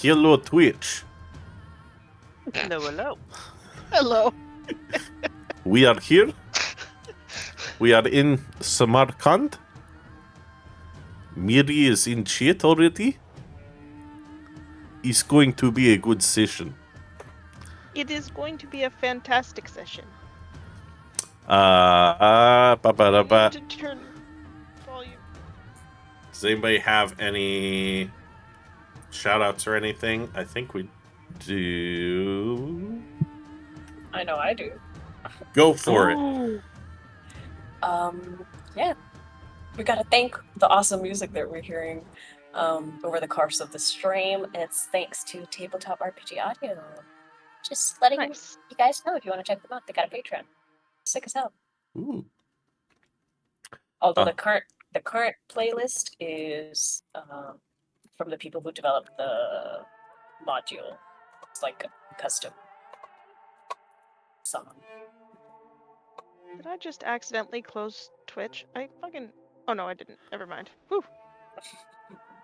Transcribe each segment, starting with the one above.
Hello, Twitch. Hello, hello. Hello. We are here. We are in Samarkand. Miri is in chat already. It's going to be a good session. It is going to be a fantastic session. Ba ba da I ba. need to turn volume. Does anybody have any shout-outs or anything? I think we do. I know I do. Go for it. Yeah. We gotta thank the awesome music that we're hearing over the course of the stream. It's thanks to Tabletop RPG Audio. Just letting Nice. you guys know if you want to check them out. They got a Patreon. Sick as hell. Ooh. Although the current playlist is from the people who developed the module. It's like a custom song. Did I just accidentally close Twitch? Oh no, I didn't. Never mind. Whew.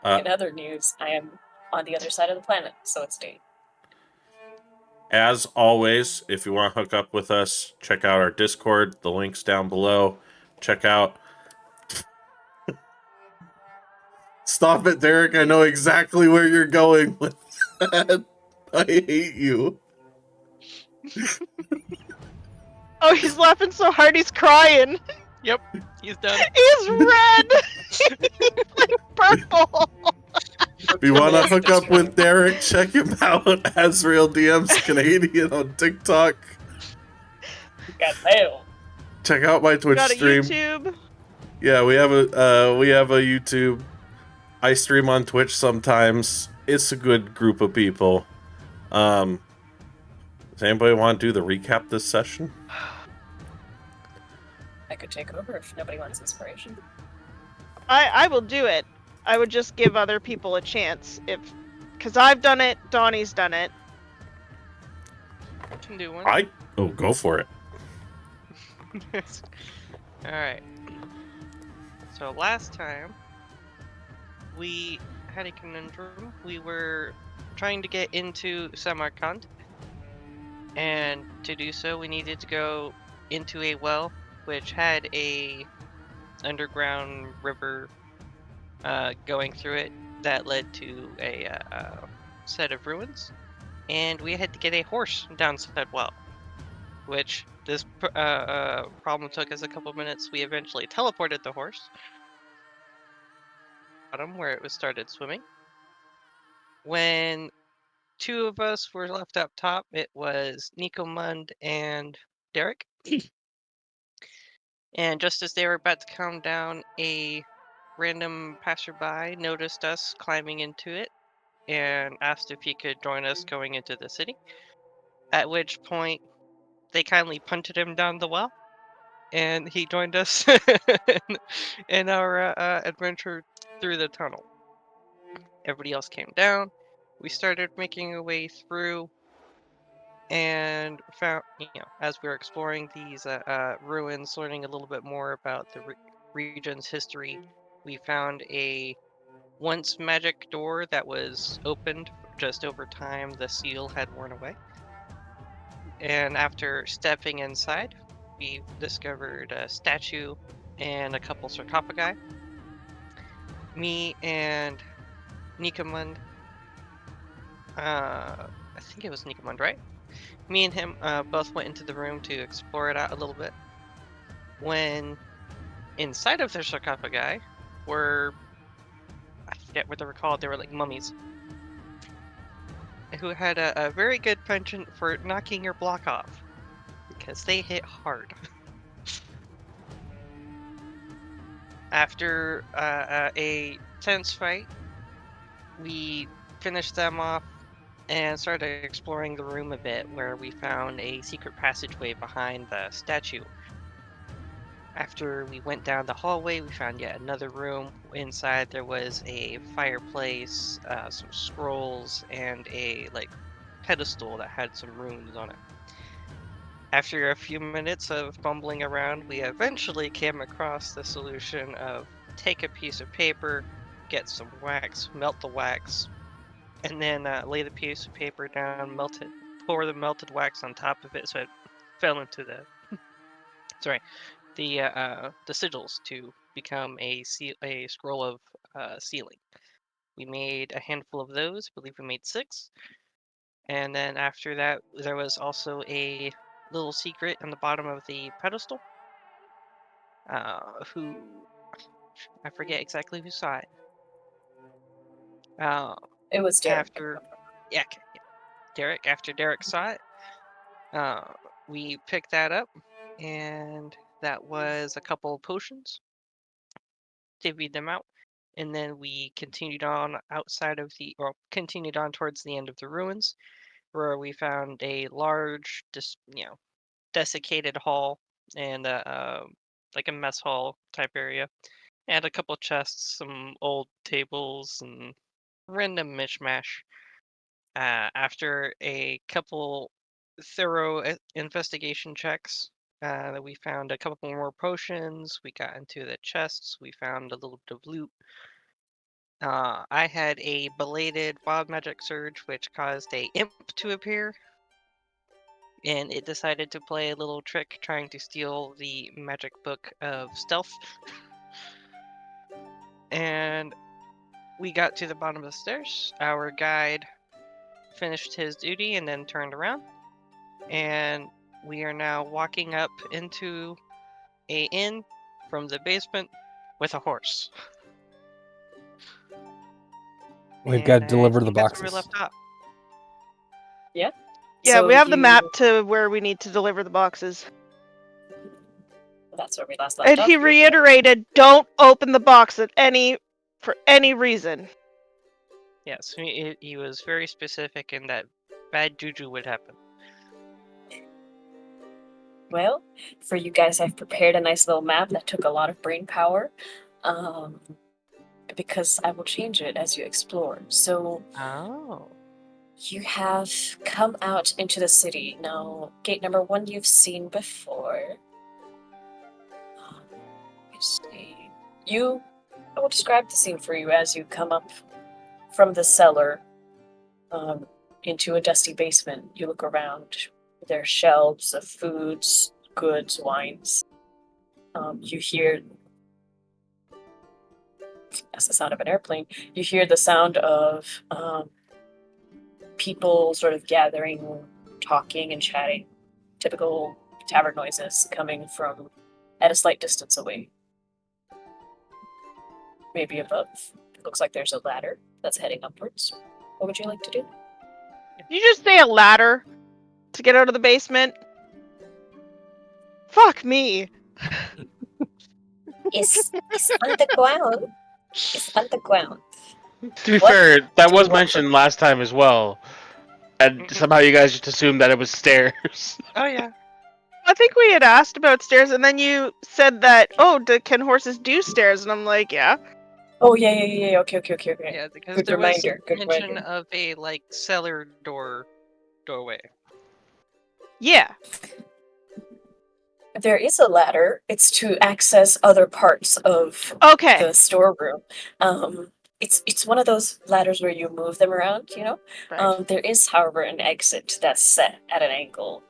In other news, I am on the other side of the planet, so it's day. As always, if you want to hook up with us, check out our Discord. The link's down below. Check out. Stop it, Derek. I know exactly where you're going with that. I hate you. Oh, he's laughing so hard he's crying. Yep, he's done. He's red. He's like purple. If you want to hook up with Derek, check him out. Azrael DMs Canadian on TikTok. Goddamn. Check out my Twitch Got a stream. YouTube. Yeah, we have a YouTube. I stream on Twitch sometimes. It's a good group of people. Does anybody want to do the recap this session? I could take over if nobody wants inspiration. I will do it. I would just give other people a chance because I've done it. Donnie's done it. I can do one. Go for it. Alright. So last time, we had a conundrum. We were trying to get into Samarkand. And to do so, we needed to go into a well, which had a underground river going through it that led to a set of ruins. And we had to get a horse down said well, which this problem took us a couple minutes. We eventually teleported the horse bottom where it was started swimming. When two of us were left up top, it was Nicomund and Derek. And just as they were about to come down, a random passerby noticed us climbing into it and asked if he could join us going into the city. At which point, they kindly punted him down the well, and he joined us in our adventure through the tunnel. Everybody else came down. We started making our way through, and found, as we were exploring these ruins, learning a little bit more about the region's history, we found a once magic door that was opened. Just over time, the seal had worn away. And after stepping inside, we discovered a statue and a couple sarcophagi. Me and Nicomund, I think it was Nicomund, right? Me and him both went into the room to explore it out a little bit. When inside of their sarcophagi were, I forget what they were called, they were like mummies, who had a very good penchant for knocking your block off, because they hit hard. After a tense fight, we finished them off and started exploring the room a bit, where we found a secret passageway behind the statue. After we went down the hallway, we found yet another room. Inside there was a fireplace, some scrolls, and a pedestal that had some runes on it. After a few minutes of fumbling around, we eventually came across the solution of take a piece of paper, get some wax, melt the wax, and then lay the piece of paper down, pour the melted wax on top of it so it fell into the the sigils to become a scroll of sealing. We made a handful of those. I believe we made 6. And then after that, there was also a little secret on the bottom of the pedestal. Who I forget exactly who saw it. It was Derek. After Derek. After Derek saw it, we picked that up, and that was a couple of potions. Divvied them out, and then we continued on continued on towards the end of the ruins, where we found a large, desiccated hall and like a mess hall type area, and a couple chests, some old tables, and random mishmash. After a couple thorough investigation checks, we found a couple more potions. We got into the chests. We found a little bit of loot. I had a belated wild magic surge, which caused a imp to appear, and it decided to play a little trick trying to steal the magic book of stealth. And we got to the bottom of the stairs. Our guide finished his duty and then turned around, and we are now walking up into a inn from the basement with a horse. We've got to And deliver the think that's where we boxes. left off. Yeah, So we have the you- map to where we need to deliver the boxes. That's where we last left And off. he reiterated, don't open the box for any reason. Yes, he was very specific in that bad juju would happen. Well, for you guys, I've prepared a nice little map that took a lot of brain power, because I will change it as you explore. So Oh. you have come out into the city. Now, gate number 1 you've seen before. Let me see. I will describe the scene for you as you come up from the cellar into a dusty basement. You look around. There are shelves of foods, goods, wines. You hear, that's the sound of an airplane. You hear the sound of people sort of gathering, talking and chatting. Typical tavern noises coming from at a slight distance away. Maybe above. It looks like there's a ladder that's heading upwards. What would you like to do? Did you just say a ladder to get out of the basement? Fuck me. It's underground. It's underground. To be What fair, that do you was want mentioned last time as well. And somehow you guys just assumed that it was stairs. Oh yeah. I think we had asked about stairs, and then you said that, can horses do stairs? And I'm like, yeah. Oh, yeah. Okay. Yeah, because Good there reminder, was good mention reminder. of a cellar doorway. Yeah. There is a ladder. It's to access other parts of Okay. the storeroom. It's one of those ladders where you move them around, Right. There is, however, an exit that's set at an angle,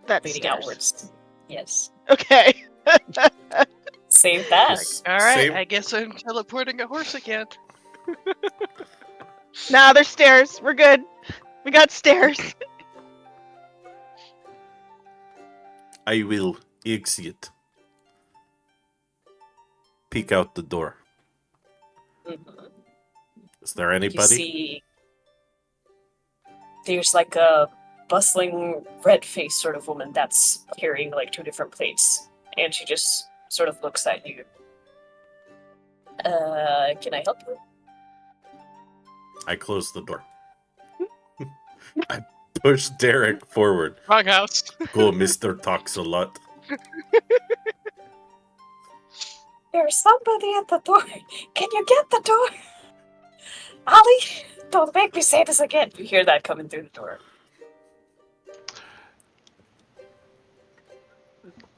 That's leading stairs. outwards. Yes. Okay. Save that. Yes. All right, Same- I guess I'm teleporting a horse again. Nah, there's stairs. We're good. We got stairs. I will exit. Peek out the door. Mhm. Is there You anybody? see, there's like a bustling, red-faced sort of woman that's carrying like 2 different plates, and she just sort of looks at you. Can I help you? I close the door. I push Derek forward. Wrong house. Go, Mister Talks a Lot. There's somebody at the door. Can you get the door? Ollie, don't make me say this again. You hear that coming through the door.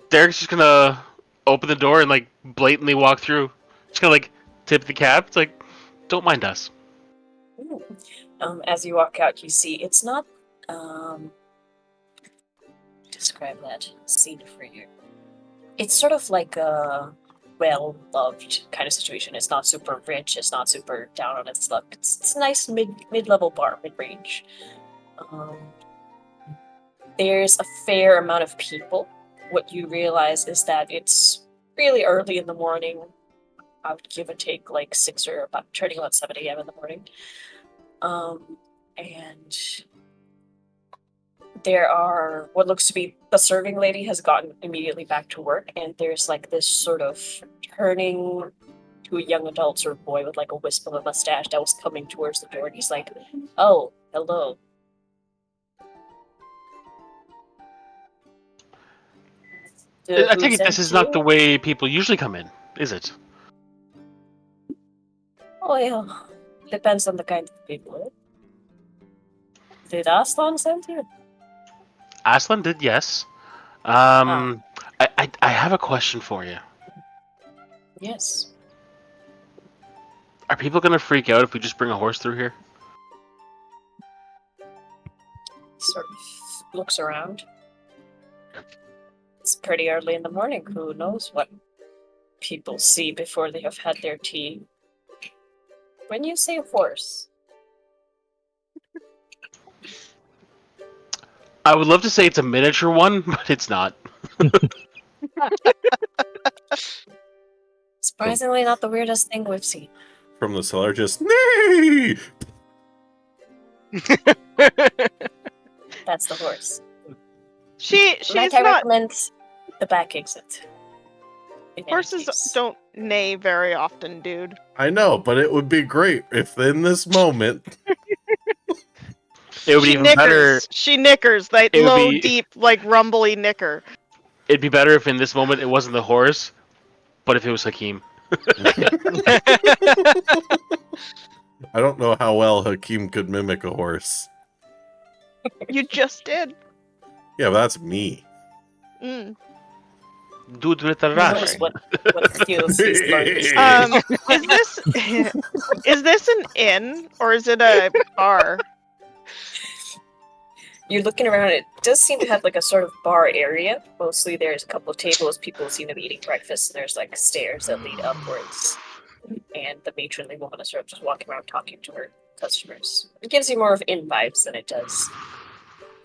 Derek's just gonna open the door and blatantly walk through. Just gonna tip the cap. It's like, don't mind us. Ooh. As you walk out, you see it's not. Describe that scene for you. It's sort of like a well-loved kind of situation. It's not super rich. It's not super down on its luck. It's a nice mid-level bar, mid-range. There's a fair amount of people. What you realize is that it's really early in the morning. I would give or take like 6 or about turning about 7 a.m. in the morning. And there are what looks to be the serving lady has gotten immediately back to work, and there's like this sort of turning to a young adult sort of boy with like a wisp of a mustache that was coming towards the door, and he's like, "Oh, hello." I take it this is not the way people usually come in, is it? Oh, yeah. Depends on the kind of people. Did Aslan send you? Aslan did, yes. I have a question for you. Yes. Are people gonna freak out if we just bring a horse through here? Sort of looks around. It's pretty early in the morning. Who knows what people see before they have had their tea? When you say horse, I would love to say it's a miniature one, but it's not. surprisingly not the weirdest thing we've seen. From the cellar, just nay. That's the horse. She's Might I not. recommend the back exit? In any Horses case. don't neigh very often, dude. I know, but it would be great if in this moment. It would be She even knickers. better. She knickers, like It would low, be- deep, like rumbly nicker. It'd be better if in this moment it wasn't the horse, but if it was Hakim. I don't know how well Hakim could mimic a horse. You just did. Yeah, but that's me. Mm. Dude with the Who rush. knows what skills he's learned. Is this an inn or is it a bar? You're looking around, it does seem to have like a sort of bar area. Mostly there's a couple of tables, people seem to be eating breakfast, and there's like stairs that lead upwards. And the matronly woman is sort of just walking around talking to her customers. It gives you more of inn vibes than it does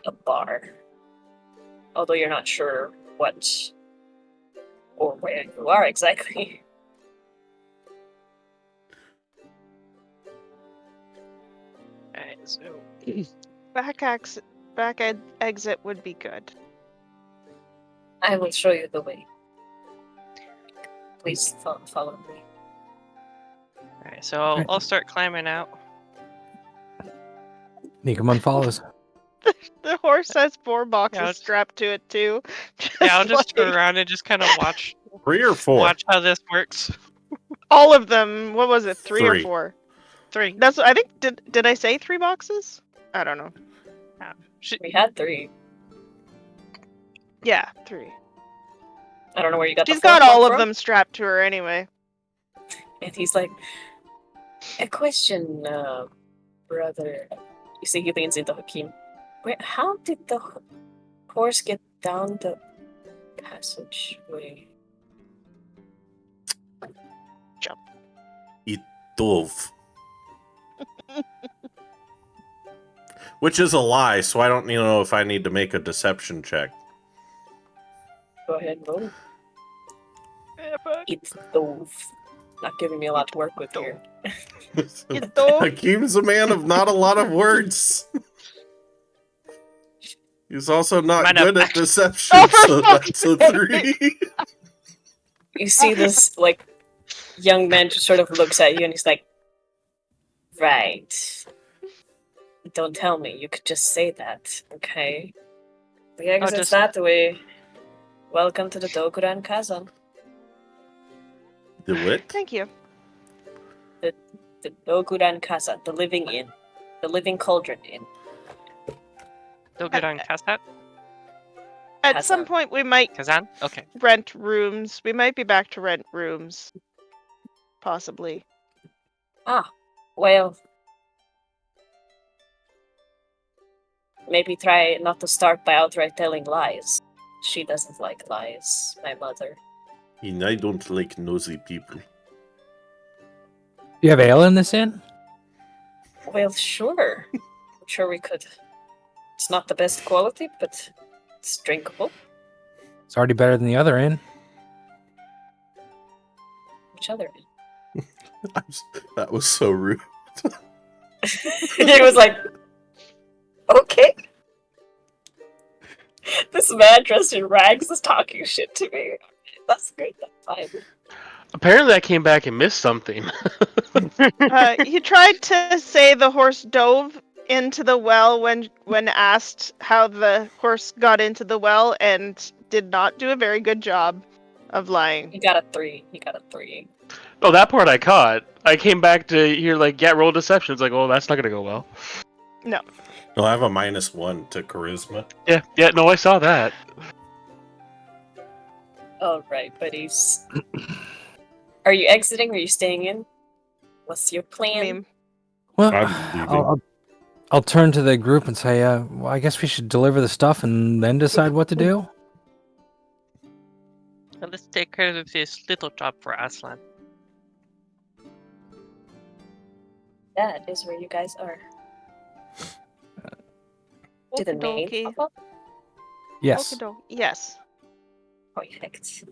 a bar. Although you're not sure what or where you are exactly. Alright, so Exit would be good. I will show you the way. Please follow me. alright, so I'll start climbing out. Nicomund follows. The horse has 4 boxes Yeah, it's- strapped to it too. Yeah, I'll just go like, around and just kind of watch 3 or 4? watch how this works. all of them. What was it? 3 or 3. 4? 3. That's. I think. Did I say 3 boxes? I don't know. We had 3. Yeah, 3. I don't know where you got She's the got 4th all one of from. them strapped to her anyway. And he's like, a question, brother. You see, he leans into Hakim. Wait, how did the horse get down the passageway? Dove. Which is a lie, so I don't know if I need to make a deception check. Go ahead and roll. It's dove. Not giving me a lot to work with here. dove. Hakim's a man of not a lot of words. He's also not Mine good up. at deception, Oh, for so fuck's that's a sake. 3. You see this, like, young man just sort of looks at you and he's like, right. Don't tell me, you could just say that, okay? The exit's just- that way. Welcome to the Dokuran Kazan. The what? Thank you. The Dokuran Kazan, the living inn. The living cauldron inn. Still good on Kazan? At Kazan. some point, we might Kazan? Okay. rent rooms. We might be back to rent rooms. Possibly. Ah, well, maybe try not to start by outright telling lies. She doesn't like lies, my mother. And I don't like nosy people. You have ale in this inn? Well, sure. I'm sure we could. It's not the best quality, but it's drinkable. It's already better than the other inn. Which other? That was so rude. He was like, okay. This man dressed in rags is talking shit to me. That's great, that's fine. Apparently, I came back and missed something. He tried to say the horse dove into the well when asked how the horse got into the well, and did not do a very good job of lying. He got a 3. Oh, that part I caught. I came back to hear, like, yeah, roll deception. It's like, oh, that's not gonna go well. No. No, I have a -1 to charisma. Yeah, no, I saw that. Alright, buddies. Are you exiting or are you staying in? What's your plan? I mean, Well, I'm leaving. I'll turn to the group and say, well, I guess we should deliver the stuff and then decide what to do. Well, let's take care of this little job for Aslan. That is where you guys are. Did the name okie-dokie. pop up? Yes. Okie-dokie. Yes. Perfect.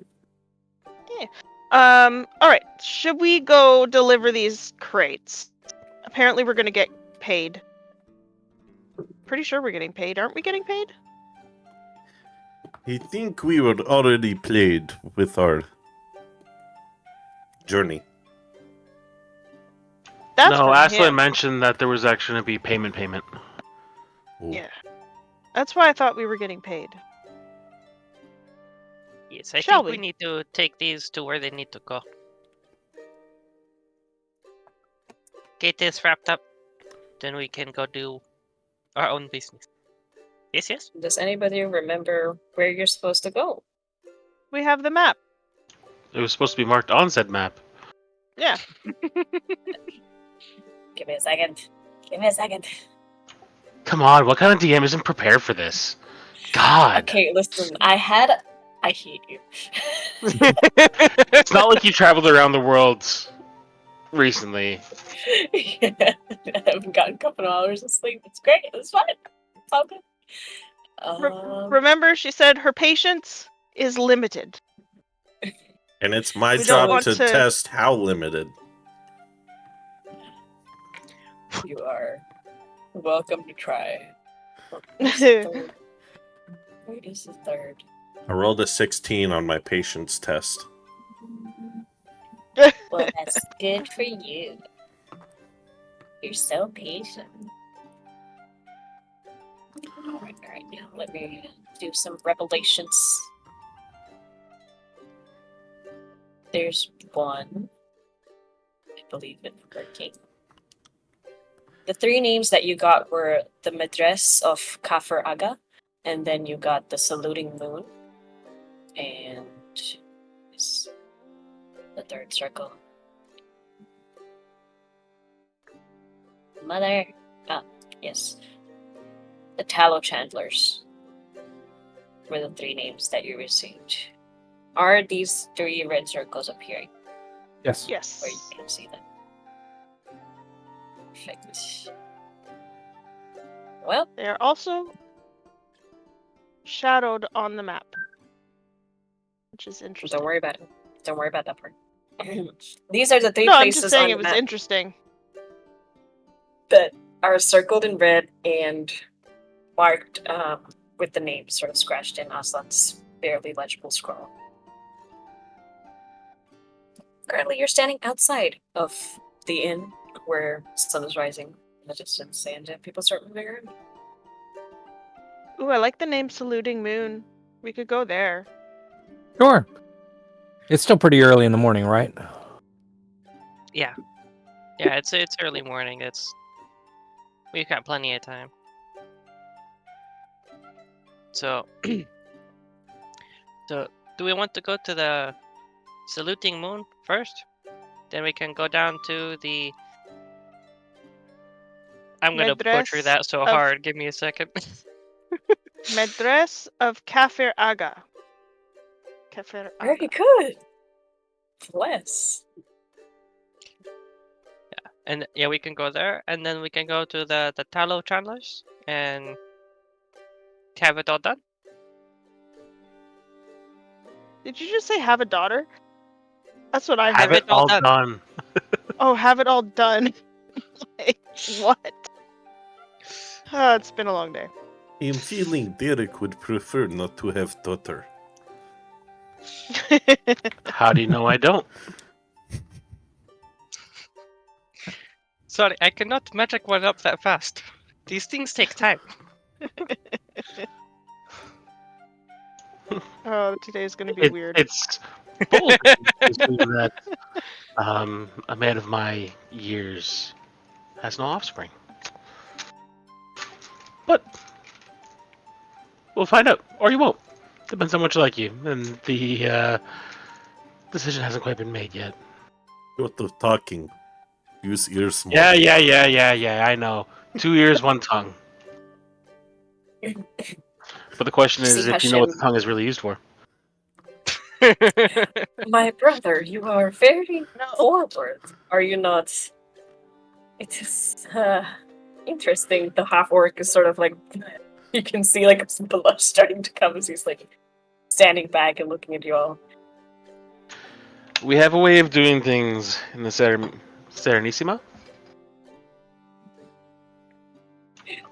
All right. Should we go deliver these crates? Apparently, we're gonna get paid. Pretty sure we're getting paid. Aren't we getting paid? I think we were already played with our journey. That's no, from Aslan him. mentioned that there was actually going to be payment. Oh. Yeah. That's why I thought we were getting paid. Yes, I Shall think we we? need to take these to where they need to go. Get this wrapped up, then we can go do our own business. Yes? Does anybody remember where you're supposed to go? We have the map. It was supposed to be marked on said map. Yeah. Give me a second. Come on, what kind of DM isn't prepared for this? God. Okay, listen, I hate you. It's not like you traveled around the world recently. I haven't gotten a couple of hours of sleep. It's great. It's fine. It's all good. Remember, she said her patience is limited. And it's my We don't job want to to- test how limited. You are welcome to try. Where is the third? I rolled a 16 on my patience test. Well, that's good for you. You're so patient. Alright, now let me do some revelations. There's one. I believe it's working. The 3 names that you got were the Madress of Kafir Aga, and then you got the Saluting Moon, and this, the third circle. Mother, yes. The Tallow Chandlers were the 3 names that you received. Are these 3 red circles appearing Yes. Yes. where you can see them? Perfect. Well, They are also shadowed on the map, which is interesting. don't worry about it. Don't worry about that part. These are the 3 No, I'm places just saying on it the was map interesting. that are circled in red and marked with the names sort of scratched in Aslan's barely legible scroll. Currently, you're standing outside of the inn where the sun is rising in the distance, and people start moving around. Ooh, I like the name Saluting Moon. We could go there. Sure. It's still pretty early in the morning, right? Yeah, it's early morning. We've got plenty of time. So, do we want to go to the Saluting Moon first? Then we can go down to the I'm gonna butcher Medres that so of- hard. Give me a second. Medres of Kafir Aga. Kafir Very Aga. good. Bless. And yeah, we can go there, and then we can go to the tallow chandlers and have it all done. Did you just say have a daughter? That's what I Have heard. it all done. Oh, have it all done. Like, what? Oh, it's been a long day. I'm feeling Derek would prefer not to have daughter. How do you know I don't? Sorry, I cannot magic one up that fast. These things take time. Oh, today's gonna be weird. It's bold to assume that a man of my years has no offspring. But we'll find out, or you won't. Depends how much you like you, and the decision hasn't quite been made yet. What of talking? Use ears more. Yeah. I know. 2 ears, one tongue. But the question is, See, if you know what the Hashem. tongue is really used for. My brother, you are very No. forward. Are you not? It is interesting. The half orc is sort of like you can see like some blush starting to come as he's like standing back and looking at you all. We have a way of doing things in the Serenissima.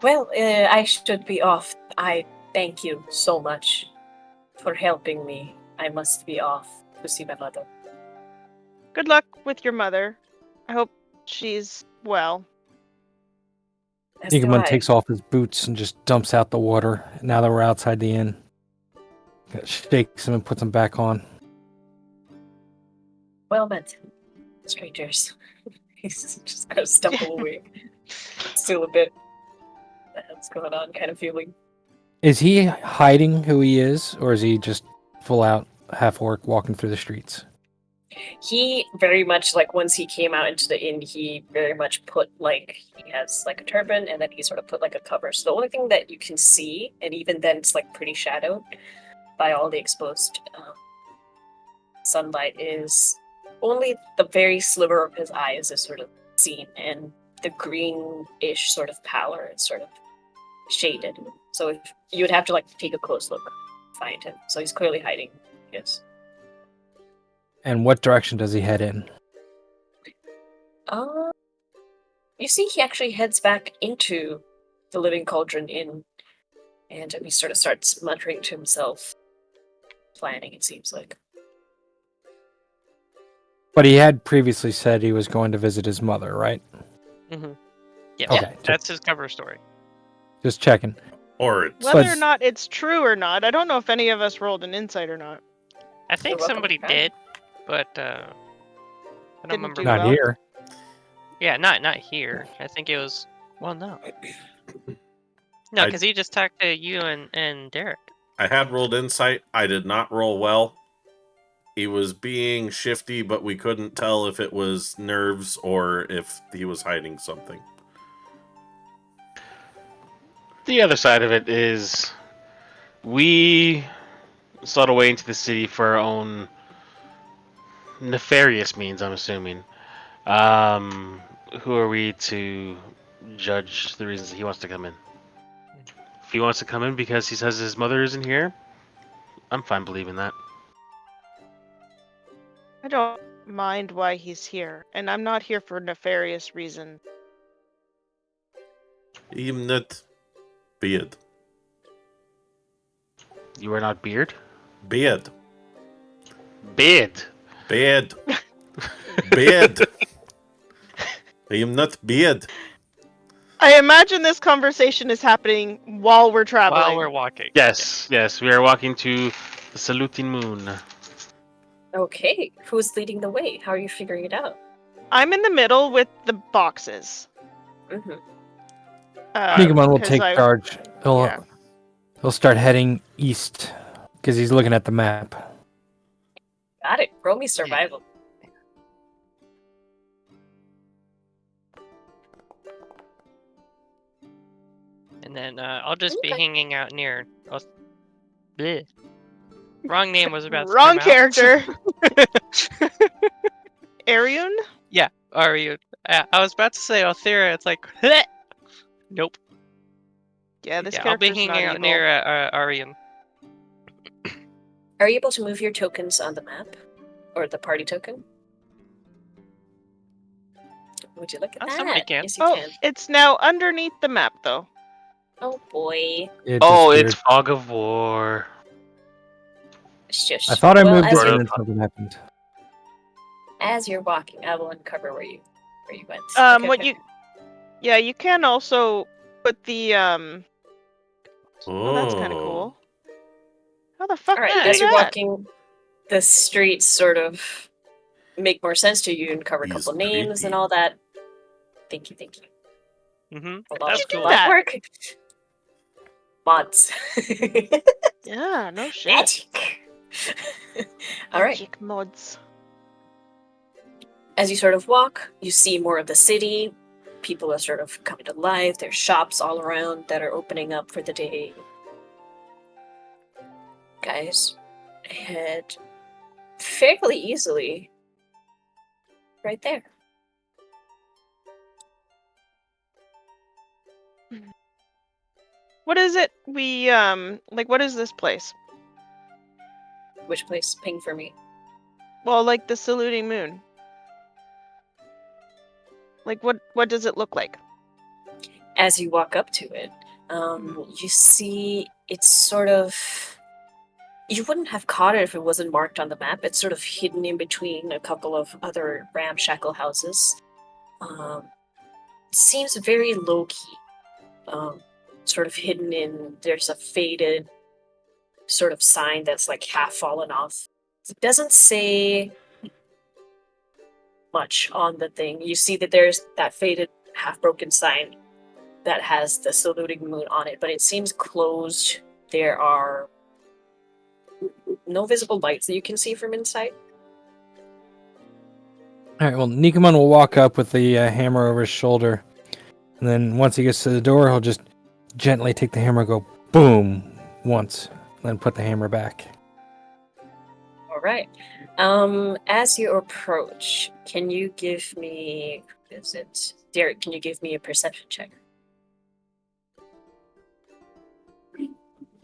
Well, I should be off. I thank you so much for helping me. I must be off to see my mother. Good luck with your mother. I hope she's well. As do Nicomund I. takes off his boots and just dumps out the water. Now that we're outside the inn, shakes him and puts them back on. Well met, strangers. He's just kind of stumble away. Still a bit. What's going on? Kind of feeling. Is he hiding who he is, or is he just full out half orc walking through the streets? He very much like once he came out into the inn, he very much put like he has like a turban, and then he sort of put like a cover. So the only thing that you can see, and even then it's like pretty shadowed by all the exposed sunlight, is only the very sliver of his eyes is sort of seen, and the greenish sort of pallor is sort of shaded. So if you would have to like take a close look to find him. So he's clearly hiding. Yes. And what direction does he head in? You see, he actually heads back into the Living Cauldron Inn, and he sort of starts muttering to himself, planning. It seems like. But he had previously said he was going to visit his mother, right? Mm-hmm. Yeah, Okay, that's his cover story. just checking. Or it's Whether But- or not it's true or not, I don't know if any of us rolled an insight or not. I think welcome, somebody Pat. did, but I don't Didn't remember. do Not well. here. Yeah, not here. I think it was. Well, no. No, I- because he just talked to you and Derek. I had rolled insight. I did not roll well. He was being shifty, but we couldn't tell if it was nerves or if he was hiding something. The other side of it is we sought a way into the city for our own nefarious means, I'm assuming. Who are we to judge the reasons that he wants to come in? If he wants to come in because he says his mother isn't here, I'm fine believing that. I don't mind why he's here, and I'm not here for nefarious reasons. I'm not bad. You are not Beard? Bad. Beard. Bad. Bad. I am not bad. I imagine this conversation is happening while we're traveling. While we're walking. Yes, we are walking to the Saluting Moon. Okay, who's leading the way? How are you figuring it out? I'm in the middle with the boxes. Mm-hmm. Nicomund will 'cause take charge. Yeah. He'll start heading east because he's looking at the map. Got it. Roll me survival. And then I'll just be Okay. hanging out near. Bleh. Wrong name was about to Wrong come out. character. Ariun? Yeah, are you? I was about to say Othera. It's like, bleh. Nope. Yeah, this Yeah, I'll be character's not hanging out evil. near Arian. Are you able to move your tokens on the map? Or the party token? Would you look at that? Somebody can. Yes, you Oh, can. it's now underneath the map, though. Oh boy. It Oh, disappeared. it's Fog of War. Shush. I thought I Well, moved as it you're, and then something happened. as you're walking, I will uncover where you went. What Okay. you... Yeah, you can also put the, Oh, that's kind of cool. How the fuck Alright, did you as do you're that? walking, the streets sort of make more sense to you. You uncover a He's couple names creepy. and all that. Thank you. Mm-hmm. A How'd you do lot of that? work. Mods. Yeah, no shit. Magic. Alright. Magic mods. As you sort of walk, you see more of the city. People are sort of coming to life. There's shops all around that are opening up for the day. Guys, head fairly easily right there. What is it? We, like, what is this place? Which place? Ping for me. Well, like the saluting moon. Like, what does it look like? As you walk up to it, you see it's sort of... You wouldn't have caught it if it wasn't marked on the map. It's sort of hidden in between a couple of other ramshackle houses. Seems very low-key. Sort of hidden in... There's a faded sort of sign that's like half fallen off. It doesn't say much on the thing. You see that there's that faded, half-broken sign that has the saluting moon on it, but it seems closed. There are no visible lights that you can see from inside. Alright, well, Nicomund will walk up with the hammer over his shoulder. And then once he gets to the door, he'll just gently take the hammer and go boom once. Then put the hammer back. All right. As you approach, can you give me... Is it Derek? Can you give me a perception check?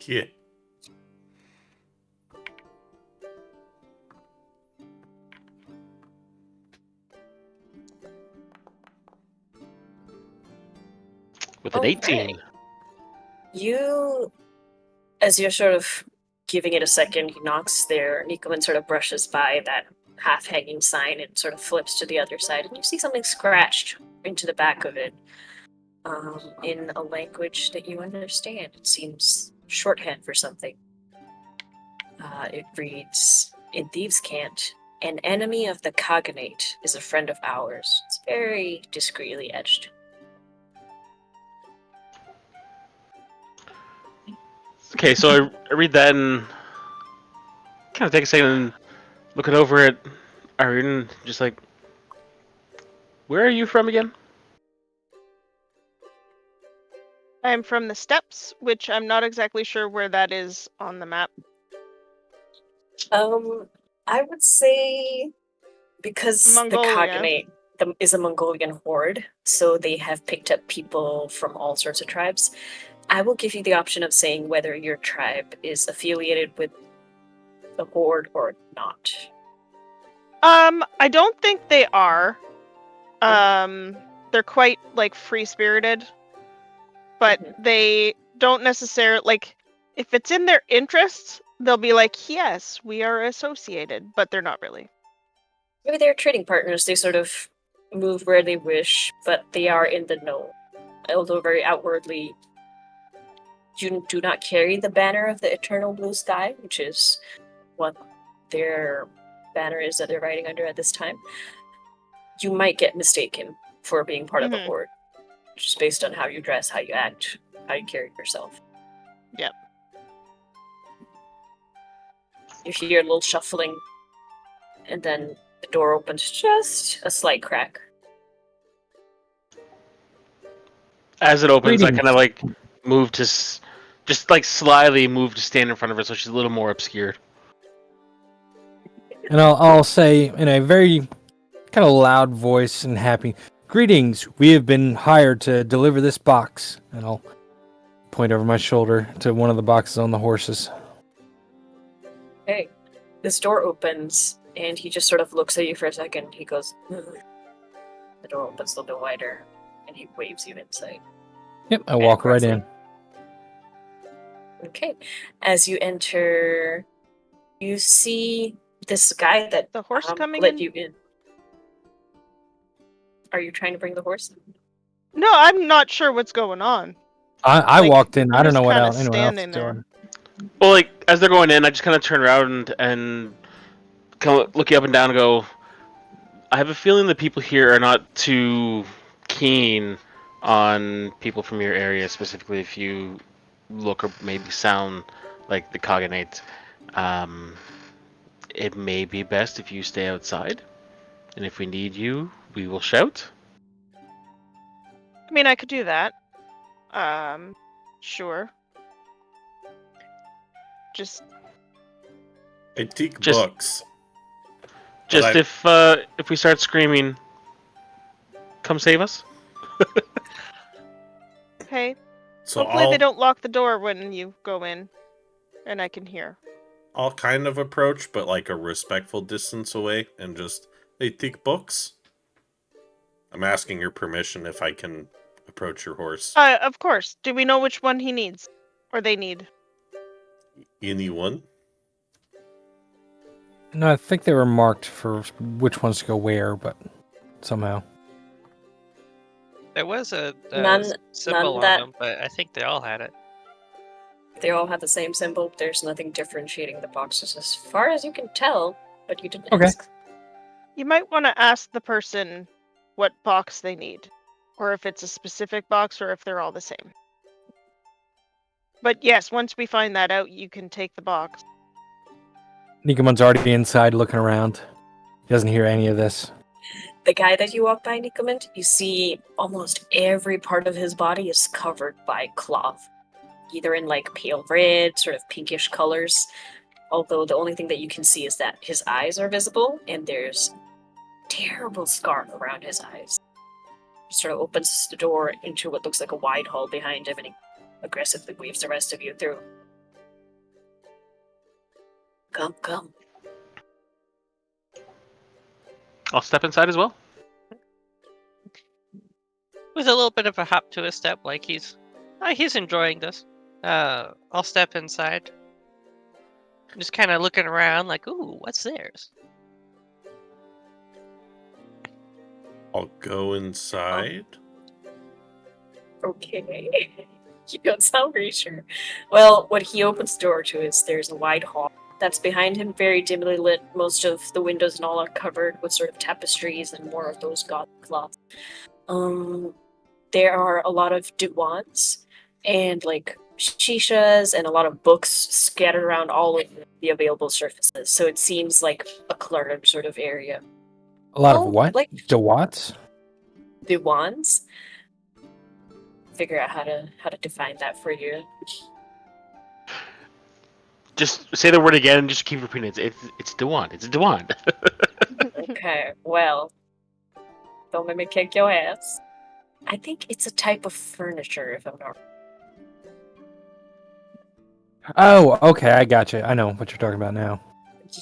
Yeah. With an 18. You, as you're sort of giving it a second, he knocks there. Nicomund sort of brushes by that half-hanging sign and sort of flips to the other side, and you see something scratched into the back of it in a language that you understand. It seems shorthand for something. It reads, in Thieves' Cant, an enemy of the cognate is a friend of ours. It's very discreetly etched. Okay, so I read that and kind of take a second and look it over at Irene, just like, where are you from again? I'm from the steppes, which I'm not exactly sure where that is on the map. I would say because Mongolia. the cognate is a Mongolian horde, so they have picked up people from all sorts of tribes. I will give you the option of saying whether your tribe is affiliated with the horde or not. I don't think they are. They're quite, like, free-spirited. But they don't necessarily, like, if it's in their interests, they'll be like, yes, we are associated, but they're not really. Maybe they're trading partners. They sort of move where they wish, but they are in the know. Although very outwardly, you do not carry the banner of the eternal blue sky, which is what their banner is that they're riding under at this time. You might get mistaken for being part of the horde, just based on how you dress, how you act, how you carry yourself. Yep. You hear a little shuffling, and then the door opens just a slight crack. As it opens, I Greetings. kind of like move to, just like slyly move to stand in front of her, so she's a little more obscured. And I'll say in a very kind of loud voice and happy, "Greetings, we have been hired to deliver this box." And I'll point over my shoulder to one of the boxes on the horses. Hey, this door opens, and he just sort of looks at you for a second. He goes, "Ugh." The door opens a little bit wider, and he waves you inside. Yep, I walk right in. Okay. As you enter, you see this guy that The horse coming let in? you in. Are you trying to bring the horse? No, I'm not sure what's going on. I Like, walked in. I I'm don't know just what kinda else anyone else is standing there. doing. Well, like as they're going in, I just kind of turn around and kind of look you up and down and go, I have a feeling that people here are not too keen on people from your area, specifically if you look or maybe sound like the Cognate. It may be best if you stay outside, and if we need you, we will shout. I mean, I could do that. Sure. Just Antique Just- books. Just But if we start screaming, come save us. okay. So Hopefully they don't lock the door when you go in, and I can hear. I'll kind of approach, but like a respectful distance away, and just antique books. I'm asking your permission if I can approach your horse. Of course. Do we know which one he needs, or they need? Anyone? No, I think they were marked for which ones to go where, but somehow. There was a None symbol on that- them, but I think they all had it. They all have the same symbol. There's nothing differentiating the boxes as far as you can tell, but you didn't Okay. ask. You might want to ask the person what box they need, or if it's a specific box, or if they're all the same. But yes, once we find that out, you can take the box. Nicomund's already inside looking around. He doesn't hear any of this. The guy that you walk by, Nicomund, you see almost every part of his body is covered by cloth, either in like pale red, sort of pinkish colors. Although the only thing that you can see is that his eyes are visible, and there's terrible scar around his eyes. He sort of opens the door into what looks like a wide hall behind him, and he aggressively waves the rest of you through. Come, come. I'll step inside as well. With a little bit of a hop to his step, like he's enjoying this. I'll step inside. Just kind of looking around, like, ooh, what's theirs? I'll go inside. Okay. You don't sound very sure. Well, what he opens the door to is there's a wide hall that's behind him, very dimly lit. Most of the windows and all are covered with sort of tapestries and more of those gothic cloths. There are a lot of diwans and like shishas and a lot of books scattered around all of the available surfaces. So it seems like a cluttered sort of area. A lot Oh, of what? like- Dewatts? Diwans. Figure out how to define that for you. Just say the word again and just keep repeating it. It's Dewan. It's Dewan. Okay, well, don't let me kick your ass. I think it's a type of furniture, if I'm not. Oh, okay, I gotcha. I know what you're talking about now.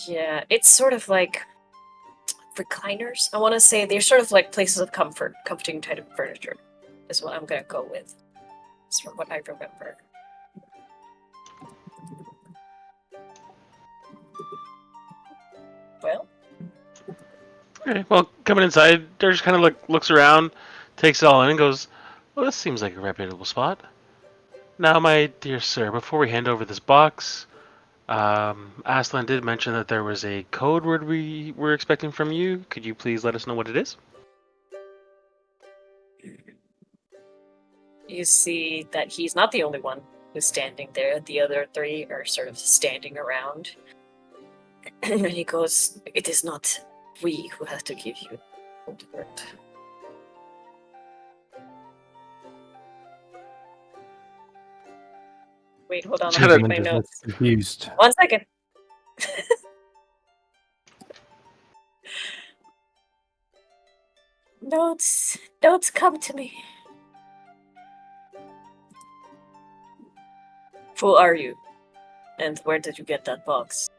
Yeah, it's sort of like recliners. I want to say they're sort of like places of comfort, comforting type of furniture, is what I'm gonna go with. It's from what I remember. Well, Okay, well, coming inside, Dirk just kind of looks around, takes it all in, and goes, "Well, this seems like a reputable spot." Now, my dear sir, before we hand over this box, Aslan did mention that there was a code word we were expecting from you. Could you please let us know what it is? you see that he's not the only one who's standing there. The other three are sort of standing around. And he goes, "It is not we who have to give you the word." Wait, hold on. Shut Let me up. read my Nicomund just looks notes. confused. 1 second. Notes come to me. Who are you? And where did you get that box?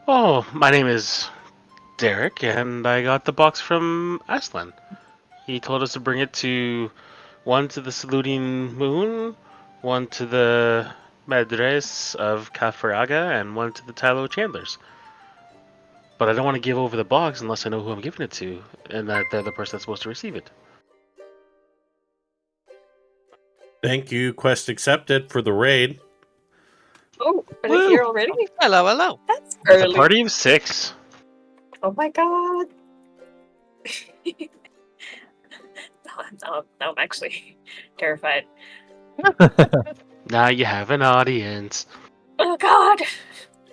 Oh, my name is Derek, and I got the box from Aslan. He told us to bring it to one to the saluting moon, one to the Madres of Cafaraga, and one to the Tylo Chandlers. But I don't want to give over the box unless I know who I'm giving it to, and that they're the person that's supposed to receive it. Thank you, quest accepted for the raid. Oh, are they Woo! here already? Hello, hello. That's It's a early. party of 6. Oh my god. I'm actually terrified. Now you have an audience. Oh god.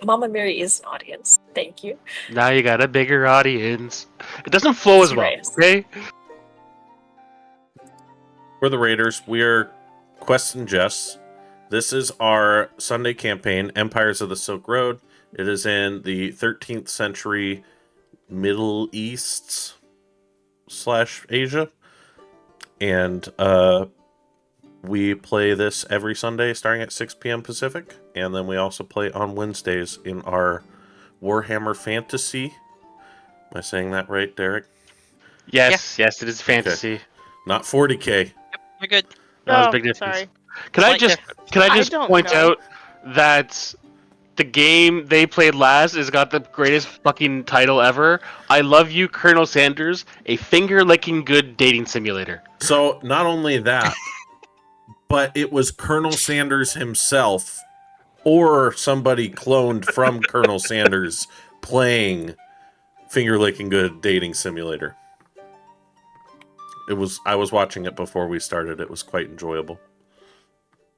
Mama Mary is an audience. Thank you. Now you got a bigger audience. It doesn't flow as well, Serious. okay? For the raiders, we are Quests and Jests. This is our Sunday campaign, Empires of the Silk Road. It is in the 13th century Middle East / Asia. And we play this every Sunday starting at 6 p.m. Pacific. And then we also play on Wednesdays in our Warhammer Fantasy. Am I saying that right, Derek? Yes, it is fantasy. Not 40K. You're good. That was a Oh, big difference. sorry. Can I Slight just difference. can I I just don't point know. out that the game they played last has got the greatest fucking title ever. I Love You, Colonel Sanders, a finger-licking good dating simulator. So not only that, but it was Colonel Sanders himself or somebody cloned from Colonel Sanders playing Finger Licking Good Dating Simulator. I was watching it before we started. It was quite enjoyable.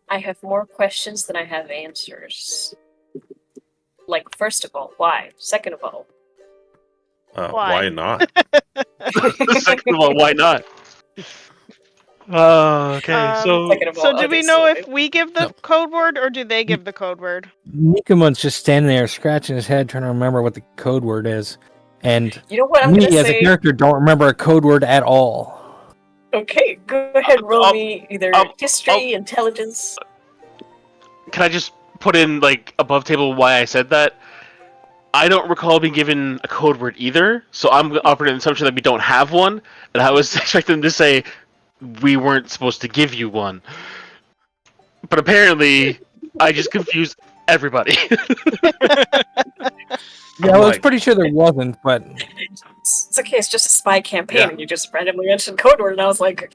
I have more questions than I have answers. Like, first of all, why? Second of all, Why not? Second of all, why not? Okay, so second of So all, do are we they know if sorted? we give the No. code word or do they give the code word? Nicomund's just standing there scratching his head trying to remember what the code word is. And You know what I'm me gonna as a say? character don't remember a code word at all. Okay, go ahead, roll me either history, I'll- intelligence. can I just put in like above table why I said that? I don't recall being given a code word either, so I'm operating on the assumption that we don't have one, and I was expecting them to say we weren't supposed to give you one. But apparently, I just confused everybody. Yeah, I was pretty sure there wasn't, but It's okay, it's just a spy campaign, Yeah. and you just randomly mentioned code word, and I was like,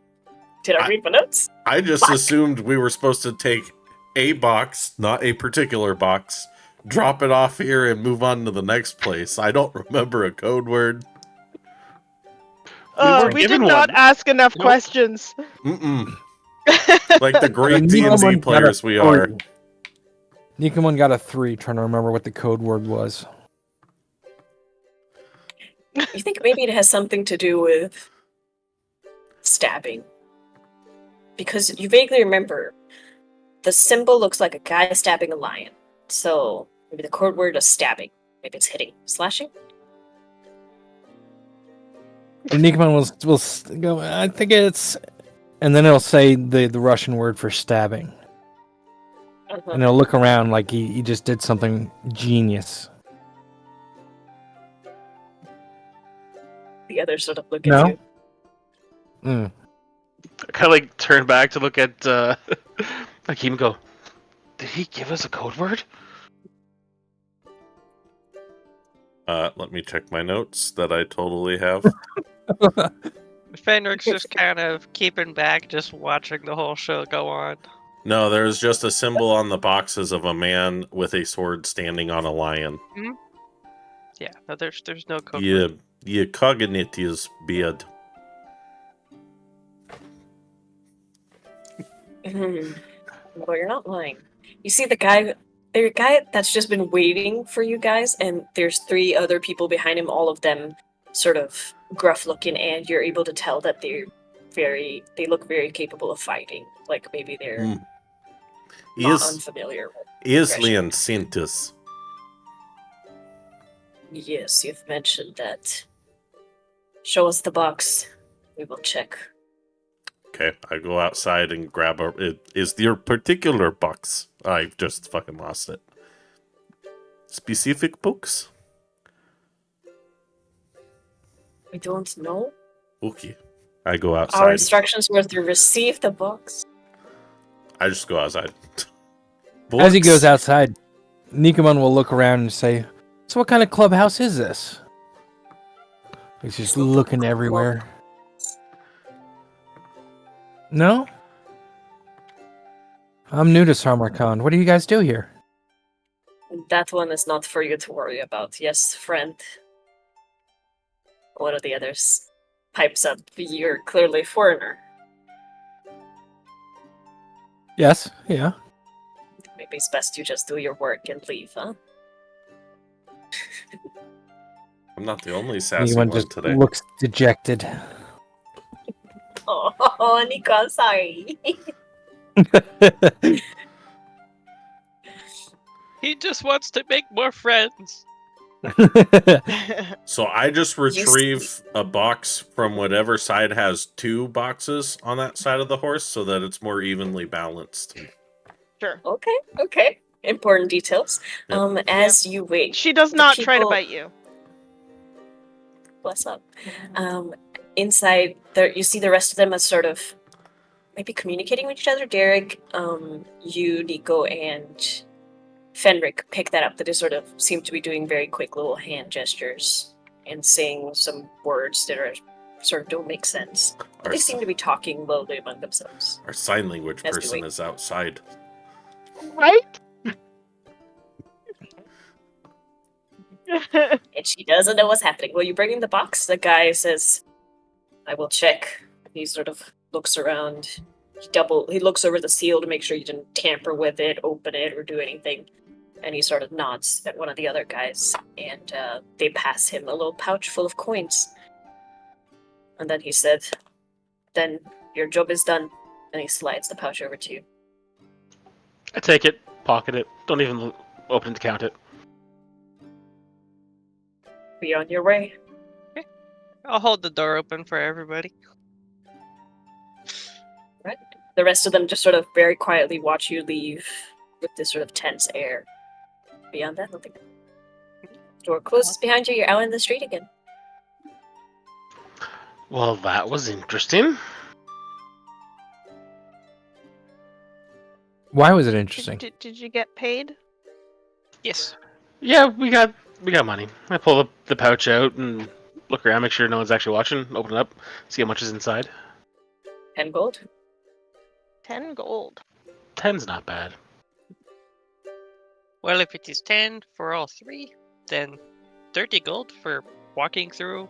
did I read my notes? I just Fuck. assumed we were supposed to take a box, not a particular box, drop it off here, and move on to the next place. I don't remember a code word. weren't We did given not one. ask enough Nope. questions. Mm-mm. Like the great Nicomund D&D got a players we are. 3. Nicomund got a 3 trying to remember what the code word was. You think maybe it has something to do with stabbing? Because you vaguely remember the symbol looks like a guy stabbing a lion. So maybe the code word is stabbing. Maybe it's hitting, slashing. And Nicomund will go, I think it's... And then it'll say the Russian word for stabbing. Uh-huh. And he'll look around like he just did something genius. The others sort of look No? at you. Mm. I kind of like turn back to look at Hakeem and go, did he give us a code word? Let me check my notes that I totally have. Fenric's just kind of keeping back, just watching the whole show go on. No, there's just a symbol on the boxes of a man with a sword standing on a lion. Yeah, no, there's no code word. You cognate his beard. Well, you're not lying. You see the guy that's just been waiting for you guys, and there's 3 other people behind him, all of them sort of gruff looking, and you're able to tell that they're they look very capable of fighting. Like maybe they're not unfamiliar with Is aggression. Leoncintus? Yes, you've mentioned that. Show us the box. We will check. Okay, I go outside and grab is your particular box. I've just fucking lost it. Specific books? We don't know. Okay. I go outside. Our instructions were to receive the box. I just go outside. As he goes Books? outside, Nicomund will look around and say, "So what kind of clubhouse is this?" He's just looking everywhere. No? I'm new to Samarkand. What do you guys do here? That one is not for you to worry about. Yes, friend. One of the others pipes up. You're clearly a foreigner. Yes, yeah. Maybe it's best you just do your work and leave, huh? I'm not the only sassy Anyone one just today. looks dejected. Oh, Nico, sorry. He just wants to make more friends. So I just retrieve a box from whatever side has two boxes on that side of the horse so that it's more evenly balanced. Sure. Okay. Important details. Yep. As you wait, She does the not try to people- bite you. Bless up. Inside there, you see the rest of them as sort of maybe communicating with each other. Derek, you, Nico, and Fenric pick that up. That they sort of seem to be doing very quick little hand gestures and saying some words that are sort of don't make sense. But they seem to be talking lowly among themselves. Our sign language As we person wait. is outside. Right? And she doesn't know what's happening. Well, you bring in the box. The guy says, "I will check." He sort of looks around. He looks over the seal to make sure you didn't tamper with it, open it, or do anything. And he sort of nods at one of the other guys, and they pass him a little pouch full of coins. And then he said, "Then your job is done." And he slides the pouch over to you. I take it, pocket it, don't even open it to count it. Be on your way. I'll hold the door open for everybody. Right. The rest of them just sort of very quietly watch you leave with this sort of tense air. Beyond that, nothing. Door closes behind you. You're out in the street again. Well, that was interesting. Why was it interesting? Did you get paid? Yes. Yeah, we got money. I pull the pouch out and look around, make sure no one's actually watching. Open it up, see how much is inside. 10 gold. 10 gold. 10's not bad. Well, if it is 10 for all three, then 30 gold for walking through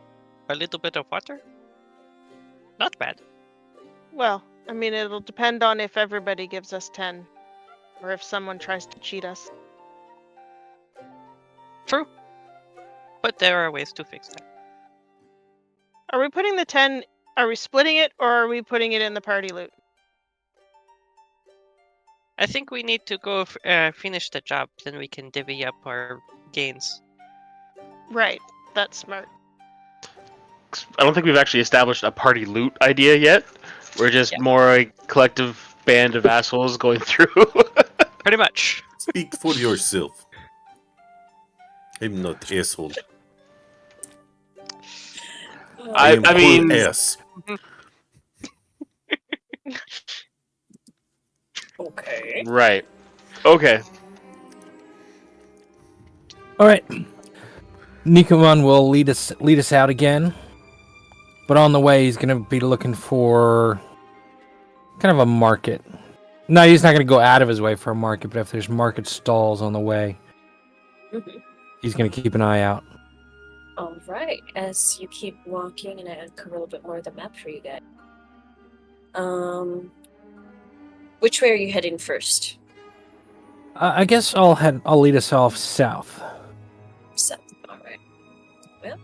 a little bit of water. Not bad. Well, I mean, it'll depend on if everybody gives us 10. Or if someone tries to cheat us. True. But there are ways to fix that. Are we putting the 10... Are we splitting it, or are we putting it in the party loot? I think we need to go finish the job, then we can divvy up our gains. Right. That's smart. I don't think we've actually established a party loot idea yet. We're just Yeah. more a collective band of assholes going through. Pretty much. Speak for yourself. I'm not asshole. I am mean- cool ass. Okay. Right. Okay. All right. Nicomund will lead us out again. But on the way, he's going to be looking for kind of a market. No, he's not going to go out of his way for a market, but if there's market stalls on the way, Mhm. he's going to keep an eye out. All right. As you keep walking, and I uncover a little bit more of the map for you guys. Which way are you heading first? I guess I'll lead us off south. South. All right. Well,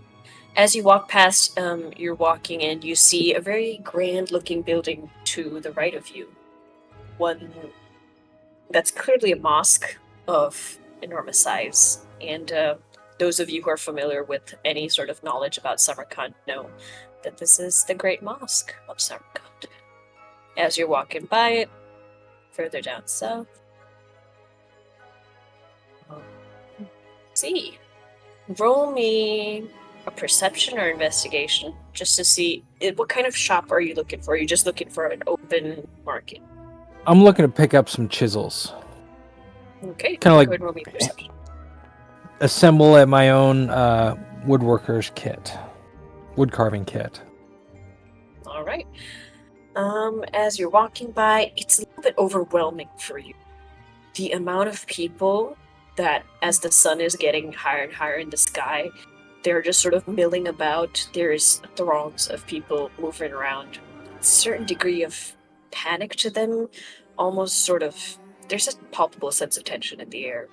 As you walk past, you're walking and you see a very grand-looking building to the right of you. One that's clearly a mosque of enormous size. And those of you who are familiar with any sort of knowledge about Samarkand know that this is the Great Mosque of Samarkand. As you're walking by it, further down south, see, roll me a perception or investigation just to see what kind of shop are you looking for? Are you just looking for an open market? I'm looking to pick up some chisels. Okay, Kinda like- go ahead and roll me perception. Assemble at my own woodworker's kit. Wood carving kit. All right. As you're walking by, it's a little bit overwhelming for you. The amount of people that, as the sun is getting higher and higher in the sky, they're just sort of milling about. There's throngs of people moving around. A certain degree of panic to them, almost sort of. There's a palpable sense of tension in the air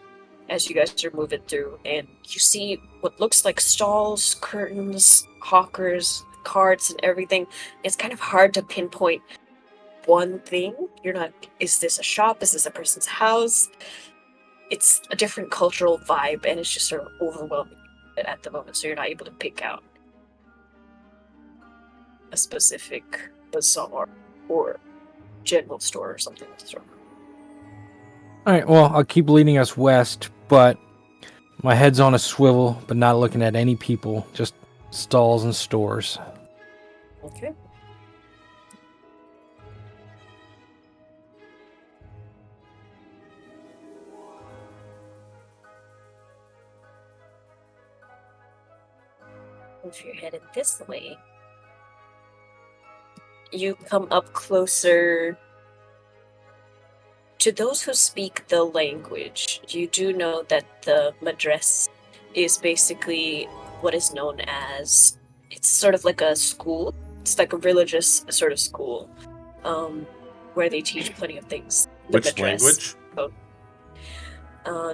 as you guys are moving through, and you see what looks like stalls, curtains, hawkers, carts, and everything. It's kind of hard to pinpoint one thing. You're not, is this a shop? Is this a person's house? It's a different cultural vibe, and it's just sort of overwhelming at the moment, so you're not able to pick out a specific bazaar or general store or something of the sort. Alright, well, I'll keep leading us west, but my head's on a swivel, but not looking at any people, just stalls and stores. Okay. If you're headed this way, you come up closer to those who speak the language. You do know that the Madras is basically what is known as, it's sort of like a school. It's like a religious sort of school, where they teach plenty of things. The Which Madras. language?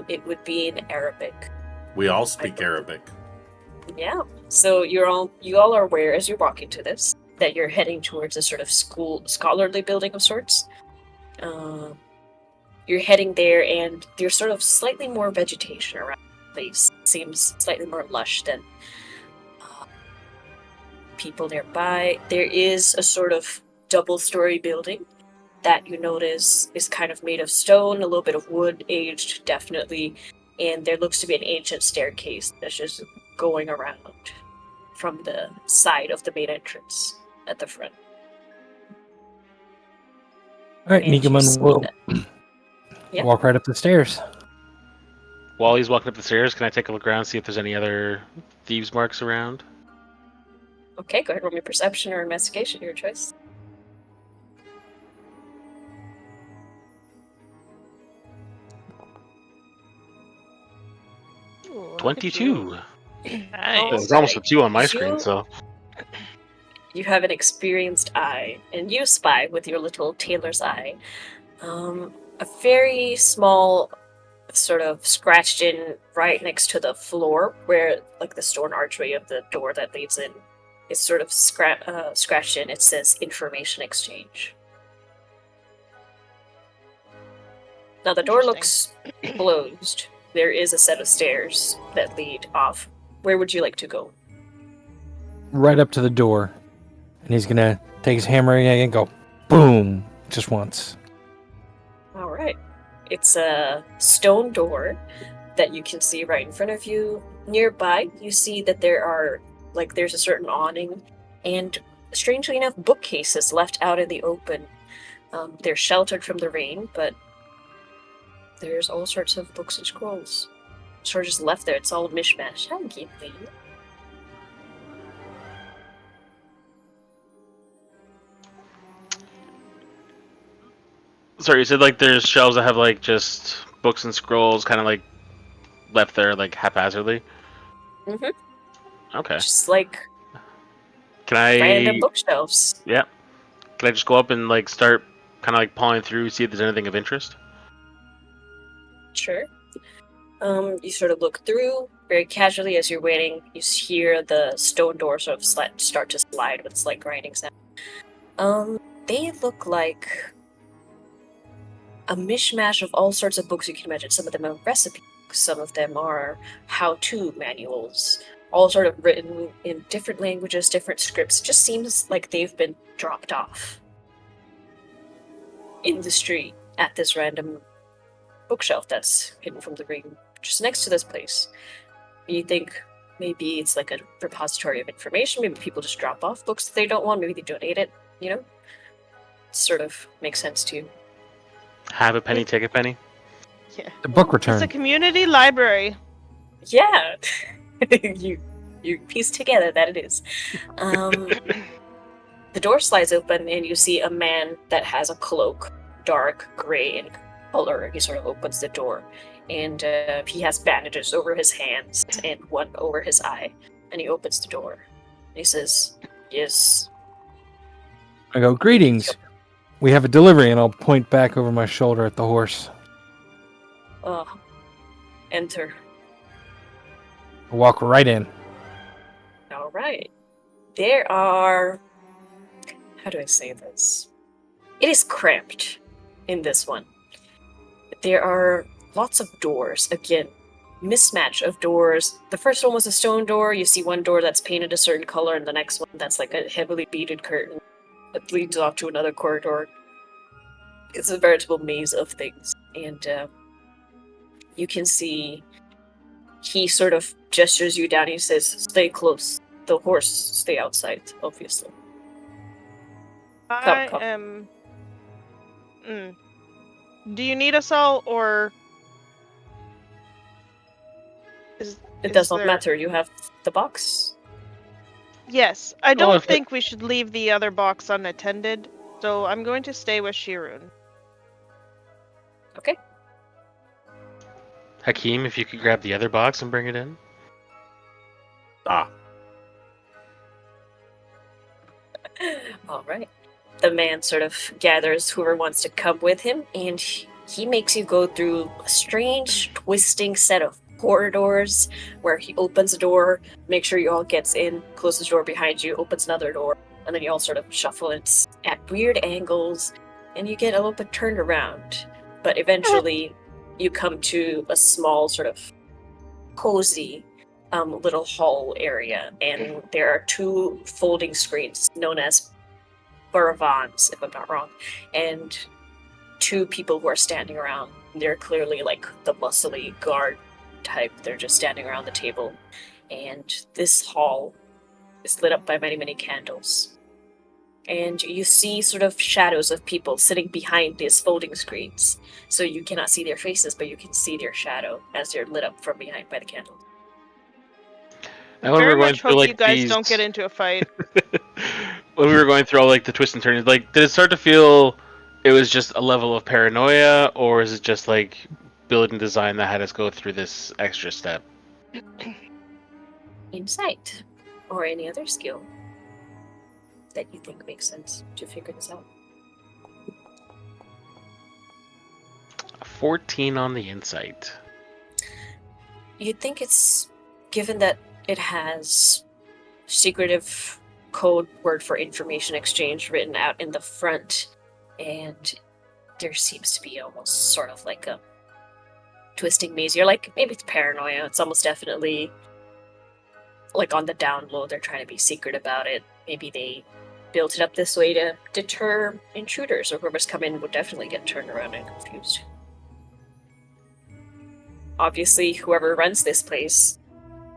It would be in Arabic. We all speak Arabic. Yeah. So you all are aware as you're walking to this that you're heading towards a sort of scholarly building of sorts. You're heading there, and there's sort of slightly more vegetation around the place. Seems slightly more lush than people nearby. There is a sort of double-story building that you notice is kind of made of stone, a little bit of wood, aged definitely, and there looks to be an ancient staircase that's just going around from the side of the main entrance at the front. Alright, And you Nicomund see will that- Yep. walk right up the stairs. While he's walking up the stairs, can I take a look around, see if there's any other thieves' marks around? Okay, go ahead, roll me perception or investigation, your choice. Ooh, look at 22. you. Nice. It's almost a 2 on my You- screen, so. You have an experienced eye, and you spy with your little tailor's eye a very small, sort of scratched in right next to the floor, where like the stone archway of the door that leads in is sort of scratched in. It says information exchange. Now the door looks closed. There is a set of stairs that lead off. Where would you like to go? Right up to the door. And he's gonna take his hammer and go boom just once. All right. It's a stone door that you can see right in front of you. Nearby, you see that there's a certain awning, and strangely enough, bookcases left out in the open. They're sheltered from the rain, but there's all sorts of books and scrolls. Sort of just left there. It's all a mishmash. Hi, Gimli. Sorry, you said like there's shelves that have like just books and scrolls kind of like left there like haphazardly? Mhm. Okay. Just like Can I... random bookshelves. Yeah. Can I just go up and like start kind of like pawing through, see if there's anything of interest? Sure. You sort of look through very casually as you're waiting. You hear the stone door sort of start to slide with slight grinding sound. They look like a mishmash of all sorts of books you can imagine. Some of them are recipe books, some of them are how-to manuals, all sort of written in different languages, different scripts. It just seems like they've been dropped off in the street at this random bookshelf that's hidden from the ring, just next to this place. You think maybe it's like a repository of information, maybe people just drop off books that they don't want, maybe they donate it, you know? It sort of makes sense to you. Have a penny, take a penny. Yeah. The book It's return. a community library. Yeah, you piece together that it is. The door slides open and you see a man that has a cloak, dark gray in color. He sort of opens the door, and he has bandages over his hands and one over his eye. And he opens the door. And he says, "Yes." I go, greetings. We have a delivery, and I'll point back over my shoulder at the horse. Enter. I'll walk right in. All right. There are. How do I say this? It is cramped in this one. There are lots of doors. Again, mismatch of doors. The first one was a stone door. You see one door that's painted a certain color, and the next one that's like a heavily beaded curtain that leads off to another corridor. It's a veritable maze of things. And you can see he sort of gestures you down. He says, "Stay close. The horse, stay outside, obviously." I come. am. Do you need us all, or It does not there- matter. You have the box. Yes, I don't if- think we should leave the other box unattended, so I'm going to stay with Shirun. Okay. Hakeem, if you could grab the other box and bring it in. Ah, All right. The man sort of gathers whoever wants to come with him, and he makes you go through a strange, twisting set of corridors where he opens a door, makes sure you all gets in, closes the door behind you, opens another door, and then you all sort of shuffle. It's at weird angles, and you get a little bit turned around. But eventually, you come to a small, sort of cozy little hall area, and there are two folding screens known as Baravans, if I'm not wrong, and two people who are standing around. They're clearly like the muscly guard type. They're just standing around the table, and this hall is lit up by many, many candles. And you see sort of shadows of people sitting behind these folding screens. So you cannot see their faces, but you can see their shadow as they're lit up from behind by the candles. And when we Very were going much through hope like you guys these, don't get into a fight. when we were going through all like the twists and turns, like did it start to feel it was just a level of paranoia, or is it just like building design that had us go through this extra step? Insight, or any other skill that you think makes sense to figure this out. 14 on the insight. You'd think it's, given that it has secretive code word for information exchange written out in the front, and there seems to be almost sort of like a twisting maze. You're like, maybe it's paranoia. It's almost definitely like on the down low. They're trying to be secret about it. Maybe they built it up this way to deter intruders, or whoever's come in would definitely get turned around and confused. Obviously, whoever runs this place,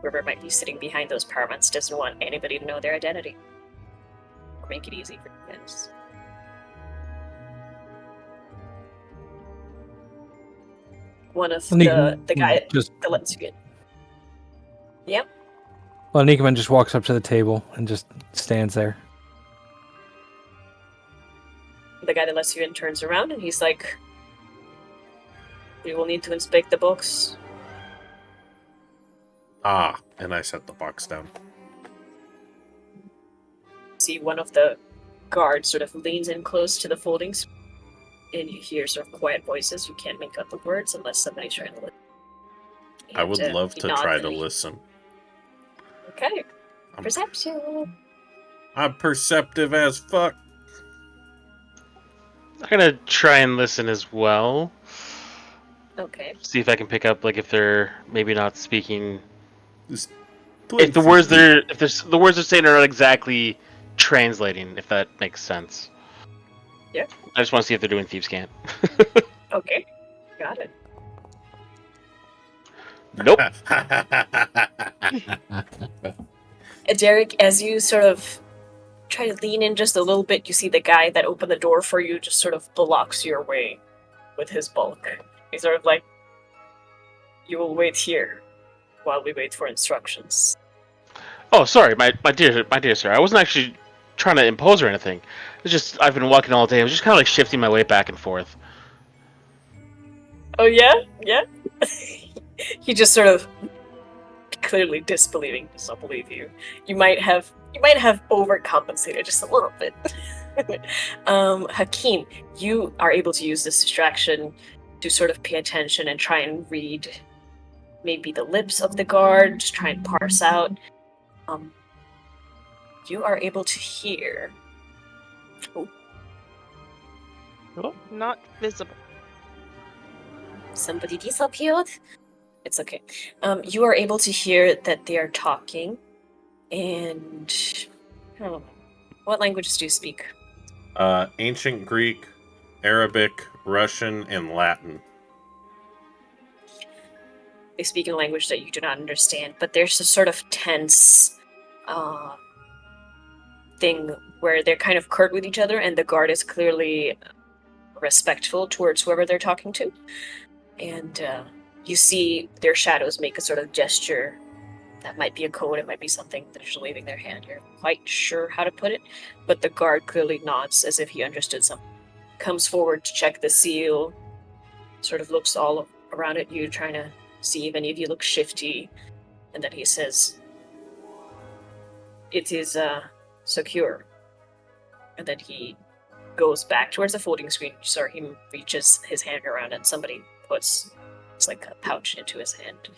whoever might be sitting behind those paraments, doesn't want anybody to know their identity. Or make it easy for you guys. One of the guy just that lets you in. Yep. well, Nicomund just walks up to the table and just stands there. The guy that lets you in turns around and he's like, "We will need to inspect the box." ah, and I set the box down. See, one of the guards sort of leans in close to the foldings, and you hear sort of quiet voices. You can't make out the words unless somebody's trying to listen. I would And, love he to nods try and to he- listen. Okay. I'm- Perception. I'm perceptive as fuck. I'm gonna try and listen as well. Okay. See if I can pick up like if they're maybe not speaking. Just If the words the words they're saying are not exactly translating, if that makes sense. Yeah. I just want to see if they're doing thieves' cant. Okay. Got it. Nope. Derek, as you sort of try to lean in just a little bit, you see the guy that opened the door for you just sort of blocks your way with his bulk. He's sort of like, you will wait here while we wait for instructions. Oh, sorry, my dear sir. I wasn't actually trying to impose or anything. It's just I've been walking all day. I was just kind of like shifting my way back and forth. Oh yeah? Yeah? He just sort of clearly disbelieving, does not believe you. You might have overcompensated just a little bit. Hakeem, you are able to use this distraction to sort of pay attention and try and read maybe the lips of the guard, just try and parse out. You are able to hear. Not visible. Somebody disappeared. It's okay. You are able to hear that they are talking, and what languages do you speak? Ancient Greek, Arabic, Russian, and Latin. They speak in a language that you do not understand, but there's a sort of tense thing where they're kind of curt with each other, and the guard is clearly respectful towards whoever they're talking to. And you see their shadows make a sort of gesture. That might be a code, it might be something. They're just waving their hand. You're quite sure how to put it, but the guard clearly nods as if he understood something. Comes forward to check the seal, sort of looks all around at you, trying to see if any of you look shifty, and then he says, "It is secure." And then he goes back towards the folding screen. Sorry, he reaches his hand around and somebody puts it's like a pouch into his hand.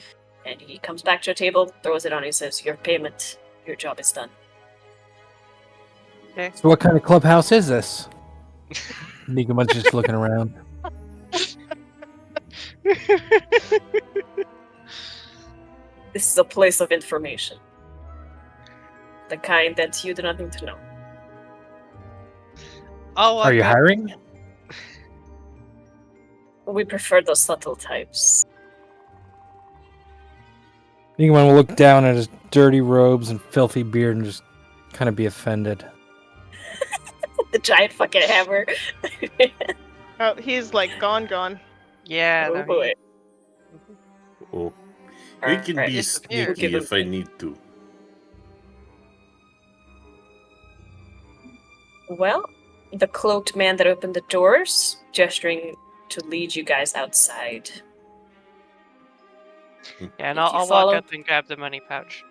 And he comes back to a table, throws it on, he says, "Your payment, your job is done." So what kind of clubhouse is this? Nicomund's just looking around. This is a place of information. The kind that you do not need to know. Are you hiring? We prefer those subtle types. Nicomund will look down at his dirty robes and filthy beard and just kind of be offended. The giant fucking hammer. Oh, he's like gone. Yeah. Oh no, boy. Oh. We can Alright. be Disappeared. sneaky if I need to. Well, the cloaked man that opened the doors, gesturing to lead you guys outside. Yeah, and If you I'll follow- walk up and grab the money pouch.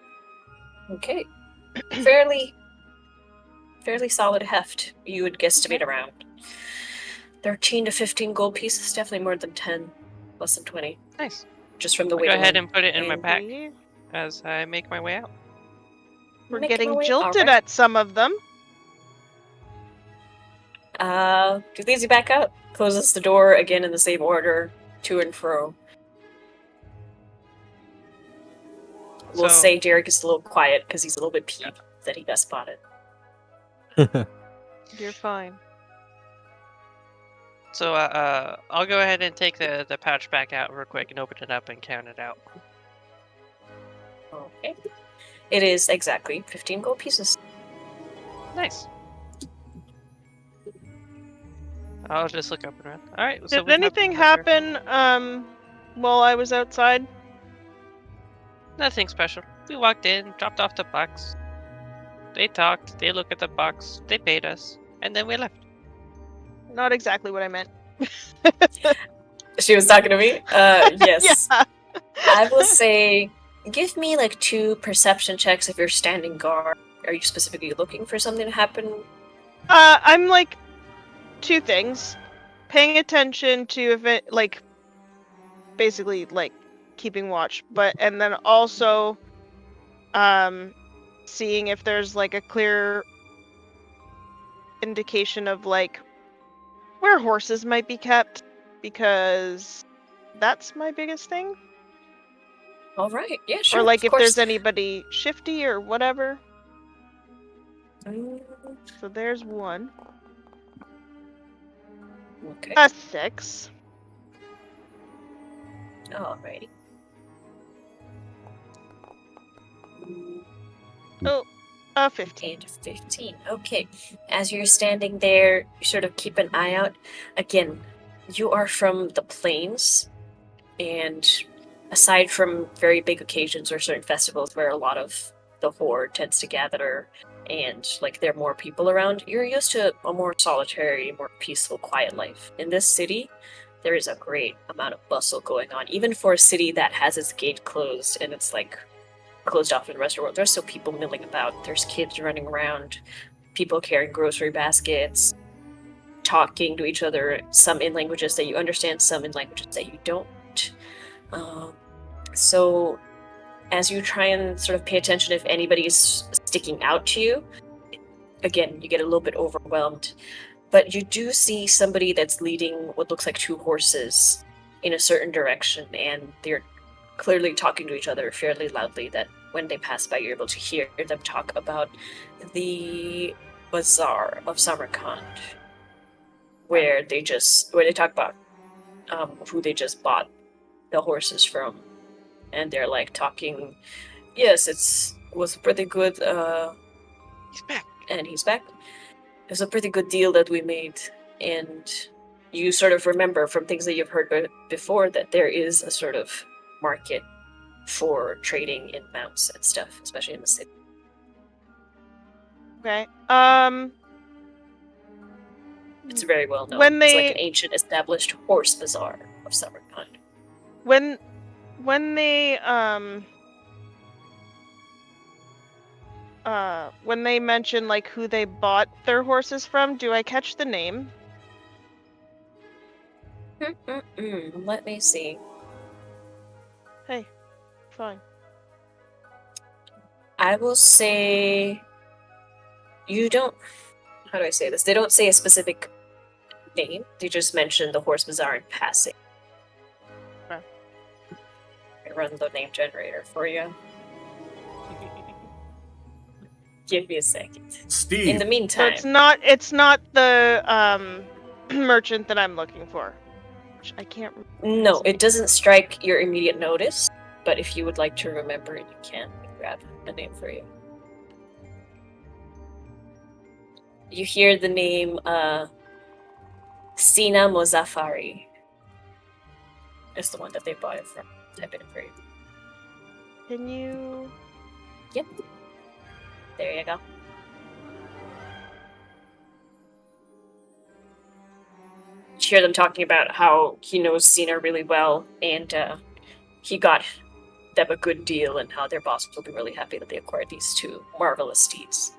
Okay. Fairly solid heft. You would guesstimate around 13 to 15 gold pieces, definitely more than 10, less than 20, Nice. just from the I'll weight go ahead alone. and put it in my And pack as I make my way out. We're Making my getting way- jilted alright. at some of them. He leads you back out, closes the door again in the same order, to and fro. We'll So- say Derek is a little quiet because he's a little bit peeved that he got spotted. You're fine. So I'll go ahead and take the pouch back out real quick and open it up and count it out. Okay. It is exactly 15 gold pieces. Nice. I'll just look up and around. All right. So Did we have anything another- happen while I was outside? Nothing special. We walked in, dropped off the box. They talked. They looked at the box. They paid us, and then we left. Not exactly what I meant. She was talking to me? Yes. Yeah. I will say, give me like 2 perception checks if you're standing guard. Are you specifically looking for something to happen? I'm like 2 things. Paying attention to if it basically keeping watch, and then also seeing if there's like a clear indication of like where horses might be kept, because that's my biggest thing. All right. Yeah, sure. Or like of if course. there's anybody shifty or whatever. Mm, So there's one. okay. A 6. Alrighty. Oh, a 15. And 15. Okay. As you're standing there, you sort of keep an eye out. Again, you are from the plains, and aside from very big occasions or certain festivals where a lot of the horde tends to gather and like there are more people around, you're used to a more solitary, more peaceful, quiet life. In this city, there is a great amount of bustle going on, even for a city that has its gate closed and it's like closed off from the rest of the world. There's still people milling about. There's kids running around, people carrying grocery baskets, talking to each other, some in languages that you understand, some in languages that you don't. So as you try and sort of pay attention if anybody's sticking out to you, again, you get a little bit overwhelmed. But you do see somebody that's leading what looks like 2 horses in a certain direction, and they're clearly talking to each other fairly loudly, that when they pass by, you're able to hear them talk about the bazaar of Samarkand, where they talk about who they just bought the horses from, and they're like talking. Yes, was a pretty good. He's back. And he's back. It was a pretty good deal that we made, and you sort of remember from things that you've heard before that there is a sort of market for trading in mounts and stuff, especially in the city. Okay. It's very well known. When It's like they- an ancient established horse bazaar of Samarkand. When they mention like who they bought their horses from, do I catch the name? Let me see. Hey, fine. I will say you don't. How do I say this? They don't say a specific name. They just mention the horse bazaar in passing. Okay. I run the name generator for you. Give me a second. Steve. In the So meantime, it's not the merchant that I'm looking for. Which I can't remember. no, it doesn't strike your immediate notice. But if you would like to remember it, you can grab a name for you. You hear the name Sina Mozaffari. Is the one that they bought it from. Type it in for you. Can you? Yep. There you go. You hear them talking about how he knows Sina really well, and he got them a good deal, and how their boss will be really happy that they acquired these 2 marvelous steeds.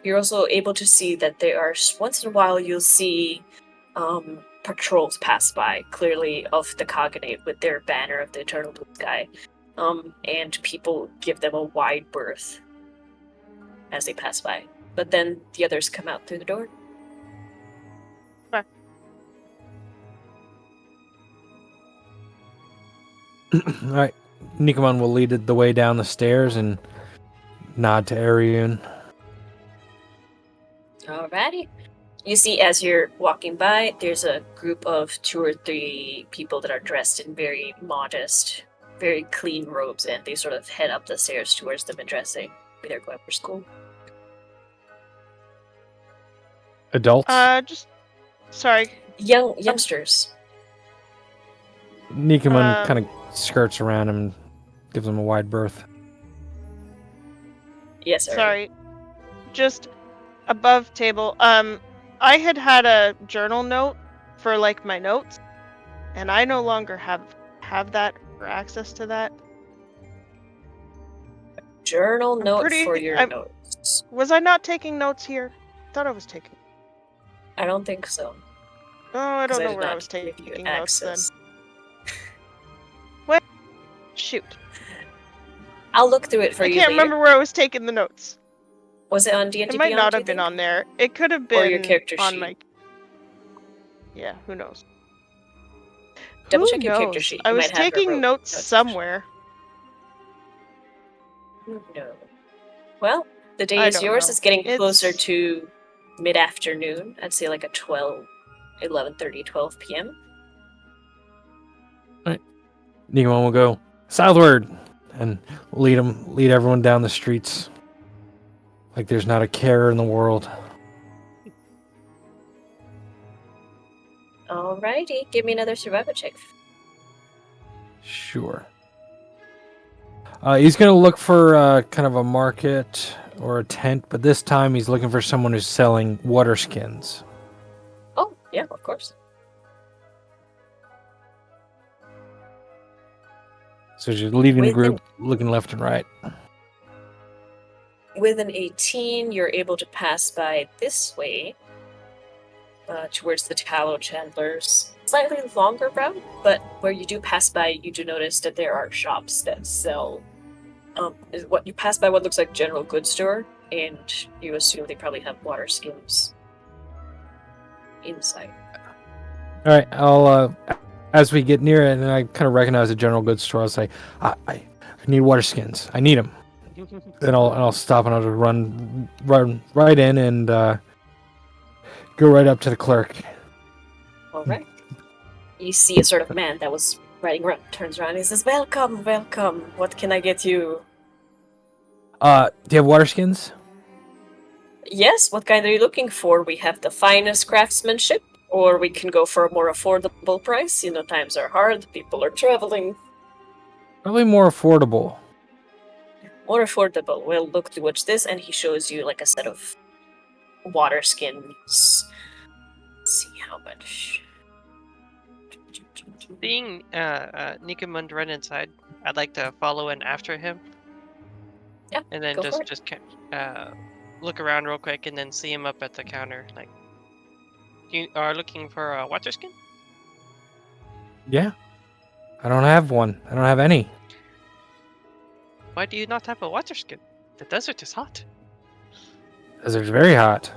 You're also able to see that there are, once in a while, you'll see patrols pass by, clearly of the Cognate with their banner of the Eternal Blue Sky, and people give them a wide berth as they pass by. But then the others come out through the door. Okay. All right, Nicomund will lead the way down the stairs and nod to Ariun. Alrighty. You see, as you're walking by, there's a group of 2 or 3 people that are dressed in very modest, very clean robes, and they sort of head up the stairs towards them and dressing. Maybe they're going for school. Adults. Sorry. Youngsters. Nicomund kind of skirts around him and gives him a wide berth. Yes, sir. Sorry. Just above table. I had a journal note for like my notes, and I no longer have that or access to that. Journal note pretty- for your I'm- notes. Was I not taking notes here? I thought I was taking. I don't think so. Oh, I 'cause don't know did where I not was give you taking notes then. access. Shoot. I'll look through it for I you can't later. remember where I was taking the notes. Was it on D&D It might Beyond, not do you have been think? on there. It could have Or been your character on sheet. my... Yeah, who knows? Double Who check your character knows? sheet. I You was might have your taking rogue notes notes. somewhere. No. Well, the day I is don't yours. know. It's getting closer It's- to mid-afternoon. I'd say like a 11:30, 12 p.m. Nicomund will go southward and lead everyone down the streets like there's not a care in the world. Alrighty, give me another survival check. Sure. He's going to look for kind of a market or a tent, but this time he's looking for someone who's selling water skins. Oh, yeah, of course. So you're leaving the With group, looking left and right. With an 18, you're able to pass by this way towards the tallow chandlers. Slightly longer route, but where you do pass by, you do notice that there are shops that sell. What you pass by what looks like general goods store, and you assume they probably have water skins inside. All right, I'll as we get near it, and I kind of recognize a general goods store, I'll say, I need water skins. I need them. Then I'll stop and I'll just run right in and go right up to the clerk. All right. You see a sort of man that was riding around, turns around, and he says, "Welcome, welcome. What can I get you?" Do you have water skins? Yes, what kind are you looking for? We have the finest craftsmanship, or we can go for a more affordable price. You know, times are hard, people are traveling. Probably more affordable. More affordable. We'll look towards this, and he shows you like a set of water skins. Let's see how much. Seeing Nicomund run inside, I'd like to follow in after him. Yeah, and then go for it. just look around real quick, and then see him up at the counter. Like, you are looking for a water skin? Yeah. I don't have one. I don't have any. Why do you not have a water skin? The desert is hot. Desert's very hot.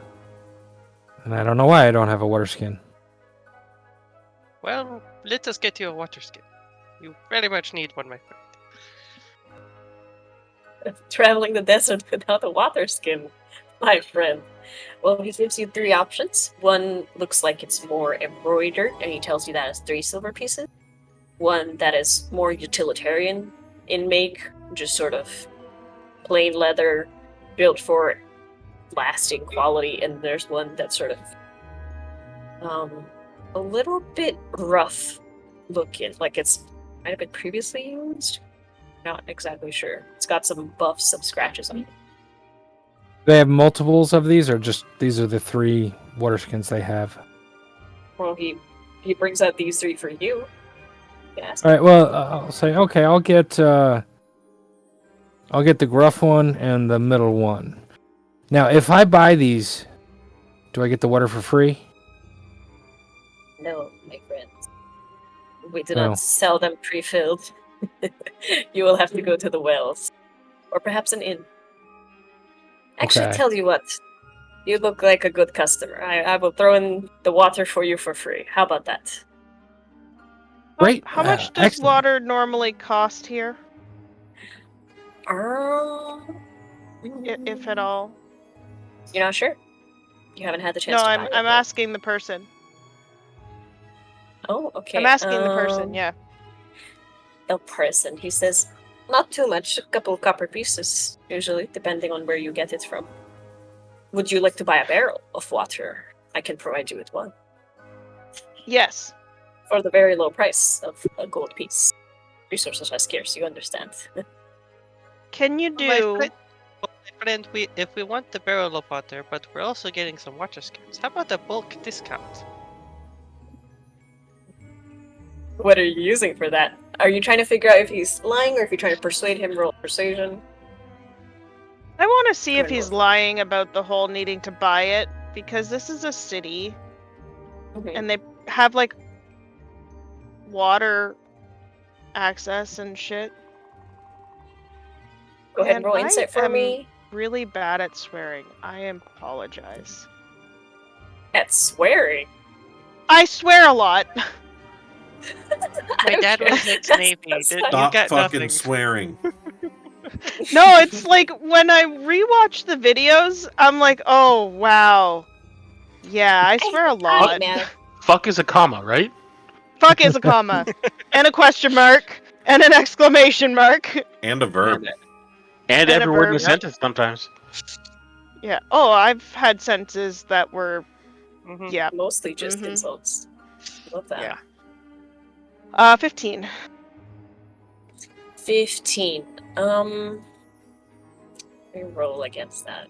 And I don't know why I don't have a water skin. Well, let us get you a water skin. You very much need one, my friend. Traveling the desert without a water skin, my friend. Well, he gives you 3 options. One looks like it's more embroidered, and he tells you that is 3 silver pieces. One that is more utilitarian in make, just sort of plain leather, built for lasting quality. And there's one that's sort of a little bit rough looking, like it's might have been previously used. Not exactly sure. It's got some buffs, some scratches on it. They have multiples of these, or just these are the 3 water skins they have? Well, he brings out these 3 for you. Yes. All right. Well, I'll say okay. I'll get the gruff one and the middle one. Now, if I buy these, do I get the water for free? No, my friend. We do Oh. not sell them pre-filled. You will have to go to the wells. Or perhaps an inn. Actually, Okay. tell you what. You look like a good customer. I will throw in the water for you for free. How about that? Great. How much does Excellent. water normally cost here, if at all? You're not sure? You haven't had the chance No, to I'm buy it I'm yet. asking the person. Oh, okay. I'm asking the person. Yeah. The person. He says, not too much. A couple of copper pieces, usually, depending on where you get it from. Would you like to buy a barrel of water? I can provide you with one. Yes. For the very low price of a gold piece. Resources are scarce, you understand. Can you My do? friend, if we want the barrel of water, but we're also getting some water skins, how about a bulk discount? What are you using for that? Are you trying to figure out if he's lying or if you're trying to persuade him, roll persuasion? I want to see Go if ahead, he's roll. lying about the whole needing to buy it, because this is a city Okay. and they have like water access and shit. Go ahead and roll I insight for am me. really bad at swearing. I apologize. At swearing. I swear a lot. My dad Okay. was ex-Navy. That's You fine. Stop got fucking nothing. swearing. No, it's like when I rewatch the videos, I'm like, oh wow. Yeah, I swear a lot. man. Fuck is a comma, right? Fuck is a comma. And a question mark. And an exclamation mark. And a verb. And And a every word in a verb. sentence sometimes. Yeah. Oh, I've had sentences that were Mhm. yeah. Mostly just Mhm. insults. Love that. Yeah. 15. 15. Let me roll against that.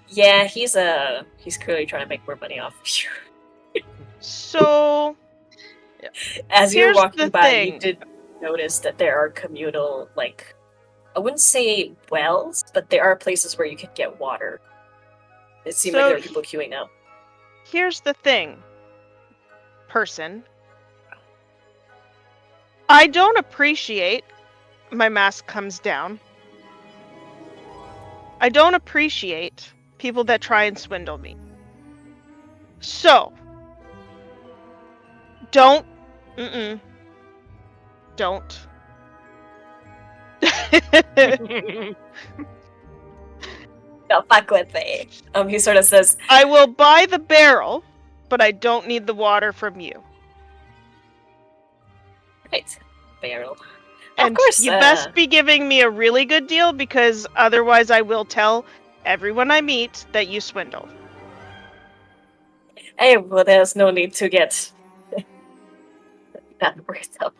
Yeah, he's clearly trying to make more money off you. So As you're here's walking the by, you thing. did notice that there are communal, like, I wouldn't say wells, but there are places where you can get water. It seemed like So there were people queuing up. here's the thing. Person. I don't appreciate my mask comes down. I don't appreciate people that try and swindle me. So don't don't. Don't fuck with me. He sort of says, I will buy the barrel, but I don't need the water from you. right, barrel. And of course, you best be giving me a really good deal, because otherwise I will tell everyone I meet that you swindled. Hey, well, there's no need to get that worked up.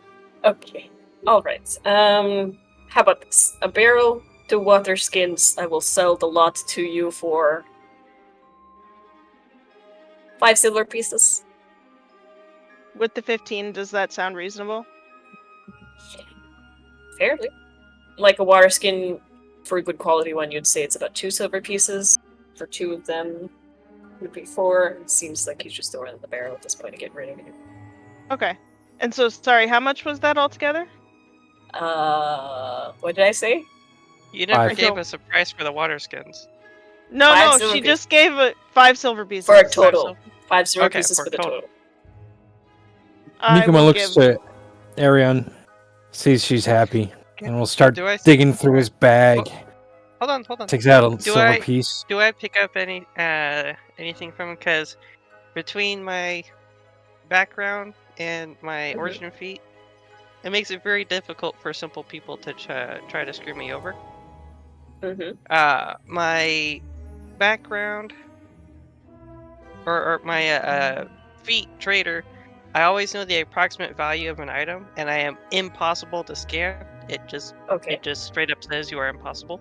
Okay, all right. How about this? A barrel, 2 water skins. I will sell the lot to you for 5 silver pieces. With the 15, does that sound reasonable? Fairly. Like a water skin for a good quality one, you'd say it's about 2 silver pieces. For 2 of them, would be 4. It seems like he's just throwing in the barrel at this point to get rid of it. Okay. And so, sorry, how much was that altogether? What did I say? You never 5. gave us a price for the water skins. No, 5 no, silver she pieces. just gave 5 silver pieces. For a 5 total. silver? 5 silver Okay, pieces for for the total. total. I Nicomund will looks give... to Arion, sees she's happy, and will start Do I digging through his bag. Hold on. Takes out a Do silver I- piece. Do I pick up anything from him? Because between my background and my Mhm. origin feat, it makes it very difficult for simple people to try to screw me over. Mm-hmm. My background or my feat trader, I always know the approximate value of an item, and I am impossible to scam. It just Okay. straight up says you are impossible.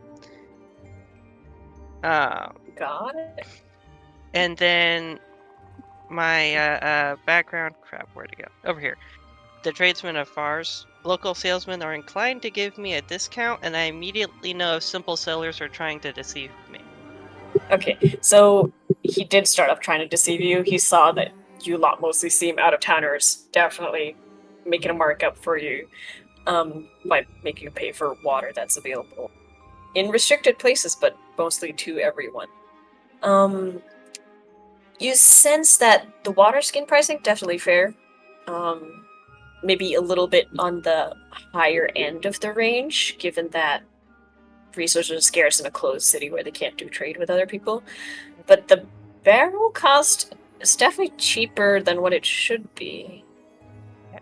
Got it. And then my background, crap, where'd it go? Over here. The tradesmen of Fars. Local salesmen are inclined to give me a discount, and I immediately know if simple sellers are trying to deceive me. Okay, so he did start off trying to deceive you. He saw that you lot mostly seem out-of-towners, definitely making a markup for you by making you pay for water that's available in restricted places, but mostly to everyone. You sense that the water skin pricing, definitely fair. Maybe a little bit on the higher end of the range, given that resources are scarce in a closed city where they can't do trade with other people. But the barrel cost is definitely cheaper than what it should be.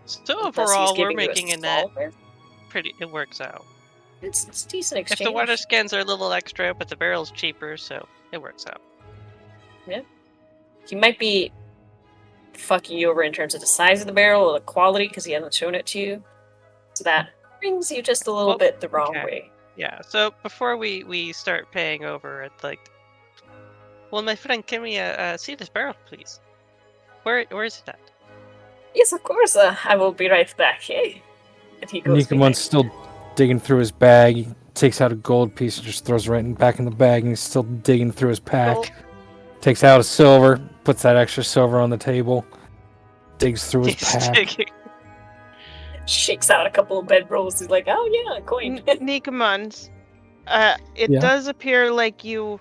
So Thus, he's overall, we're giving you a making a net. small- It works out. It's a decent If exchange. the water skins are a little extra, but the barrel's cheaper, so it works out. He might be fucking you over in terms of the size of the barrel or the quality because he hasn't shown it to you. So that brings you just a little Well, bit the wrong okay. way. Yeah, so before we start paying over, it's like, well, my friend, can we see this barrel, please? Where is it at? Yes, of course. I will be right back. Hey, and he goes. Nicomund's still digging through his bag. He takes out a gold piece and just throws it right back in the bag, and he's still digging through his pack. Gold. Takes out a silver, puts that extra silver on the table, digs through his He's pack. digging. Shakes out a couple of bedrolls. He's like, oh yeah, a coin. Nicomund, it Yeah? does appear like you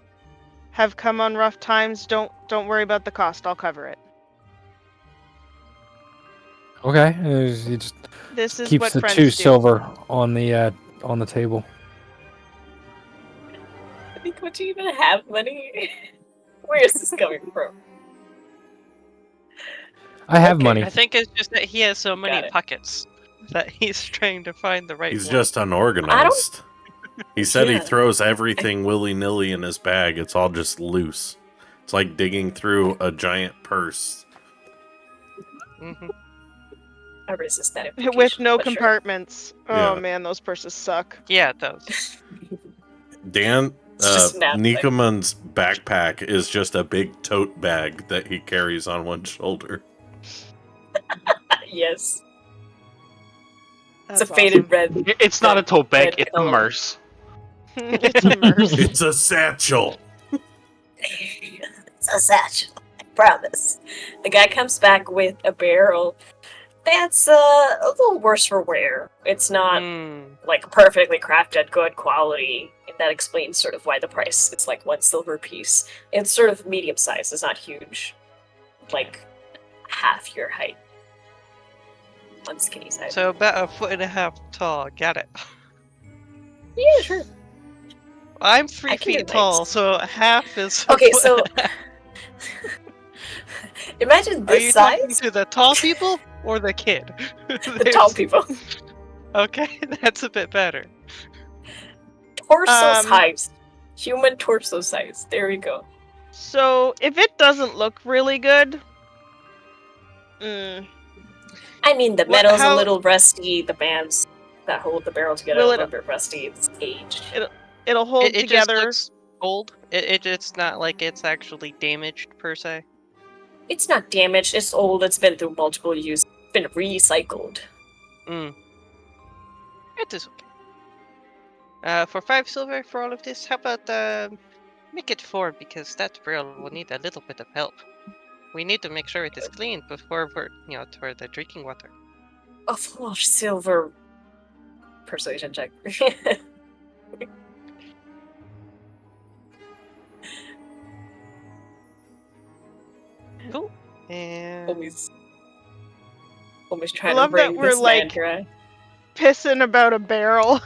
have come on rough times. Don't worry about the cost. I'll cover it. Okay. He just This is keeps what the friends 2 do. silver on the table. I think, would you even have money? Where is this coming from? I have Okay. money. I think it's just that he has so many Got it. pockets that he's trying to find the right He's one. just unorganized. He said he Yeah. throws everything willy-nilly in his bag. It's all just loose. It's like digging through a giant purse. Hmm. I resist that With implication, no but sure. compartments. Oh Yeah. man, those purses suck. Yeah, it does. Dan, It's just an Nicomund's backpack is just a big tote bag that he carries on one shoulder. Yes. That's It's a faded red. It's not a tote bag, Red it's a color. merce. It's immersed. It's a satchel. It's a satchel, I promise. The guy comes back with a barrel that's a little worse for wear. It's not like perfectly crafted, good quality. And that explains sort of why the price is like 1 silver piece. It's sort of medium size. It's not huge, like half your height. On skinny side. So about 1.5 feet tall. Got it. Yeah, sure. I'm 3 I can do feet tall, nice. so half is. Okay, so imagine Are this you talking size. to the tall people or the kid? The tall people. Okay, that's a bit better. Torso size. Human torso size. There we go. So if it doesn't look really good, I mean, the What- metal's a how- little rusty. The bands that hold the barrel together Will are a it- little bit rusty. It's aged. it'll hold It together. just looks old. It's not like it's actually damaged per se. It's not damaged. It's old. It's been through multiple uses. It's been recycled. It is okay. For 5 silver for all of this, how about make it 4 because that barrel will need a little bit of help. We need to make sure it is clean before we're for the drinking water. A 4 silver persuasion check. Cool. And always I trying love to that bring we're this man like dry. pissing about a barrel.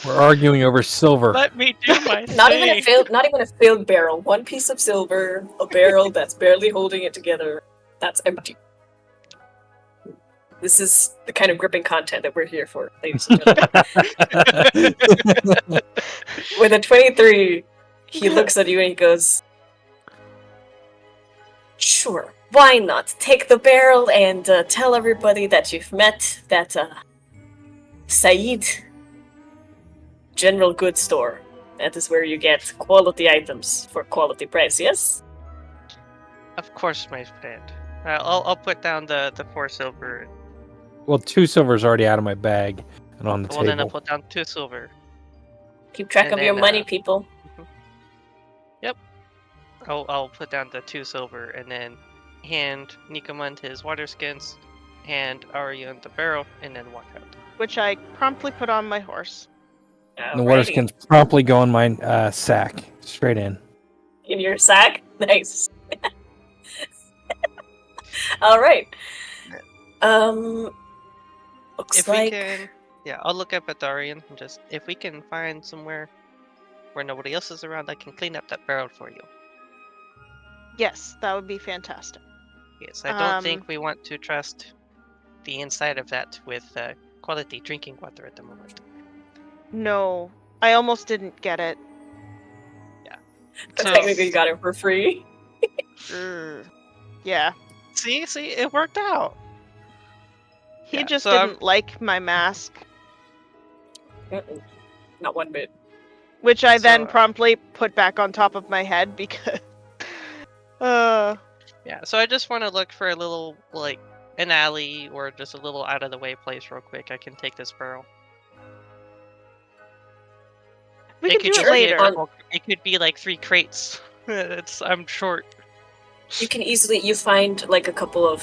We're arguing over silver. let me do my Not thing. even a failed barrel. 1 piece of silver, a barrel that's barely holding it together. That's empty. This is the kind of gripping content that we're here for, ladies and gentlemen. With a 23, he looks at you and he goes, "Sure, why not? Take the barrel and tell everybody that you've met that Said General Goods Store. That is where you get quality items for quality price, yes?" Of course, my friend. I'll put down the 4 silver. Well, 2 silver's already out of my bag and on the Well, then I'll table. put down 2 silver. Keep track And of your then, money, people. Yep. I'll put down the 2 silver and then hand Nicomund his water skins, hand Arion the barrel, and then walk out. Which I promptly put on my horse. And the water Alrighty. skins promptly go in my sack. Straight in. In your sack? Nice. Alright. Looks If like we can, yeah, I'll look up at Darian and just if we can find somewhere where nobody else is around, I can clean up that barrel for you. Yes, that would be fantastic. Yes, I don't think we want to trust the inside of that with quality drinking water at the moment. No, I almost didn't get it. So- technically you got it for free. Yeah, See, it worked out. he Yeah, just so I'm- didn't like my mask, Not one bit. which I then So, promptly put back on top of my head because. Yeah, so I just want to look for a little, like, an alley or just a little out of the way place real quick. I can take this barrel. We can do just it be a later. couple- It could be like 3 crates. I'm short. You can easily, you find like a couple of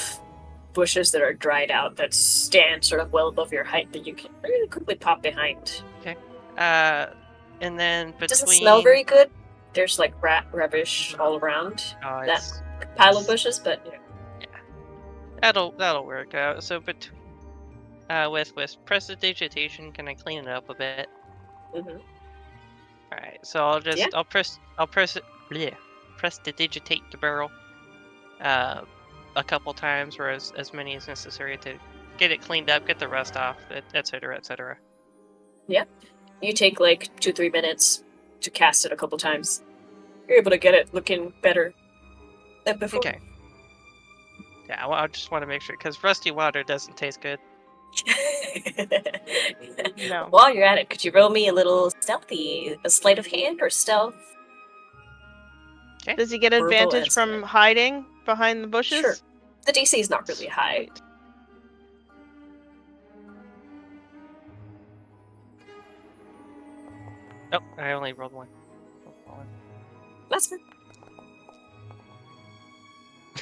bushes that are dried out that stand sort of well above your height that you can really quickly pop behind. And then between... It doesn't smell very good. There's like rat rubbish all around that pile of bushes, but That'll work out. So between with prestidigitation, can I clean it up a bit? Mm-hmm. All right. So I'll prestidigitate the barrel a couple times, or as many as necessary to get it cleaned up, get the rust off, etc., etc. Yeah. You take like 2-3 minutes to cast it a couple times. You're able to get it looking better than before. Okay. Yeah, well, I just want to make sure, because rusty water doesn't taste good. No. While you're at it, could you roll me a little stealthy, a sleight of hand or stealth? Okay. Does he get Verbal advantage and from hiding behind the bushes? Sure. The DC is not really high. Oh, I only rolled one. That's good.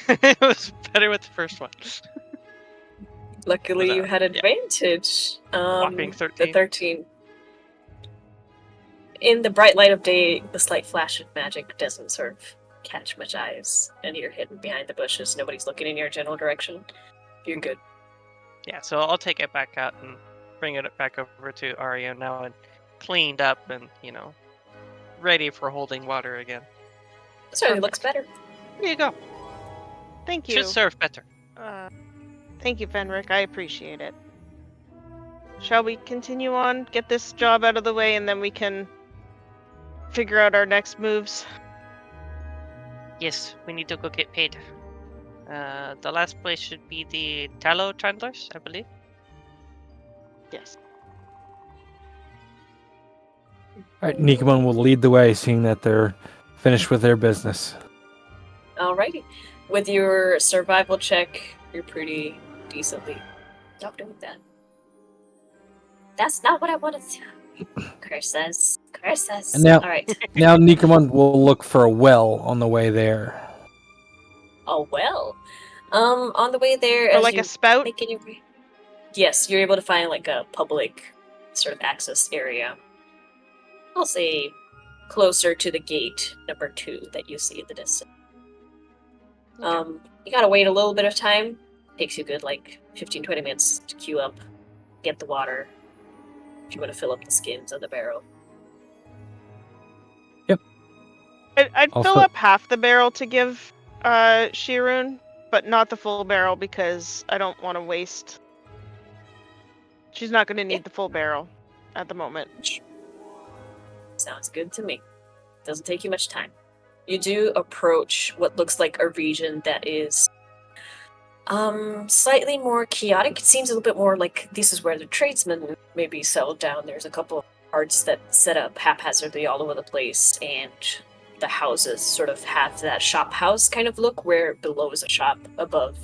It was better with the first one. Luckily, Was you that- had yeah. advantage. Whopping 13. The 13. In the bright light of day, the slight flash of magic doesn't sort of catch much eyes, and you're hidden behind the bushes. Nobody's looking in your general direction. You're good. Yeah, so I'll take it back out and bring it back over to Ario now and cleaned up and, ready for holding water again. Certainly looks better. There you go. Thank you. Should serve better. Thank you, Fenric. I appreciate it. Shall we continue on, get this job out of the way, and then we can figure out our next moves? Yes, we need to go get paid. The last place should be the tallow chandlers, I believe. Yes. All right, Nicomund will lead the way, seeing that they're finished with their business. Alrighty. With your survival check, you're pretty decently doing that. That's not what I wanted to. Curses. And now- Alright. Now Nicomund will look for a well on the way there. Oh, well. On the way there, Or as like you a spout? making your way... Yes, you're able to find like a public sort of access area. I'll say closer to the gate number 2 that you see in the distance. You gotta wait a little bit of time. Takes you good like 15-20 minutes to queue up, get the water, if you want to fill up the skins of the barrel. I'd I'll fill fill- up half the barrel to give Shirun, but not the full barrel because I don't want to waste. She's not going to need the full barrel at the moment. Sounds good to me. Doesn't take you much time. You do approach what looks like a region that is slightly more chaotic. It seems a little bit more like this is where the tradesmen maybe settled down. There's a couple of carts that set up haphazardly all over the place, and the houses sort of have that shop house kind of look where below is a shop, above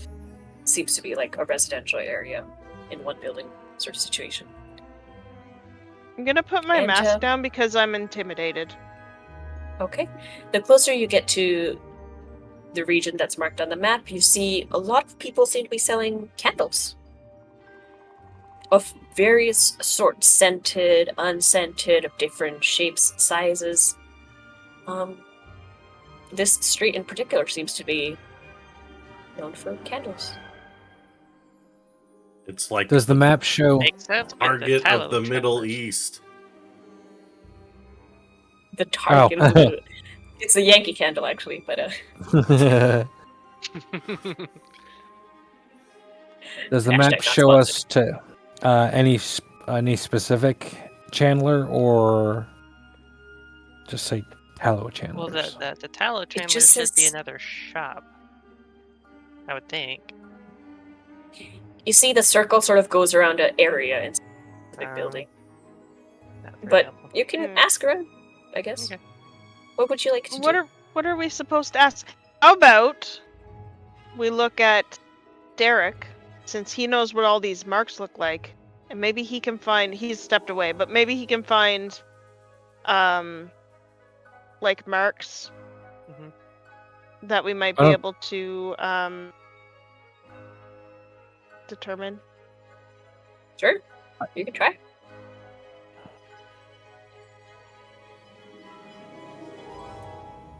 seems to be like a residential area in one building sort of situation. I'm going to put my And, mask down because I'm intimidated. Okay. The closer you get to the region that's marked on the map, you see a lot of people seem to be selling candles of various sorts, scented, unscented, of different shapes, sizes. This street in particular seems to be known for candles. It's like Does the map show? Makes sense. with target tallow of the Middle chandlers. East. The target of Oh. the it's the Yankee candle, actually, but Does the Hashtag map not show sponsored. us to any specific chandler, or just say tallow Well, chandlers? the tallow chandler just should be says- another shop. I would think. you see the circle sort of goes around an area in the big Um, building. Not very But helpful. you can Hmm. ask around, I guess. Okay. What would you like to do? What are we supposed to ask? How about we look at Derek, since he knows what all these marks look like, and maybe he can find. He's stepped away, but maybe he can find, like marks Mhm. that we might be Oh. able to determine? Sure, you can try.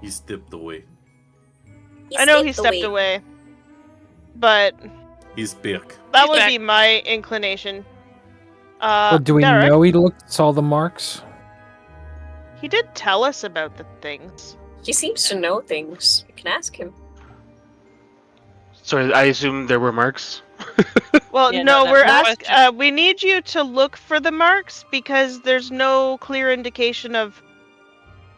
He stepped away. I know he stepped away, but He's big. that He's would back. be my inclination. Well, do we Derek, know he saw the marks? he did tell us about the things. He seems to know things. You can ask him. Sorry, I assume there were marks. Well, Yeah, no, no, we're no asking. We need you to look for the marks because there's no clear indication of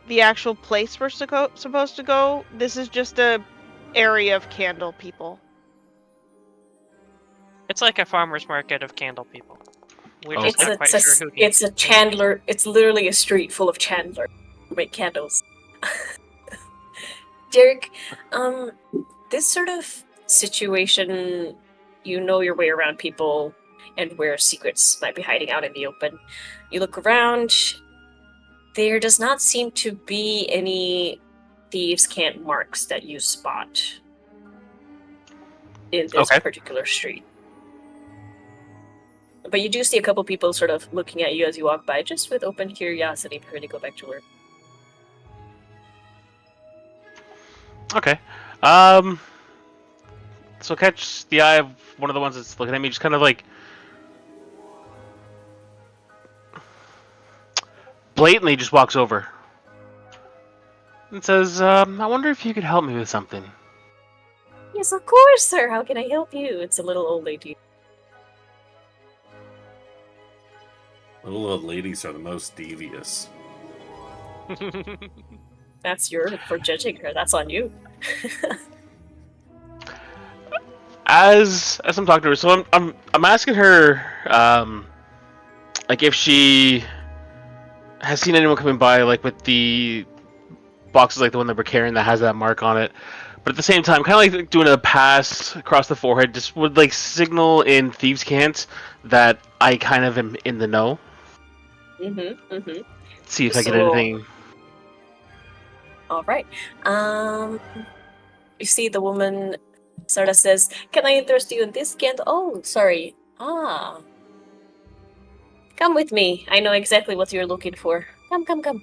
the actual place we're supposed to go. This is just a area of candle people. It's like a farmer's market of candle people. We're Okay. just not quite sure who It's a chandler. It's literally a street full of chandler who make candles. Derek, this sort of situation, you know your way around people and where secrets might be hiding out in the open. You look around. There does not seem to be any thieves' cant marks that you spot in this Okay. particular street. But you do see a couple people sort of looking at you as you walk by, just with open curiosity before they go back to work. Okay. So catch the eye of one of the ones that's looking at me, just kind of like blatantly just walks over and says, I wonder if you could help me with something. Yes, of course, sir. How can I help you? It's a little old lady. Little old ladies are the most devious. That's your for judging her. That's on you. As I'm talking to her, so I'm asking her, like if she has seen anyone coming by, like with the boxes, like the one that we're carrying that has that mark on it. But at the same time, kind of like doing a pass across the forehead, just would like signal in thieves' cant that I kind of am in the know. See if I get So- anything. All right. You see the woman sort of says, "Can I interest you in this candle? Oh, sorry. Ah. Come with me. I know exactly what you're looking for. Come.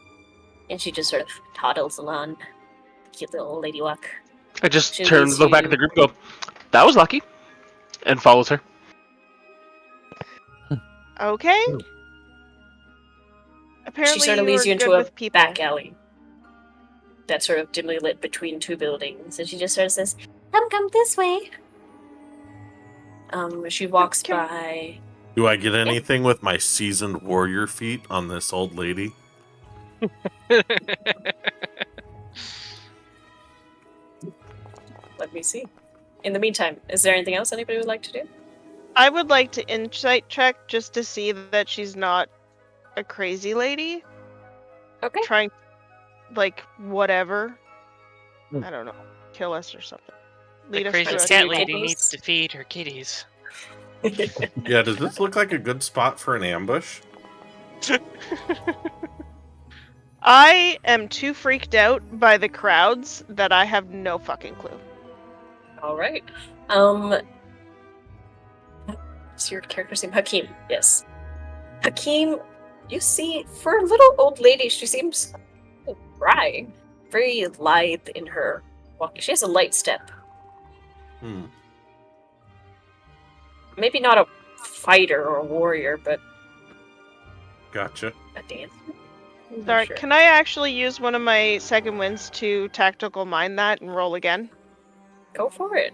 And she just sort of toddles along. Cute little old lady walk. I just She turn, leads look back at the you- group, and go, "That was lucky," and follows her. Okay. Hmm. Apparently, She sort of you leads are you into good a with people. back alley that's sort of dimly lit between two buildings. And she just sort of says, Come this way. She walks Can- by. Do I get anything with my seasoned warrior feet on this old lady? Let me see. In the meantime, is there anything else anybody would like to do? I would like to insight check just to see that she's not a crazy lady Okay. trying, like, whatever. Hmm. I don't know, kill us or something. The Lead us crazy to us a to cat your lady kidneys. needs to feed her kitties. Yeah, does this look like a good spot for an ambush? I am too freaked out by the crowds that I have no fucking clue. All right. Is your character's name Hakim? Yes. Hakim, you see, for a little old lady, she seems dry, very lithe in her walking. She has a light step. Maybe not a fighter or a warrior, but Gotcha. a dancer. I'm not Sorry, sure. can I actually use one of my second wins to tactical mind that and roll again? Go for it.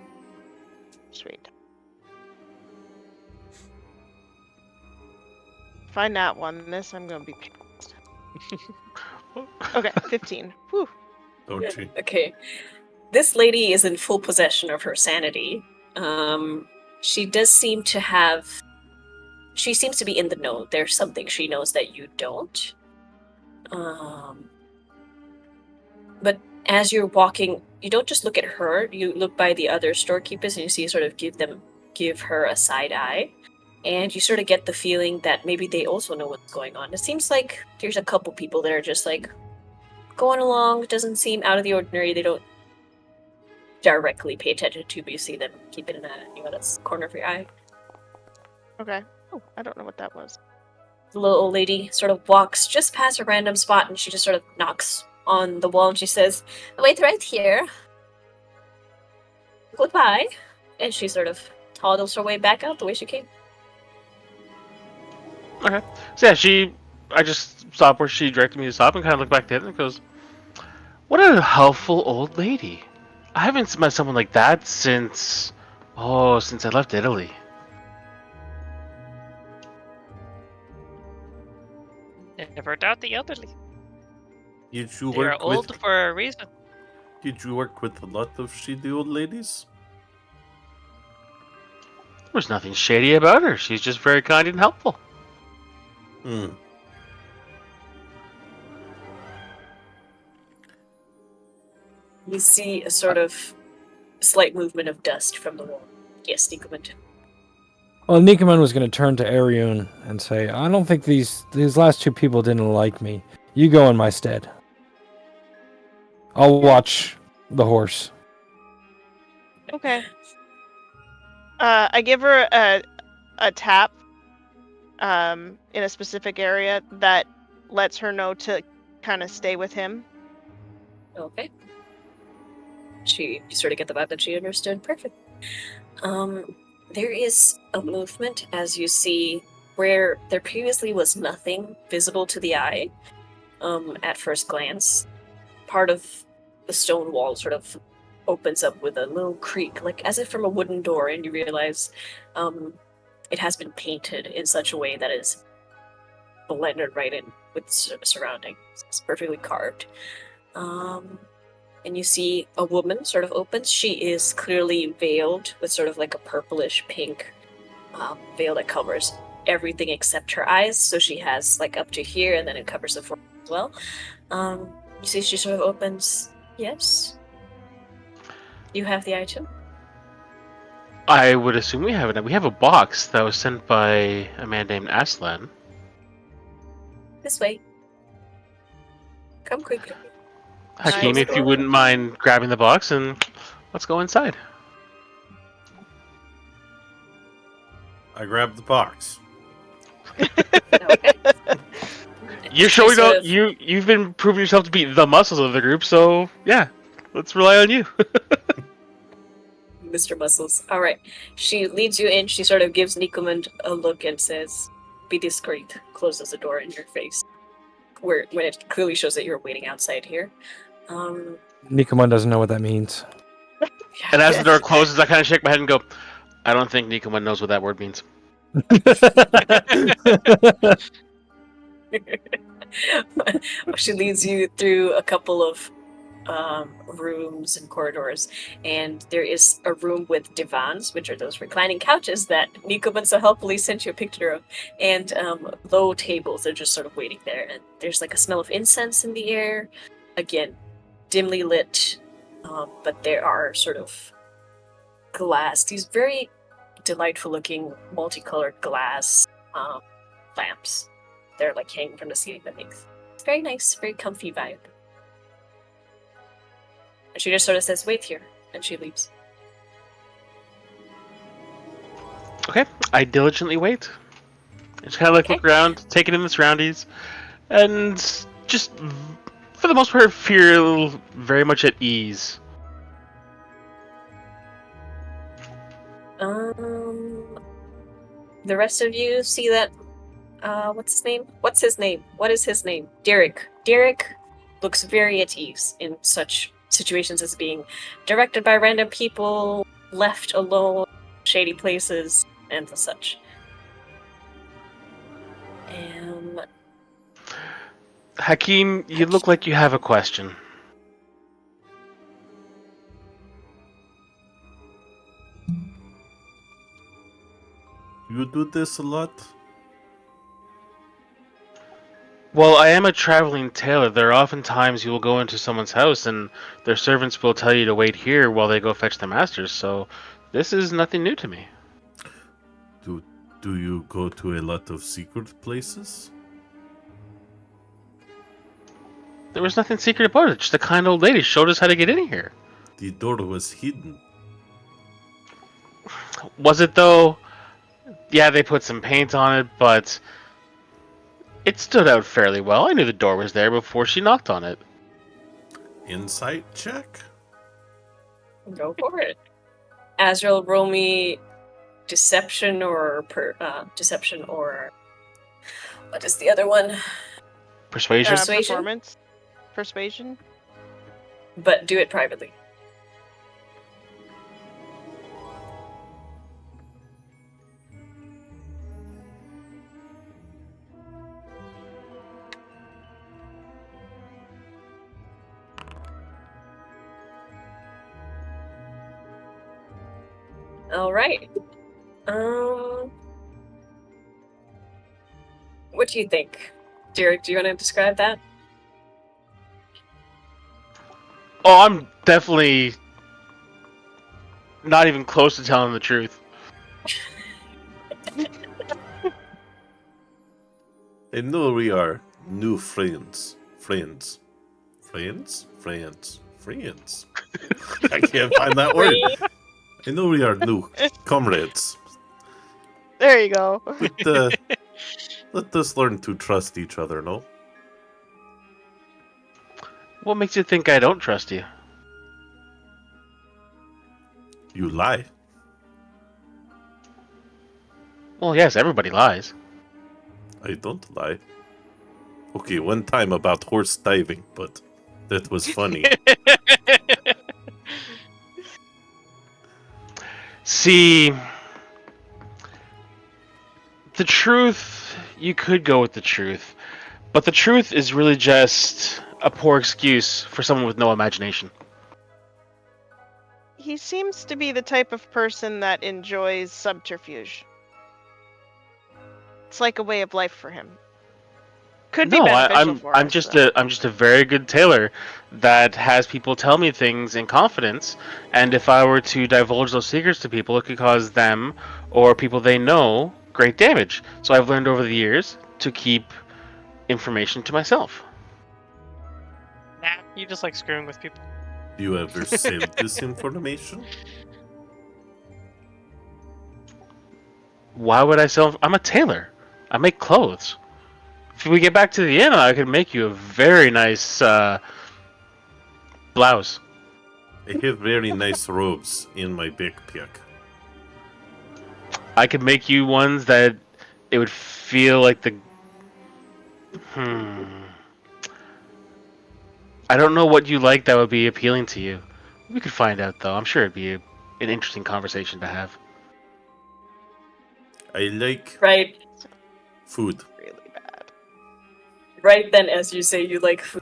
Sweet. Find that one. This I'm gonna be pissed. Okay, 15. Whew. Don't you? Okay. This lady is in full possession of her sanity. She does seem to have. She seems to be in the know. There's something she knows that you don't. But as you're walking, you don't just look at her. You look by the other storekeepers, and you see sort of give her a side eye, and you sort of get the feeling that maybe they also know what's going on. It seems like there's a couple people that are just like going along. Doesn't seem out of the ordinary. They don't directly pay attention to, but you see them keep it in a that's corner of your eye. Okay. Oh, I don't know what that was. The little old lady sort of walks just past a random spot and she just sort of knocks on the wall and she says, "Wait right here. Goodbye." And she sort of toddles her way back out the way she came. Okay. So yeah, I just stopped where she directed me to stop and kind of looked back at it and goes, "What a helpful old lady. I haven't met someone like that since I left Italy." Never doubt the elderly. Did you They are work with? old for a reason. Did you work with a lot of shitty old ladies? There's nothing shady about her. She's just very kind and helpful. Hmm. You see a sort of slight movement of dust from the wall. Yes, Nicomund. Well, Nicomund was going to turn to Arion and say, I don't think these last two people didn't like me. You go in my stead. I'll watch the horse. Okay. I give her a tap in a specific area that lets her know to kind of stay with him. Okay. You sort of get the vibe that she understood. Perfect. There is a movement as you see where there previously was nothing visible to the eye. At first glance, part of the stone wall sort of opens up with a little creak, like as if from a wooden door, and you realize it has been painted in such a way that is blended right in with surroundings. It's perfectly carved. And you see a woman sort of opens. She is clearly veiled with sort of like a purplish pink veil that covers everything except her eyes. So she has like up to here, and then it covers the forehead as well. You see she sort of opens. Yes? You have the item? I would assume we have it. We have a box that was sent by a man named Aslan. This way. Come quickly. Hakeem, Nice. if you wouldn't mind grabbing the box and let's go inside. I grabbed the box. Okay. You're showing up. You've been proving yourself to be the muscles of the group, so yeah, let's rely on you. Mr. Muscles. Alright. She leads you in. She sort of gives Nicomund a look and says, "Be discreet." Closes the door in your face. When it clearly shows that you're waiting outside here. Nicomund doesn't know what that means. And as the door closes, I kind of shake my head and go, "I don't think Nicomund knows what that word means." She leads you through a couple of rooms and corridors, and there is a room with divans, which are those reclining couches that Nicomund so helpfully sent you a picture of, and low tables. They're just sort of waiting there, and there's like a smell of incense in the air. Again, dimly lit, but there are sort of glass, these very delightful looking multicolored glass lamps. They're like hanging from the ceiling. That makes it's very nice, very comfy vibe. And she just sort of says, "Wait here," and she leaves. Okay, I diligently wait. Just kind of like look around, take it in the surroundings, and just for the most part feel very much at ease. The rest of you see that. What's his name? What's his name? What is his name? Derek. Derek looks very at ease in such situations as being directed by random people, left alone, shady places, and the such. Hakeem, you look like you have a question. You do this a lot? Well, I am a traveling tailor. There are often times you will go into someone's house and their servants will tell you to wait here while they go fetch their masters, so this is nothing new to me. Do you go to a lot of secret places? There was nothing secret about it. Just a kind old lady showed us how to get in here. The door was hidden. Was it though? Yeah, they put some paint on it, but it stood out fairly well. I knew the door was there before she knocked on it. Insight check? Go for it. Azrael, roll me deception or deception or what is the other one? Persuasion? Persuasion? Performance. Persuasion. But do it privately. All right. What do you think? Derek, do you want to describe that? Oh, I'm definitely not even close to telling the truth. I know we are new friends. Friends. Friends? Friends. Friends. I can't find that word. I know we are new comrades. There you go. But let us learn to trust each other, no? What makes you think I don't trust you? You lie. Well, yes, everybody lies. I don't lie. Okay, one time about horse diving, but that was funny. See, the truth, you could go with the truth, but the truth is really just a poor excuse for someone with no imagination. He seems to be the type of person that enjoys subterfuge. It's like a way of life for him. Could be No, beneficial for I'm us, just though. I'm just a very good tailor that has people tell me things in confidence, and if I were to divulge those secrets to people, it could cause them or people they know great damage. So I've learned over the years to keep information to myself. Nah, you just like screwing with people. Do you ever sell this information? Why would I sell? I'm a tailor. I make clothes. If we get back to the inn, I could make you a very nice blouse. I have very nice robes in my backpack. I could make you ones that it would feel like the. I don't know what you like that would be appealing to you. We could find out, though. I'm sure it'd be an interesting conversation to have. I like Right. food. Really bad. Right then, as you say, you like food.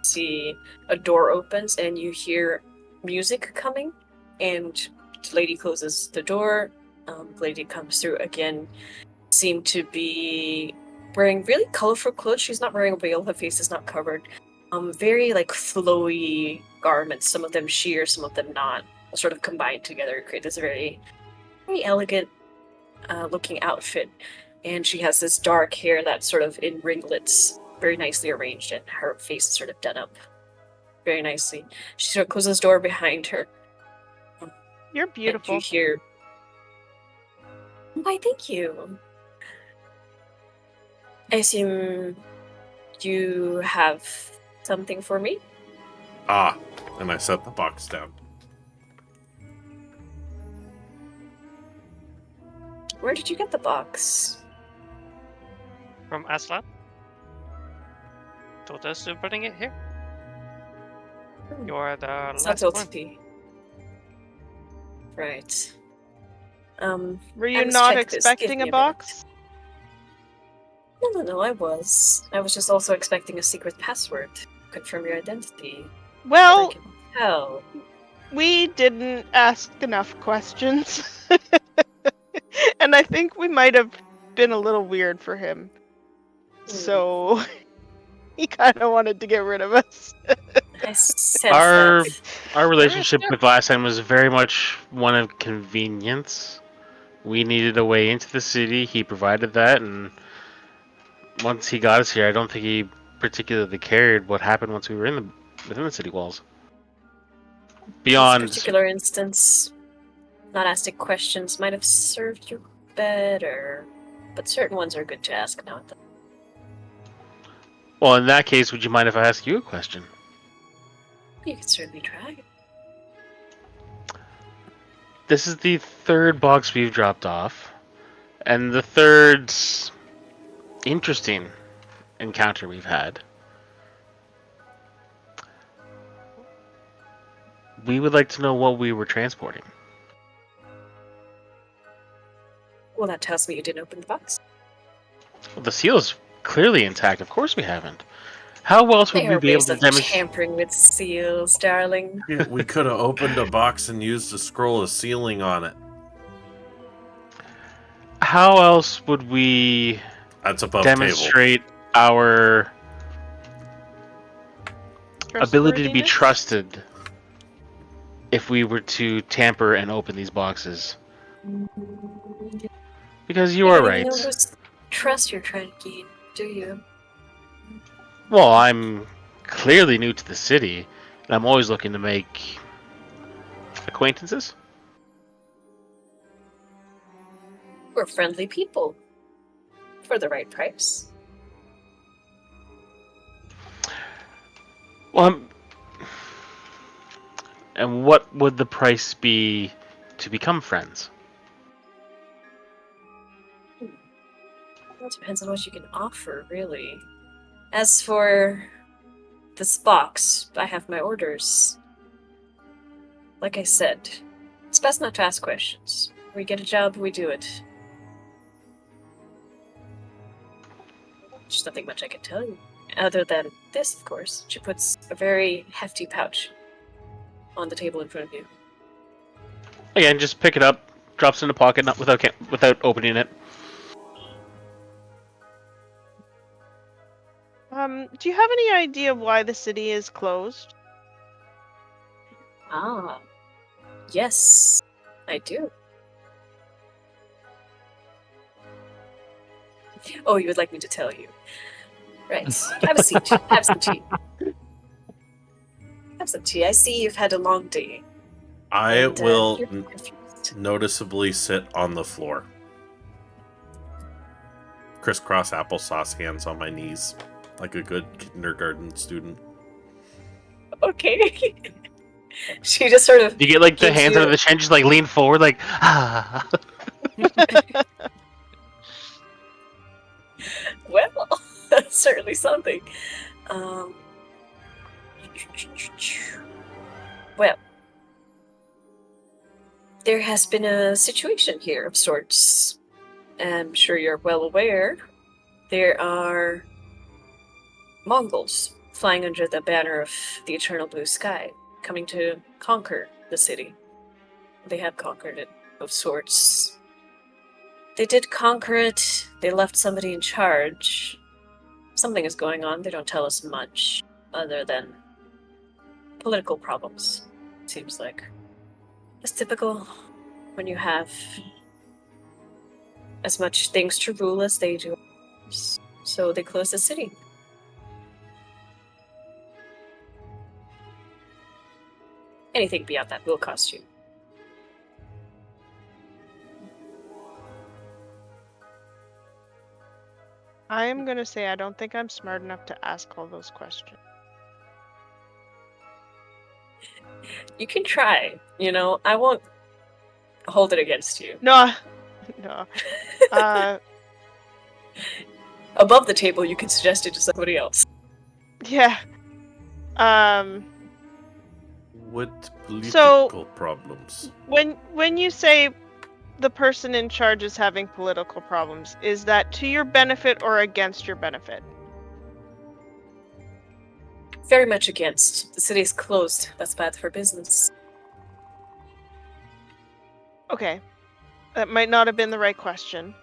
See a door opens and you hear music coming, and the lady closes the door. The lady comes through again. Seem to be wearing really colorful clothes. She's not wearing a veil. Her face is not covered. Very like flowy garments. Some of them sheer, some of them not. Sort of combined together, create this very, very elegant looking outfit. And she has this dark hair that's sort of in ringlets, very nicely arranged, and her face is sort of done up very nicely. She sort of closes the door behind her. You're beautiful. And you hear, why, thank you. I assume you have something for me? Ah, and I set the box down. Where did you get the box? From Aslan. Told us to bring it here. You are the It's not last one. OTP. Right. Were I you must not check this. Give expecting me a a box? No, I was. I was just also expecting a secret password to confirm your identity. But I Well, can tell. we didn't ask enough questions. And I think we might have been a little weird for him. So he kind of wanted to get rid of us. I sense Our that. our relationship with last time was very much one of convenience. We needed a way into the city. He provided that, and once he got us here, I don't think he particularly cared what happened once we were within the city walls. This Beyond, particular instance, not asking questions might have served you better, but certain ones are good to ask now and then. Well, in that case, would you mind if I ask you a question? You can certainly try. This is the third box we've dropped off, and the third interesting encounter we've had. We would like to know what we were transporting. Well, that tells me you didn't open the box. Well, the seal is clearly intact. Of course we haven't. How else would There we are be able ways to of demonstrate? tampering with seals, darling. Yeah, we could have opened a box and used a scroll of sealing on it. How else would we That's above table. demonstrate our ability to be Trustworthiness? trusted if we were to tamper and open these boxes? Because you are don't right. even know whose trust you're trying to gain, do you? Well, I'm clearly new to the city, and I'm always looking to make acquaintances. We're friendly people. For the right price. Well, and what would the price be to become friends? Well, it depends on what you can offer, really. As for this box, I have my orders. Like I said, it's best not to ask questions. We get a job, we do it. There's nothing much I can tell you. Other than this, of course. She puts a very hefty pouch on the table in front of you. Again, just pick it up, drops in the pocket, not without opening it. Do you have any idea why the city is closed? Ah, yes, I do. Oh, you would like me to tell you? Right. Have a seat. Have some tea. Have some tea. I see you've had a long day. I and, will you're confused. noticeably sit on the floor. Crisscross applesauce hands on my knees, like a good kindergarten student. Okay. She just sort of You get like the gives hands you- under the chin, just like lean forward, like ah. Well, that's certainly something. Well, there has been a situation here of sorts. I'm sure you're well aware. There are Mongols flying under the banner of the eternal blue sky, coming to conquer the city. They have conquered it of sorts. They did conquer it. They left somebody in charge. Something is going on. They don't tell us much other than political problems, seems like. It's typical when you have as much things to rule as they do. So they close the city. Anything beyond that will cost you. I am gonna say I don't think I'm smart enough to ask all those questions. You can try, I won't hold it against you. No, no. Above the table, you can suggest it to somebody else. Yeah. What political So- problems? When you say the person in charge is having political problems, is that to your benefit or against your benefit? Very much against. The city is closed. That's bad for business. Okay. That might not have been the right question.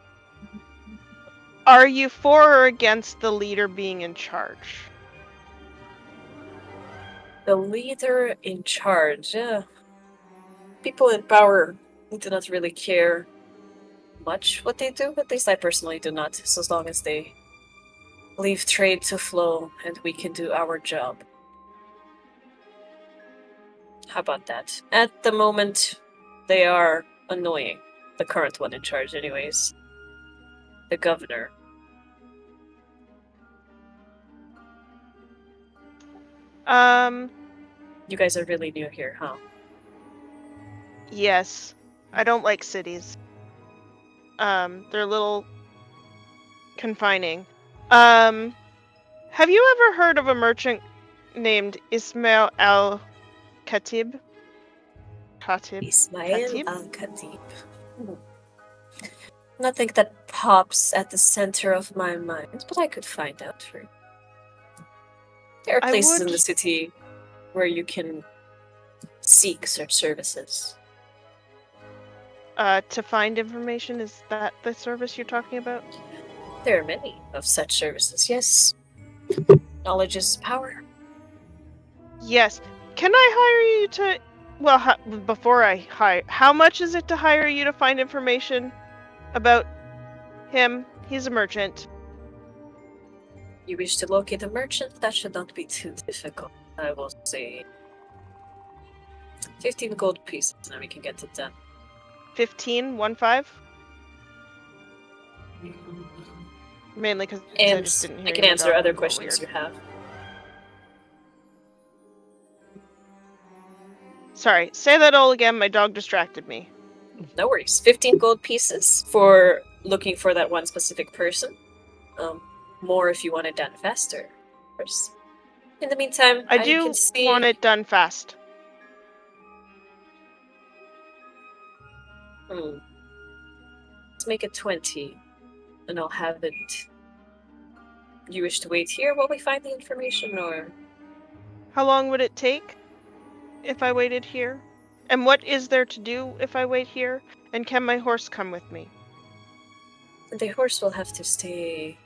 Are you for or against the leader being in charge? The leader in charge. People in power do not really care much what they do. At least I personally do not, so as long as they leave trade to flow and we can do our job. How about that? At the moment, they are annoying. the current one in charge, anyways. The governor. You guys are really new here, huh? Yes. I don't like cities. They're a little confining. Have you ever heard of a merchant named Ismail al-Khatib? Ismail Khatib? al-Khatib. Nothing that pops at the center of my mind, but I could find out for you. There are I places in would- the city where you can seek such services. To find information, is that the service you're talking about? There are many of such services, yes. Knowledge is power. Yes. Can I hire you to... Well, before I hire... How much is it to hire you to find information about him? He's a merchant. You wish to locate a merchant? That should not be too difficult. I will say 15 gold pieces, and we can get it done. 15? 1-5? Mainly because I And just didn't hear I can you. My answer dog other went questions weird. you have. Sorry, say that all again. My dog distracted me. No worries. 15 gold pieces for looking for that one specific person. More if you want it done faster, of course. In the meantime, I can do see... want it done fast. Let's make it 20, and I'll have it... You wish to wait here while we find the information, or... How long would it take if I waited here? And what is there to do if I wait here? And can my horse come with me? The horse will have to stay...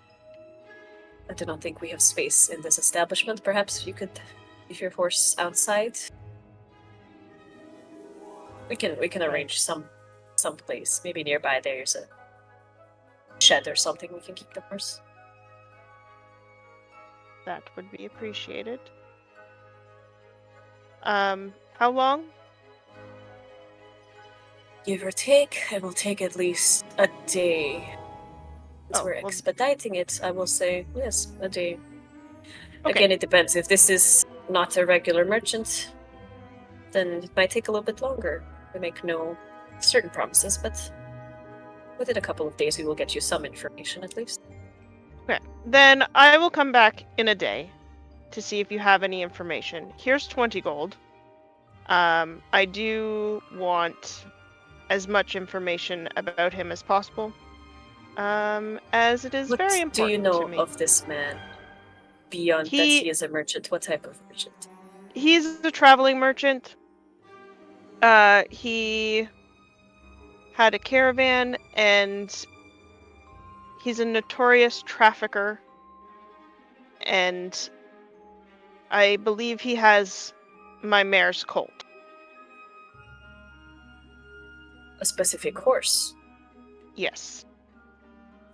I do not think we have space in this establishment. Perhaps you could leave your horse outside. We can arrange some place. Maybe nearby there's a shed or something we can keep the horse. That would be appreciated. How long? Give or take, it will take at least a day. As Oh, we're well- expediting it, I will say, yes, a day. Okay. Again, it depends. If this is not a regular merchant, then it might take a little bit longer. We make no certain promises, but within a couple of days we will get you some information at least. Okay. Then I will come back in a day to see if you have any information. Here's 20 gold. I do want as much information about him as possible. As it is What very do important you know to me. of this man? Beyond that he is a merchant, what type of merchant? He's a traveling merchant. He had a caravan, and he's a notorious trafficker. And I believe he has my mare's colt. A specific horse. Yes.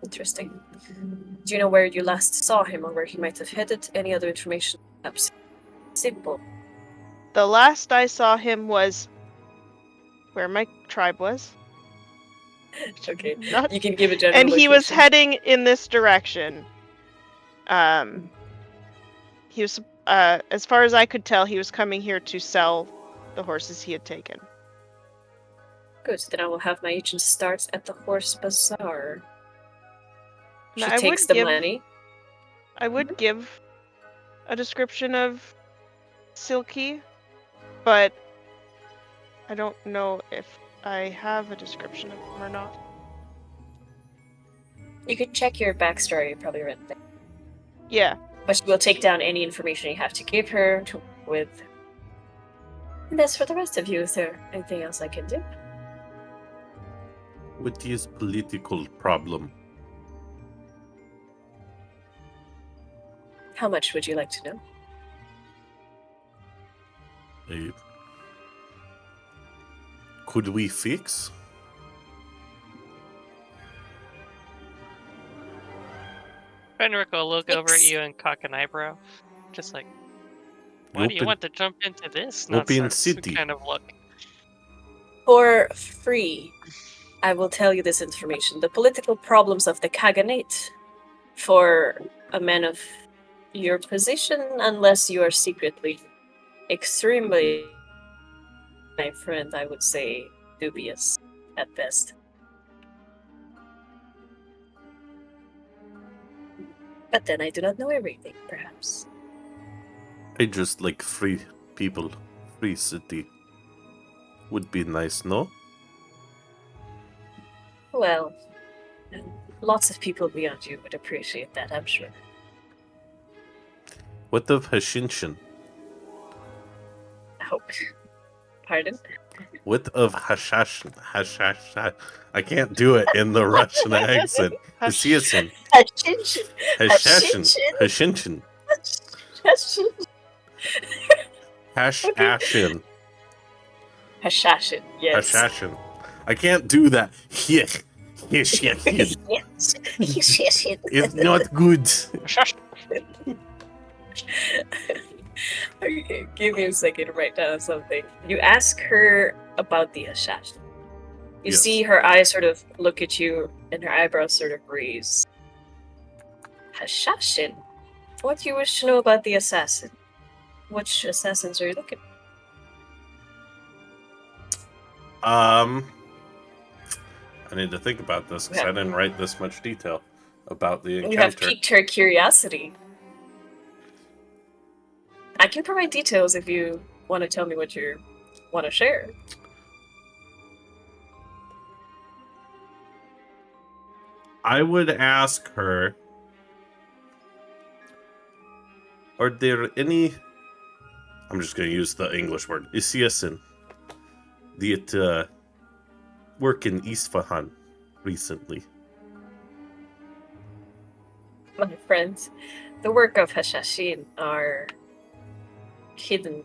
Interesting. Do you know where you last saw him or where he might have headed? Any other information? Perhaps simple. The last I saw him was where my tribe was. Okay. Not- You can give a general And he was location. heading in this direction. He was, as far as I could tell, he was coming here to sell the horses he had taken. Good. Then I will have my agent start at the horse bazaar. She Now, takes the money. I would give a description of Silky, but I don't know if I have a description of him or not. You could check your backstory, you probably read that. Yeah. But she will take down any information you have to give her to with. And as for the rest of you, is there anything else I can do? What is political problem? How much would you like to know? Could we fix? Fenric will look over at Fix. you and cock an eyebrow. Just like, why do you Open- want to jump into this Open nonsense city. kind of look? For free. I will tell you this information. The political problems of the Khaganate, for a man of your position, unless you are secretly extremely, my friend, I would say dubious at best. But then I do not know everything, perhaps. I just like free people. Free city. Would be nice, no? Well, lots of people beyond you would appreciate that, I'm sure. What of Hashinshin? Oh, pardon? What of Hashash? I can't do it in the Russian accent. Hashinshin. Hashinshin. Hashin. Hashashin, yes. Hashashin. I can't do that. It's not good. Okay, give me a second to write down something. You ask her about the assassin. You Yes. see her eyes sort of look at you and her eyebrows sort of raise. Assassin? What do you wish to know about the assassin? Which assassins are you looking for? I need to think about this because I didn't write this much detail about the encounter. You have piqued her curiosity. I can provide details if you want to tell me what you want to share. I would ask her, are there any... I'm just going to use the English word. Isiasin. That work in Isfahan recently. My friends, the work of Hashashin are hidden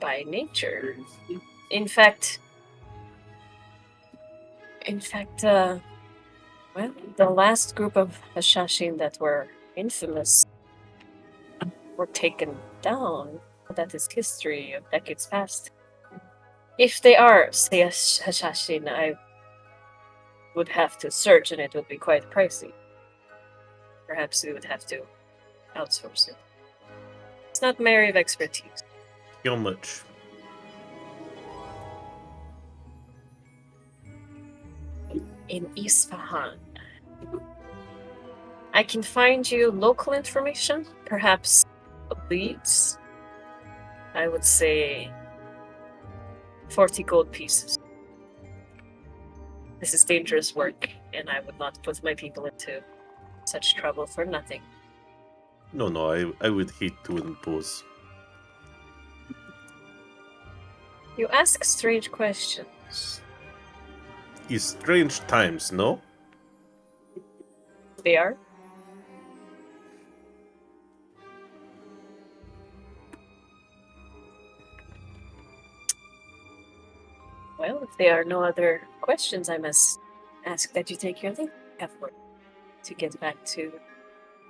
by nature. In fact, well, the last group of Hashashin that were infamous were taken down. That is history of decades past. If they are, say, Hashashin, I would have to search and it would be quite pricey. Perhaps we would have to outsource it. It's not my area of expertise. How much? In Isfahan. I can find you local information, perhaps leads. I would say 40 gold pieces. This is dangerous work, and I would not put my people into such trouble for nothing. No, I would hate to impose. You ask strange questions. It's strange times, no? They are? Well, if there are no other questions, I must ask that you take your leave, F-word, to get back to...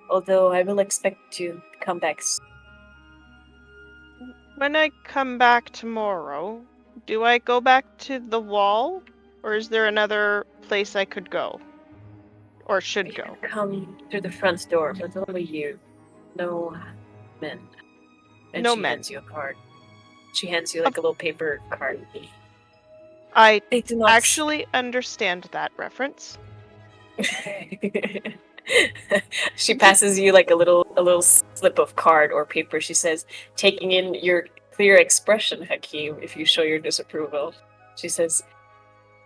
Although I will expect you to come back soon. When I come back tomorrow, do I go back to the wall? Or is there another place I could go? Or should go? Come through the front door, but only you. No men. And No she men. hands you a card. She hands you like a little paper card. I They do not actually understand that reference. She passes you like a little slip of card or paper. She says, taking in your clear expression, Hakim, if you show your disapproval. She says,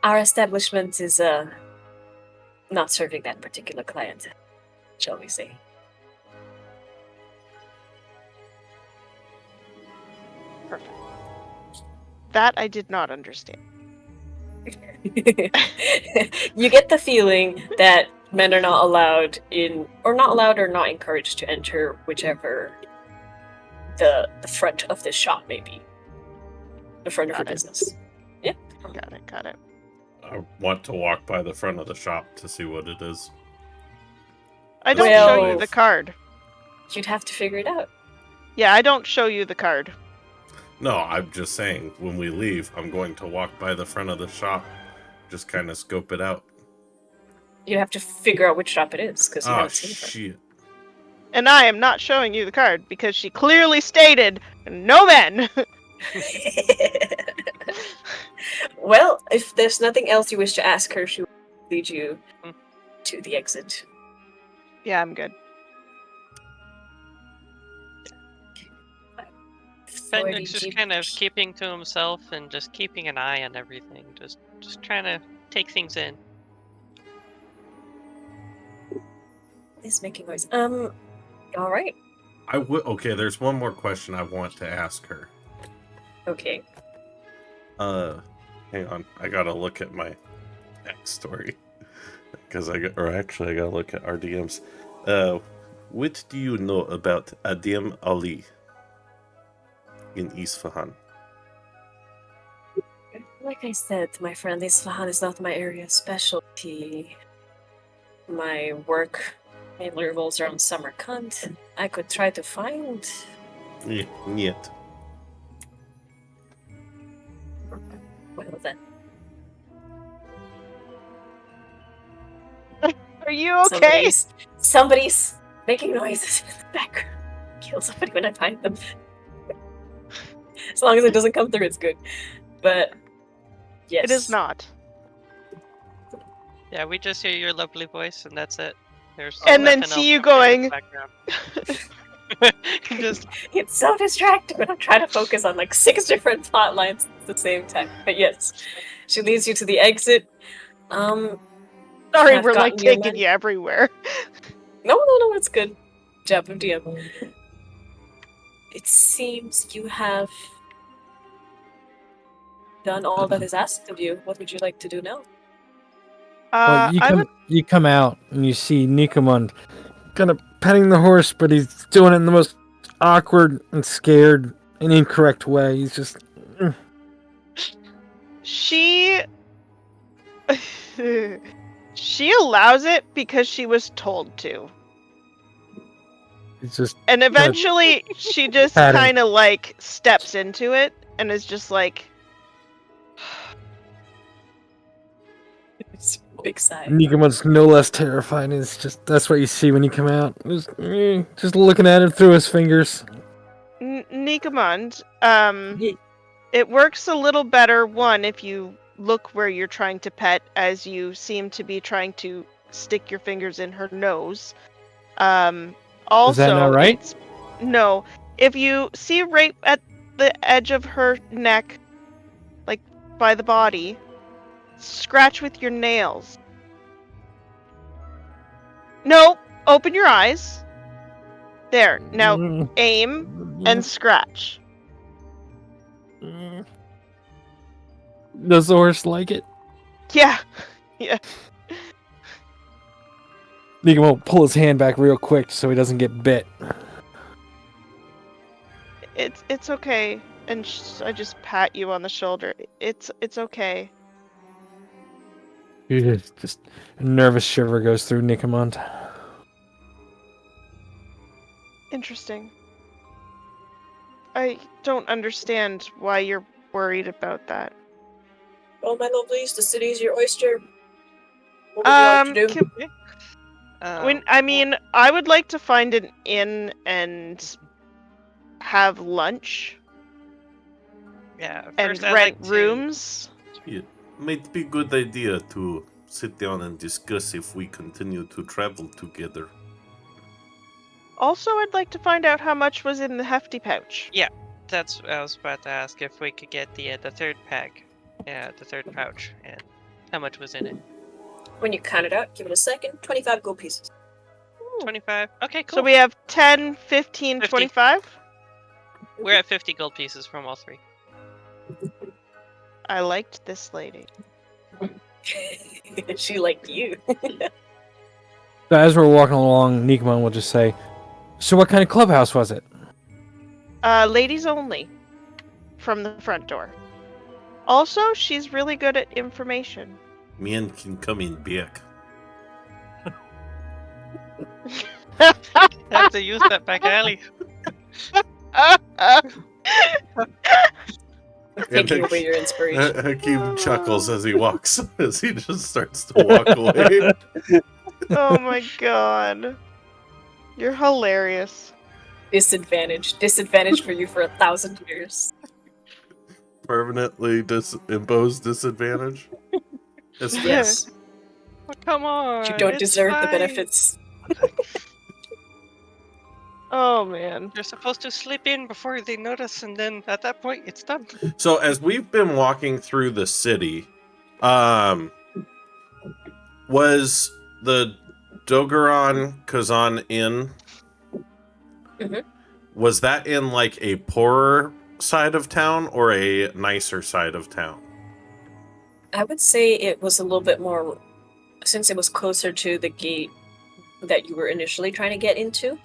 our establishment is not serving that particular client, shall we say. Perfect. That I did not understand. You get the feeling that men are not allowed or not encouraged to enter whichever the front of this shop may be. The front of Got your it. business. Yeah. Got it. I want to walk by the front of the shop to see what it is. I don't Well- show you the card. You'd have to figure it out. Yeah, I don't show you the card. No, I'm just saying, when we leave, I'm going to walk by the front of the shop just kind of scope it out. You'd have to figure out which shop it is, because you Oh haven't seen it. shit! And I am not showing you the card because she clearly stated no men. Well, if there's nothing else you wish to ask her, she will lead you to the exit. Yeah, I'm good. Fenric's just kind of keeping to himself and just keeping an eye on everything. Just trying to take things in. He's making noise. All right. I would. Okay, there's one more question I want to ask her. Okay. Hang on. I gotta look at my backstory because I gotta look at our DMs. What do you know about Adim Ali in Isfahan? Like I said, my friend, Isfahan is not my area of specialty. My work mainly revolves around Samarkand. I could try to find... Niet. Well then. Are you okay? Somebody's making noises in the background. Kill somebody when I find them. As long as it doesn't come through, it's good. But yes. It is not. Yeah, we just hear your lovely voice, and that's it. There's And then nothing see else you happening in the going. background. Just It's so distracting when I'm trying to focus on like 6 different plot lines at the same time. But yes, she leads you to the exit. Sorry, I've we're like gotten your taking men. you everywhere. No, it's good. Job of DM. It seems you have done all that is asked of you. What would you like to do now? Well, you come out and you see Nicomund kind of petting the horse, but he's doing it in the most awkward and scared and incorrect way. He's just... She she allows it because she was told to. He's just... And eventually she just Patting. kind of like steps into it and is just like, It's a big sigh. Nicomund's no less terrified. It's just... That's what you see when you come out. Just looking at him through his fingers. Nicomund, it works a little better, one, if you look where you're trying to pet, as you seem to be trying to stick your fingers in her nose. Also, Is that not right? No. If you see right at the edge of her neck, like by the body, scratch with your nails. No, open your eyes. There. Now aim and scratch. Does the horse like it? Yeah. Yeah. Nicomund will pull his hand back real quick so he doesn't get bit. It's okay. And I just pat you on the shoulder. It's okay. Just a nervous shiver goes through Nicomund. Interesting. I don't understand why you're worried about that. Oh, my lovelies, the city's your oyster. What would you like to do? I would like to find an inn and have lunch. yeah, And first I'd rent like to- rooms. It might be a good idea to sit down and discuss if we continue to travel together. Also, I'd like to find out how much was in the hefty pouch. That's what I was about to ask, if we could get the third pack. Yeah, the third pouch, and how much was in it? When you count it out, give it a second. 25 gold pieces. 25? Okay, cool. So we have 10, 15, 50. 25? We're at 50 gold pieces from all 3. I liked this lady. She liked you. So as we're walking along, Nicomund will just say, "So what kind of clubhouse was it?" Ladies only. From the front door. Also, she's really good at information. Men can come in back. Have to use that back alley. taking away your inspiration. Hakeem chuckles as he walks, as he just starts to walk away. Oh my god. You're hilarious. Disadvantage for you for 1,000 years. Permanently imposed disadvantage. It's fair. Yes, Oh, come on. you don't it's deserve the fine. benefits. Oh man. You're supposed to slip in before they notice, and then at that point, it's done. So as we've been walking through the city, was the Dogaran Kazan Inn? Mhm. Was that in like a poorer side of town or a nicer side of town? I would say it was a little bit more, since it was closer to the gate that you were initially trying to get into.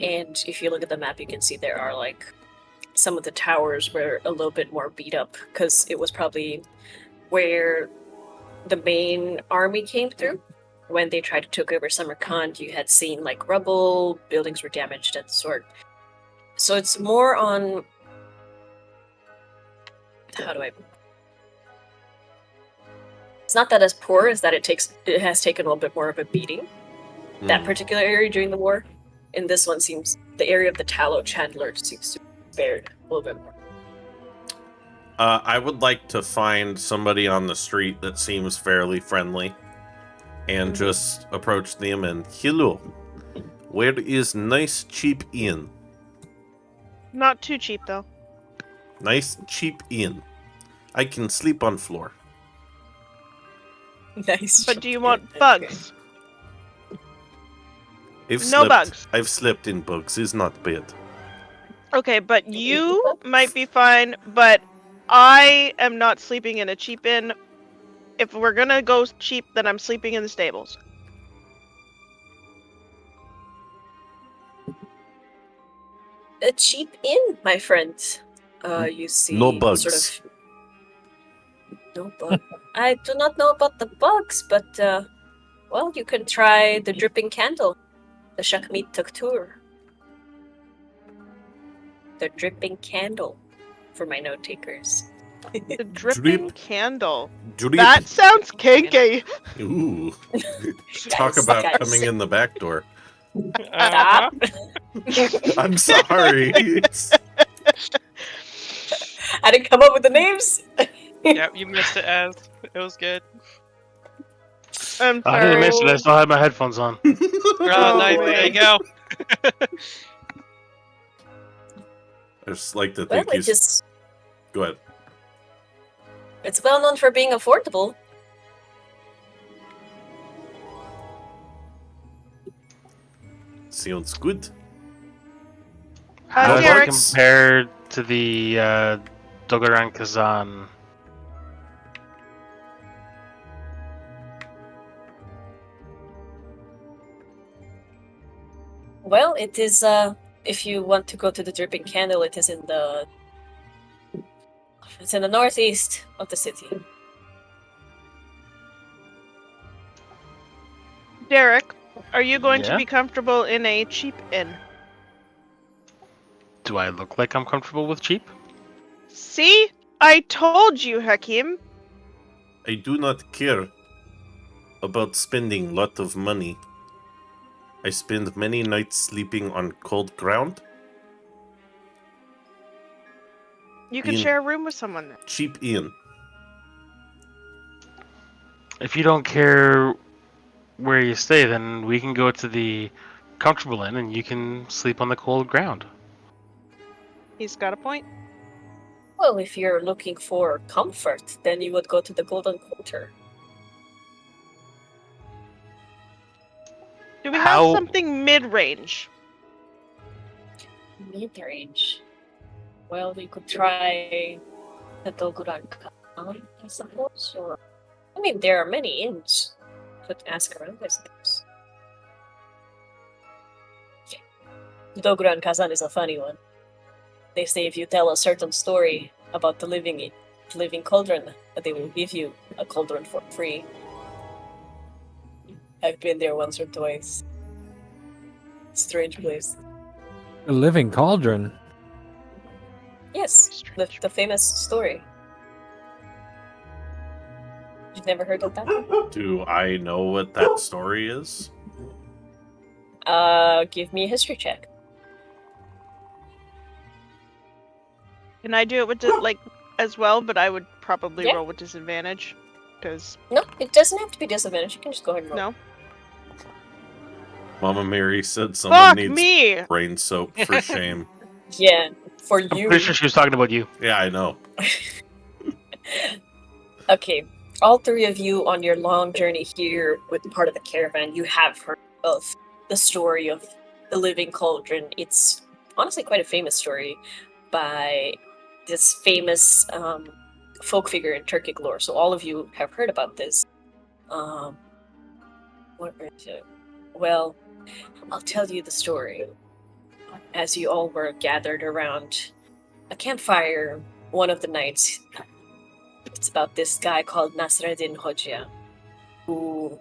And if you look at the map, you can see there are like some of the towers were a little bit more beat up because it was probably where the main army came through. When they tried to take over Samarkand, you had seen like rubble, buildings were damaged, and sort. So it's more on, how do I? It's not that as poor as that it has taken a little bit more of a beating. That particular area during the war, and this one seems the area of the tallow chandler seems to be spared a little bit more. I would like to find somebody on the street that seems fairly friendly and just approach them and, hello, where is nice cheap inn? Not too cheap though. Nice cheap inn. I can sleep on floor. Nice. But do you want bugs? No bugs. I've slept in bugs. It's not bad. Okay, but you might be fine, but I am not sleeping in a cheap inn. If we're gonna go cheap, then I'm sleeping in the stables. A cheap inn, my friend. You see, No bugs. Sort of, no bug. I do not know about the bugs, but well, you can try the dripping candle, the Shakmit Tuktur. The dripping candle, for my note takers. The dripping candle. Drip. That sounds kinky. Ooh. Talk Yes, about guys. coming in the back door. Uh-huh. Stop. I'm sorry. I didn't come up with the names. Yep, you missed it, Az. It was good. I'm I didn't sorry. miss it. I still had my headphones on. Oh, nice. There you go. I just like to Well, think you... Go ahead. it's well known for being affordable. Sounds good. How does Derek. it compare to the Dogaran Kazan? Well, it is, if you want to go to the dripping candle, it's in the northeast of the city. Derek, are you going to Yeah? be comfortable in a cheap inn? Do I look like I'm comfortable with cheap? See? I told you, Hakim. I do not care about spending lot of money. I spend many nights sleeping on cold ground. You could Inn. share a room with someone then. Cheap inn. If you don't care where you stay, then we can go to the comfortable inn and you can sleep on the cold ground. He's got a point. Well, if you're looking for comfort, then you would go to the Golden Quarter. Do we How- have something mid-range? Mid-range. Well, we could try the Doguran Khan, I suppose, or... I mean, there are many inns. Could ask around, I suppose. The Doguran Kazan is a funny one. They say if you tell a certain story about the living cauldron, that they will give you a cauldron for free. I've been there once or twice. Strange place. A living cauldron. Yes, the famous story. You've never heard of that? Do I know what that story is? Give me a history check. Can I do it with as well? But I would probably Yeah. roll with disadvantage, because No, it doesn't have to be disadvantage. You can just go ahead and roll. no. Mama Mary said someone Fuck needs me! brain soap for shame. Yeah, for I'm you. pretty sure she was talking about you. Yeah, I know. Okay, all three of you on your long journey here with part of the caravan, you have heard of the story of the living cauldron. It's honestly quite a famous story by this famous folk figure in Turkic lore. So all of you have heard about this. Well, I'll tell you the story. As you all were gathered around a campfire one of the nights, it's about this guy called Nasreddin Hoxha, who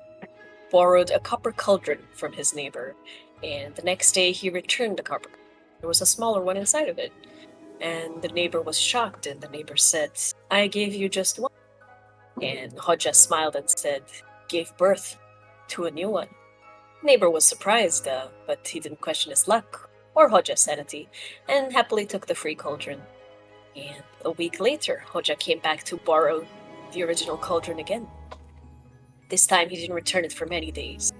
borrowed a copper cauldron from his neighbor, and the next day he returned the copper. There was a smaller one inside of it, and the neighbor was shocked, and the neighbor said, "I gave you just one." And Hoxha smiled and said, "Gave birth to a new one." Neighbor was surprised, but he didn't question his luck or Hoxha's sanity, and happily took the free cauldron. And a week later, Hoxha came back to borrow the original cauldron again. This time he didn't return it for many days.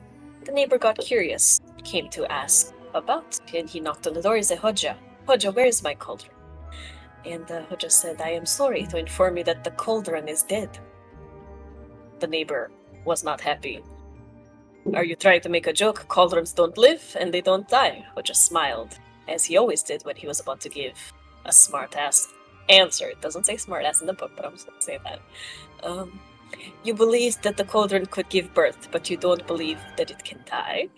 The neighbor got curious, came to ask about, and he knocked on the door and said, "Hoxha, Hoxha, where is my cauldron?" And Hoxha said, "I am sorry to inform you that the cauldron is dead." The neighbor was not happy. "Are you trying to make a joke? Cauldrons don't live and they don't die." Hoxha smiled, as he always did when he was about to give a smart-ass answer. It doesn't say smart-ass in the book, but I'm just going to say that. "You believe that the cauldron could give birth, but you don't believe that it can die."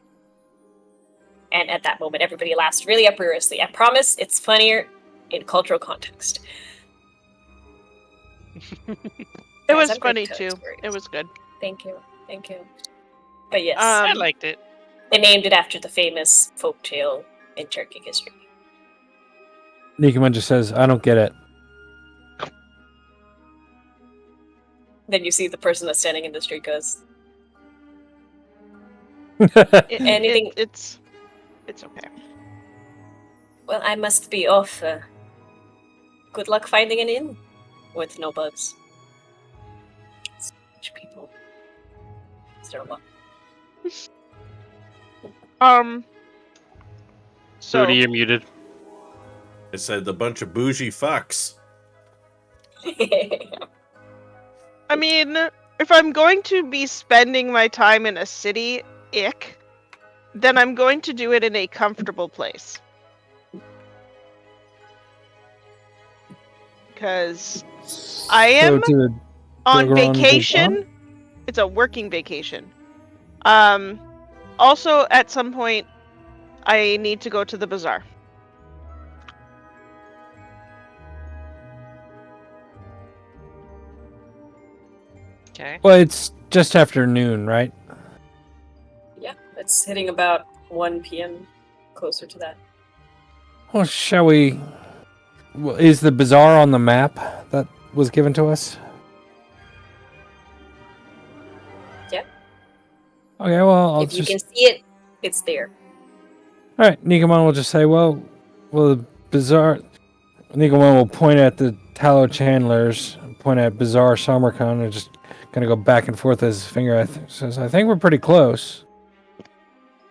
And at that moment, everybody laughs really uproariously. I promise it's funnier in cultural context. It was I'm great funny at too. stories. It was good. Thank you. Thank you. But yes, I liked it. they named it after the famous folktale in Turkic history. Nicomund just says, "I don't get it." Then you see the person that's standing in the street goes, Anything? It's okay. "Well, I must be off. Good luck finding an inn with no bugs." Such people. Is there a lot? So Booty, you're muted. I said a bunch of bougie fucks. I mean, if I'm going to be spending my time in a city, then I'm going to do it in a comfortable place. Because I am So to on Go on vacation. It's a working vacation. Also, at some point, I need to go to the bazaar. Okay. well, it's just after noon, right? Yeah, it's hitting about 1 p.m. Closer to that. Well, shall we? Well, is the bazaar on the map that was given to us? Yeah. Okay, well, I'll If you just. can see it, it's there. All right, Nicomund will just say, well, the bazaar. Nicomund will point at the tallow chandlers, point at Bazaar Samarkand, and just kind of go back and forth with his finger. Says, "I think we're pretty close."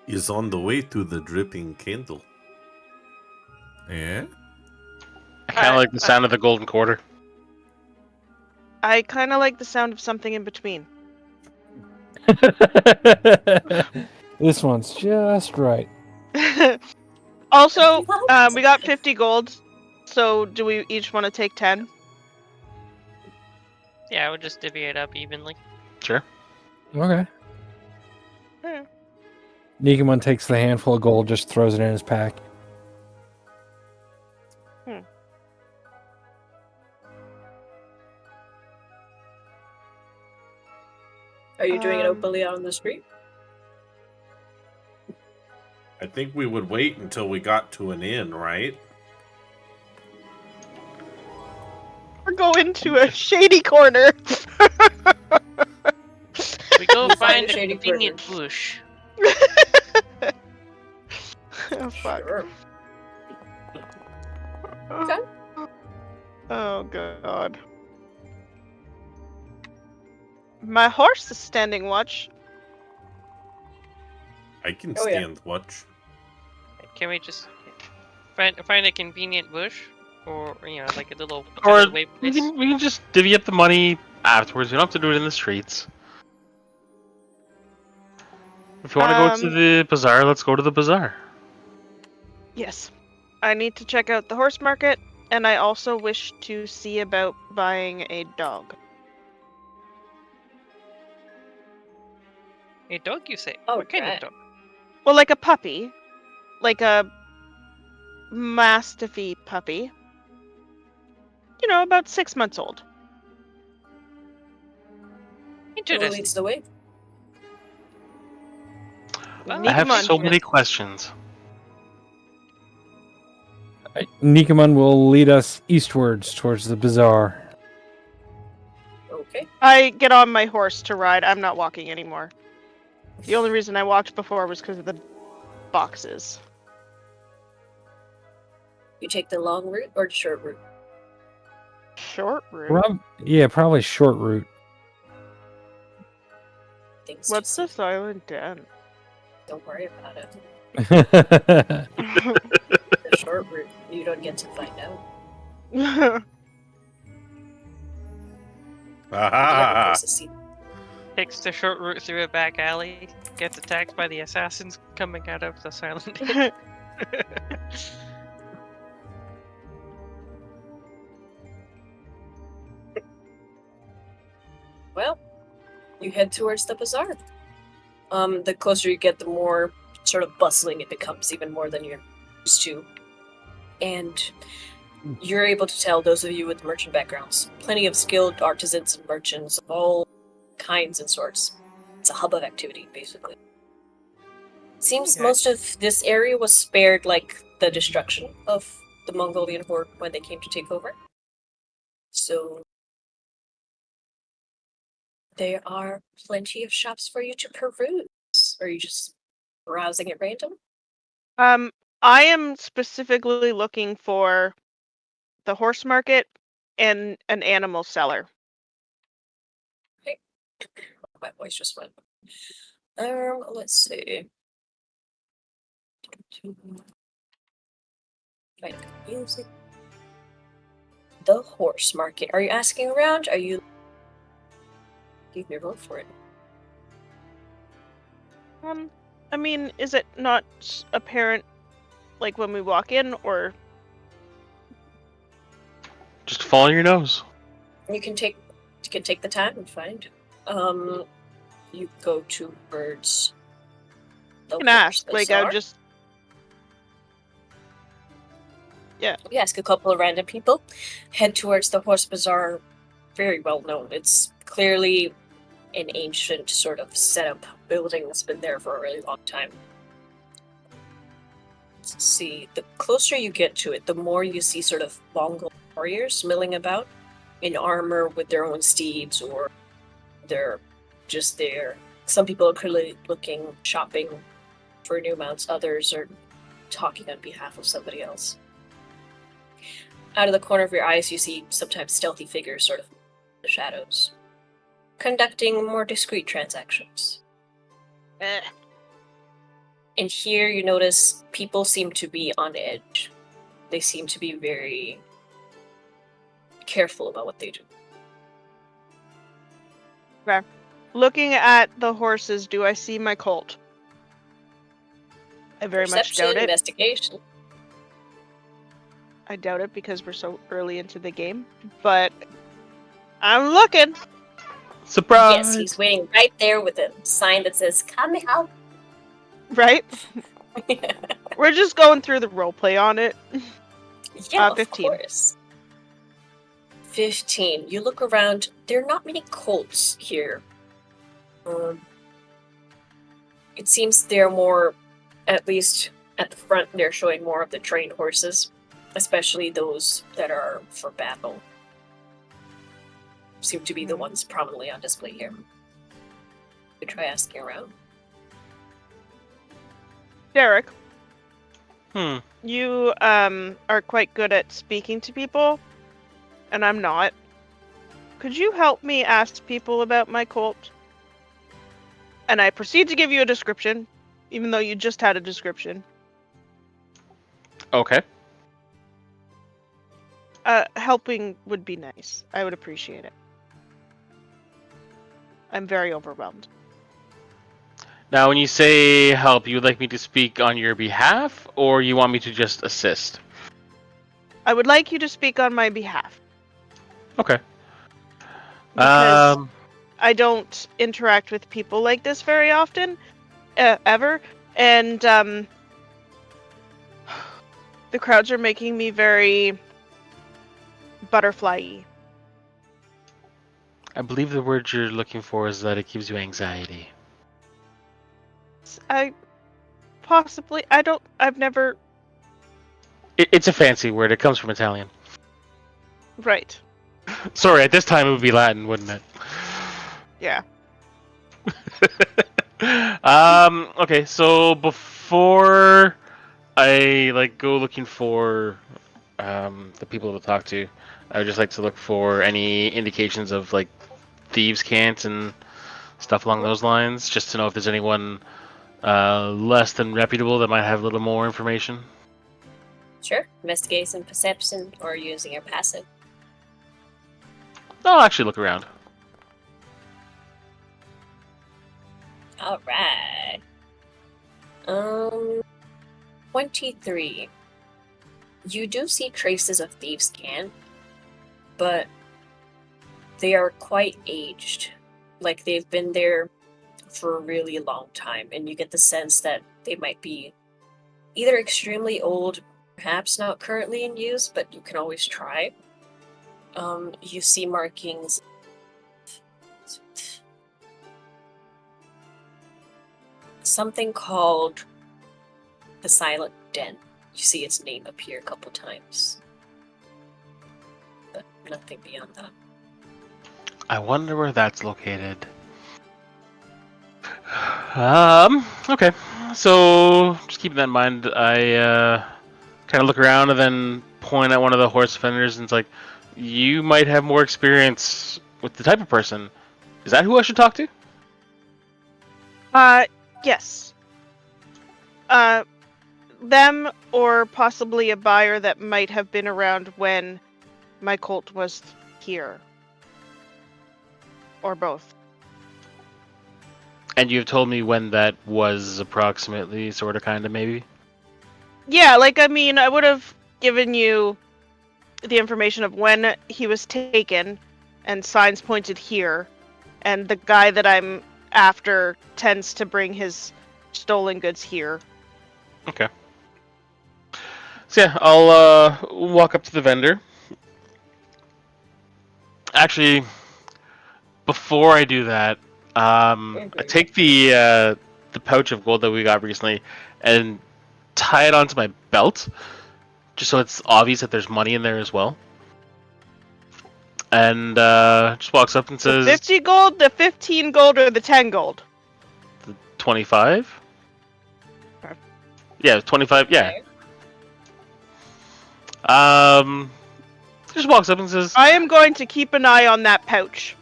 Is on the way to the dripping candle. Yeah? I kind of like the sound of the golden quarter. I kind of like the sound of something in between. This one's just right. Also, we got 50 gold, so do we each want to take 10? Yeah, I would just divvy it up evenly. Sure. Okay. Yeah. Nicomund takes the handful of gold, just throws it in his pack. Are you doing it openly out on the street? I think we would wait until we got to an inn, right? We're going to a shady corner. find a shady convenient corner. bush. Oh fuck. Sure. Okay. Oh god. My horse is standing watch. I can Oh, yeah. stand watch. Can we just find a convenient bush, or like a little Or out of the way we place? can just divvy up the money afterwards. We don't have to do it in the streets. If you want to go to the bazaar, let's go to the bazaar. Yes. I need to check out the horse market, and I also wish to see about buying a dog. A dog, you say? Oh, What kind of right. dog? Well, like a puppy. Like a mastiffy puppy. About 6 months old. Who Interesting. leads the way? Well, I have Nicomund. so many questions. Nicomund will lead us eastwards towards the bazaar. Okay. I get on my horse to ride. I'm not walking anymore. The only reason I walked before was because of the boxes. You take the long route or the short route? Short route? Probably short route. Things What's to the see. silent den? Don't worry about it. That's The short route, you don't get to find out. The other Ah, places see. takes the short route through a back alley, gets attacked by the assassins coming out of the silent inn. Well, you head towards the bazaar. The closer you get, the more sort of bustling it becomes, even more than you're used to. And you're able to tell, those of you with merchant backgrounds, plenty of skilled artisans and merchants of all kinds and sorts. It's a hub of activity, basically. Seems Okay. most of this area was spared, like, the destruction of the Mongolian horde when they came to take over. So there are plenty of shops for you to peruse. Or are you just browsing at random? I am specifically looking for the horse market and an animal seller. My voice just went. Let's see. Like music. The horse market. Are you asking around? Are you? Give me a roll for it. I mean, is it not apparent, like when we walk in, or Just follow your nose. You can take the time and find. You go towards the I can ask? horse Like, I would bazaar. just. Yeah. You ask a couple of random people. Head towards the horse bazaar. Very well known. It's clearly an ancient sort of setup building that's been there for a really long time. Let's see, the closer you get to it, the more you see sort of Mongol warriors milling about in armor with their own steeds, or they're just there. Some people are clearly looking, shopping for new mounts, others are talking on behalf of somebody else. Out of the corner of your eyes, you see sometimes stealthy figures sort of in the shadows, conducting more discreet transactions. And here you notice people seem to be on edge. They seem to be very careful about what they do. Looking at the horses, do I see my colt? I very much doubt it. Investigation. I doubt it because we're so early into the game. But I'm looking. Surprise! Yes, he's waiting right there with a sign that says, "Come help." Right? We're just going through the roleplay on it. Yeah, 15. of course. 15. You look around. There are not many colts here. It seems they're more, at least at the front, they're showing more of the trained horses, especially those that are for battle. Seem to be the ones prominently on display here. You try asking around. Derek, Hmm. you are quite good at speaking to people, and I'm not. Could you help me ask people about my cult? And I proceed to give you a description, even though you just had a description. Okay. Helping would be nice. I would appreciate it. I'm very overwhelmed. Now, when you say help, you would like me to speak on your behalf, or you want me to just assist? I would like you to speak on my behalf. Okay. Because I don't interact with people like this very often, ever, and the crowds are making me very butterfly-y. I believe the word you're looking for is that it gives you anxiety. I've never... It's a fancy word. It comes from Italian. Right. Sorry, at this time it would be Latin, wouldn't it? Yeah. Okay, so before I go looking for the people to talk to, I would just like to look for any indications of thieves' cant and stuff along those lines, just to know if there's anyone less than reputable that might have a little more information. Sure. Investigation, perception, or using your passive. I'll actually look around. All right. 23. You do see traces of thieves' cant, but they are quite aged. Like they've been there for a really long time, and you get the sense that they might be either extremely old, perhaps not currently in use, but you can always try. You see markings. Something called the Silent Den. You see its name appear a couple times, but nothing beyond that. I wonder where that's located. Okay. So, just keeping that in mind, I kind of look around and then point at one of the horse vendors and it's like, you might have more experience with the type of person. Is that who I should talk to? Yes. Them or possibly a buyer that might have been around when my cult was here. Or both. And you've told me when that was approximately, sort of, kind of, maybe? Yeah, I would have given you the information of when he was taken, and signs pointed here, and the guy that I'm after tends to bring his stolen goods here. Okay. So yeah, I'll walk up to the vendor. Actually, before I do that, I take the pouch of gold that we got recently and tie it onto my belt, just so it's obvious that there's money in there as well. And just walks up and The says, 50 gold, the 15 gold, or the 10 gold? 25? Okay. Yeah, 25, yeah. Okay. Just walks up and says, I am going to keep an eye on that pouch.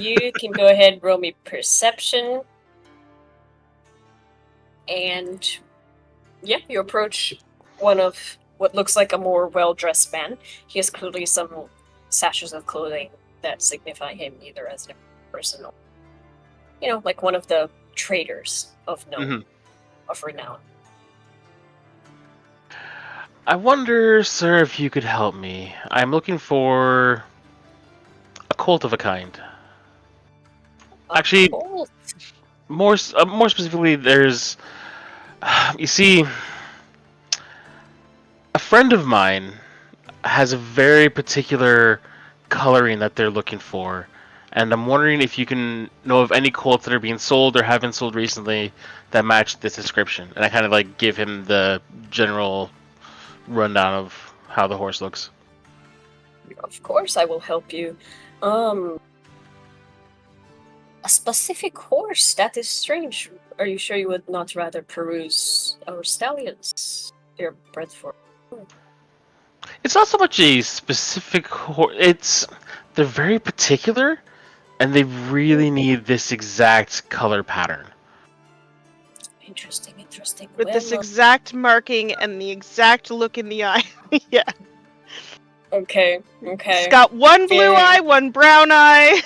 You can go ahead and roll me perception. And yeah, you approach one of what looks like a more well-dressed man. He has clearly some sashes of clothing that signify him either as a person or, like one of the traders of of renown. I wonder, sir, if you could help me. I'm looking for a colt of a kind. Actually, Cool. more specifically, there's, you see, a friend of mine has a very particular coloring that they're looking for, and I'm wondering if you can know of any colts that are being sold or have been sold recently that match this description. And I kind of give him the general rundown of how the horse looks. Of course, I will help you. A specific horse? That is strange. Are you sure you would not rather peruse our stallions? They're bred for. It's not so much a specific horse. They're very particular, and they really need this exact color pattern. Interesting. With Well, this exact marking and the exact look in the eye. Yeah. okay. It's got one blue Fair. eye, one brown eye.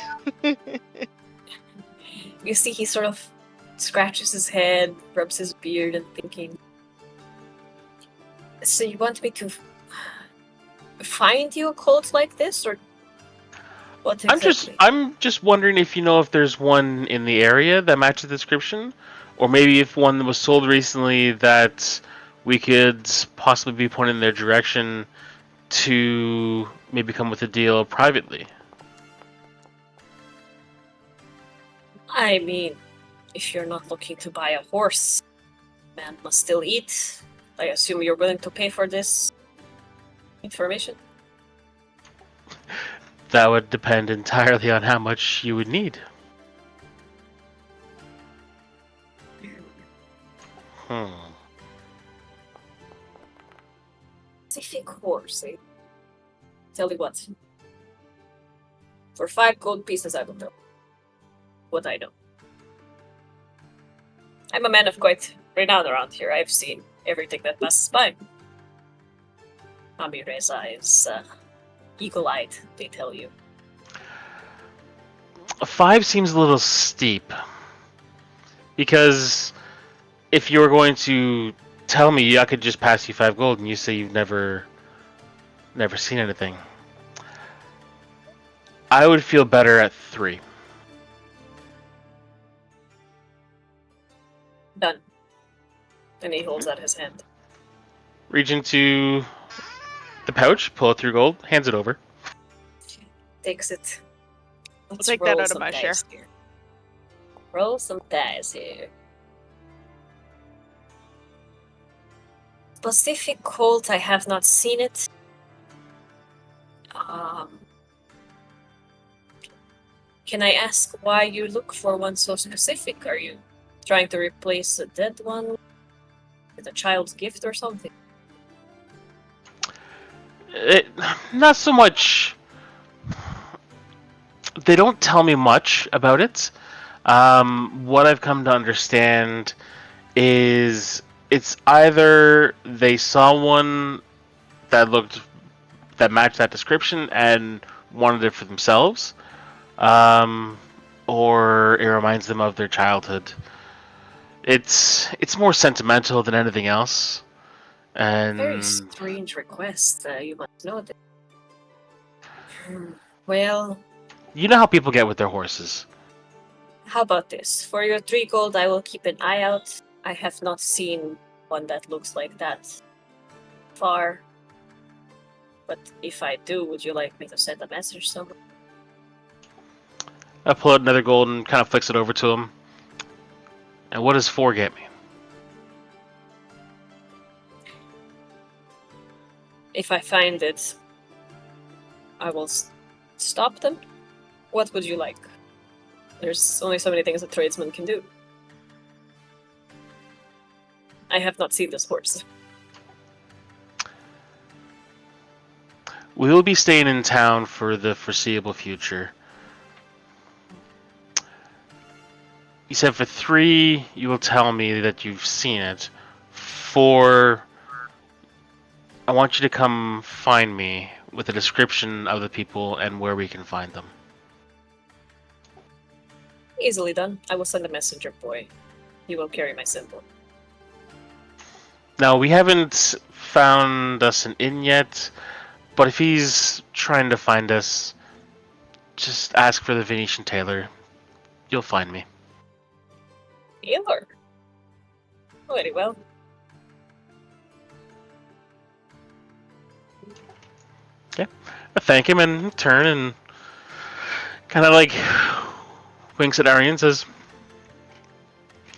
You see, he sort of scratches his head, rubs his beard, and thinking. So you want me to find you a cult like this, or what exactly? I'm just wondering if you know if there's one in the area that matches the description, or maybe if one was sold recently that we could possibly be pointed in their direction to maybe come with a deal privately. I mean, if you're not looking to buy a horse, man must still eat. I assume you're willing to pay for this information? That would depend entirely on how much you would need. Specific horse, eh? Tell you what. For 5 gold pieces, I will tell what I know. I'm a man of quite renown around here. I've seen everything that passes by. Amireza is eagle-eyed, they tell you. 5 seems a little steep. Because if you were going to tell me I could just pass you 5 gold and you say you've never seen anything, I would feel better at 3. Done. And he holds out his hand. Reach into the pouch, pull out 3 gold, hands it over. Takes it. Let's take roll that out of some my share. dice here. Roll some dice here. Pacific Colt, I have not seen it. Can I ask why you look for one so specific? Are you trying to replace a dead one with a child's gift or something? Not so much. They don't tell me much about it. What I've come to understand is it's either they saw one that matched that description and wanted it for themselves, or it reminds them of their childhood. It's more sentimental than anything else. And Very strange request, you must know that. Well, you know how people get with their horses. how about this? For your 3 gold, I will keep an eye out. I have not seen one that looks like that far. But if I do, would you like me to send a message somewhere? I pull out another gold and kind of flicks it over to him. And what does 4 get me? If I find it, I will stop them. What would you like? There's only so many things a tradesman can do. I have not seen this horse. We will be staying in town for the foreseeable future. You said for 3, you will tell me that you've seen it. 4, I want you to come find me with a description of the people and where we can find them. Easily done. I will send a messenger boy. He will carry my symbol. Now, we haven't found us an inn yet, but if he's trying to find us, just ask for the Venetian tailor. You'll find me. Tailor? Very well. I thank him and turn and kind of like winks at Arian and says,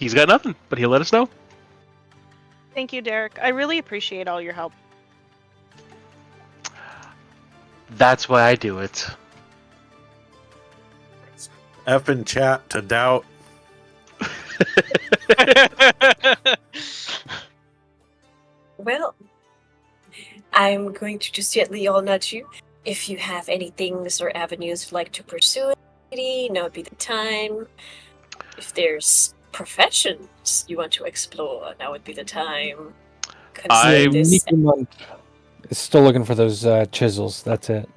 he's got nothing, but he'll let us know. Thank you, Derek. I really appreciate all your help. That's why I do it. effing chat to doubt. Well, I'm going to just gently all nudge you. If you have any things or avenues you'd like to pursue in the city, now would be the time. If there's professions you want to explore, now would be the time. Consider this. Nicomund is still looking for those chisels. That's it.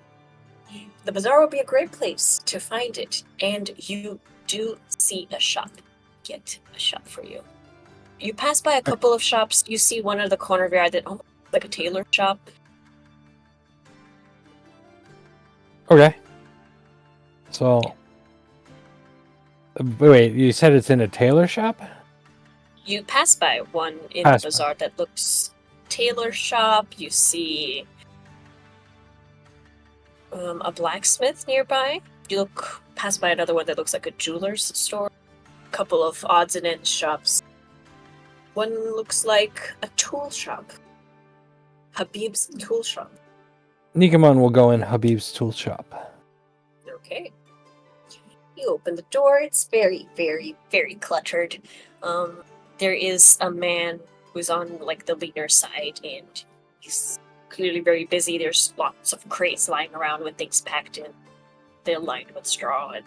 The bazaar will be a great place to find it, and you do see a shop. Get a shop for you. You pass by a couple of shops. You see one at the corner of your eye that almost looks like a tailor shop. Okay. So, wait, you said it's in a tailor shop? You pass by one in Pass the by. bazaar that looks tailor shop. You see a blacksmith nearby. You pass by another one that looks like a jeweler's store. A couple of odds and ends shops. One looks like a tool shop. Habib's tool shop. Nicomund will go in Habib's tool shop. Okay. You open the door. It's very, very, very cluttered. There is a man who's on like the leaner side, and he's clearly very busy. There's lots of crates lying around with things packed in. They're lined with straw and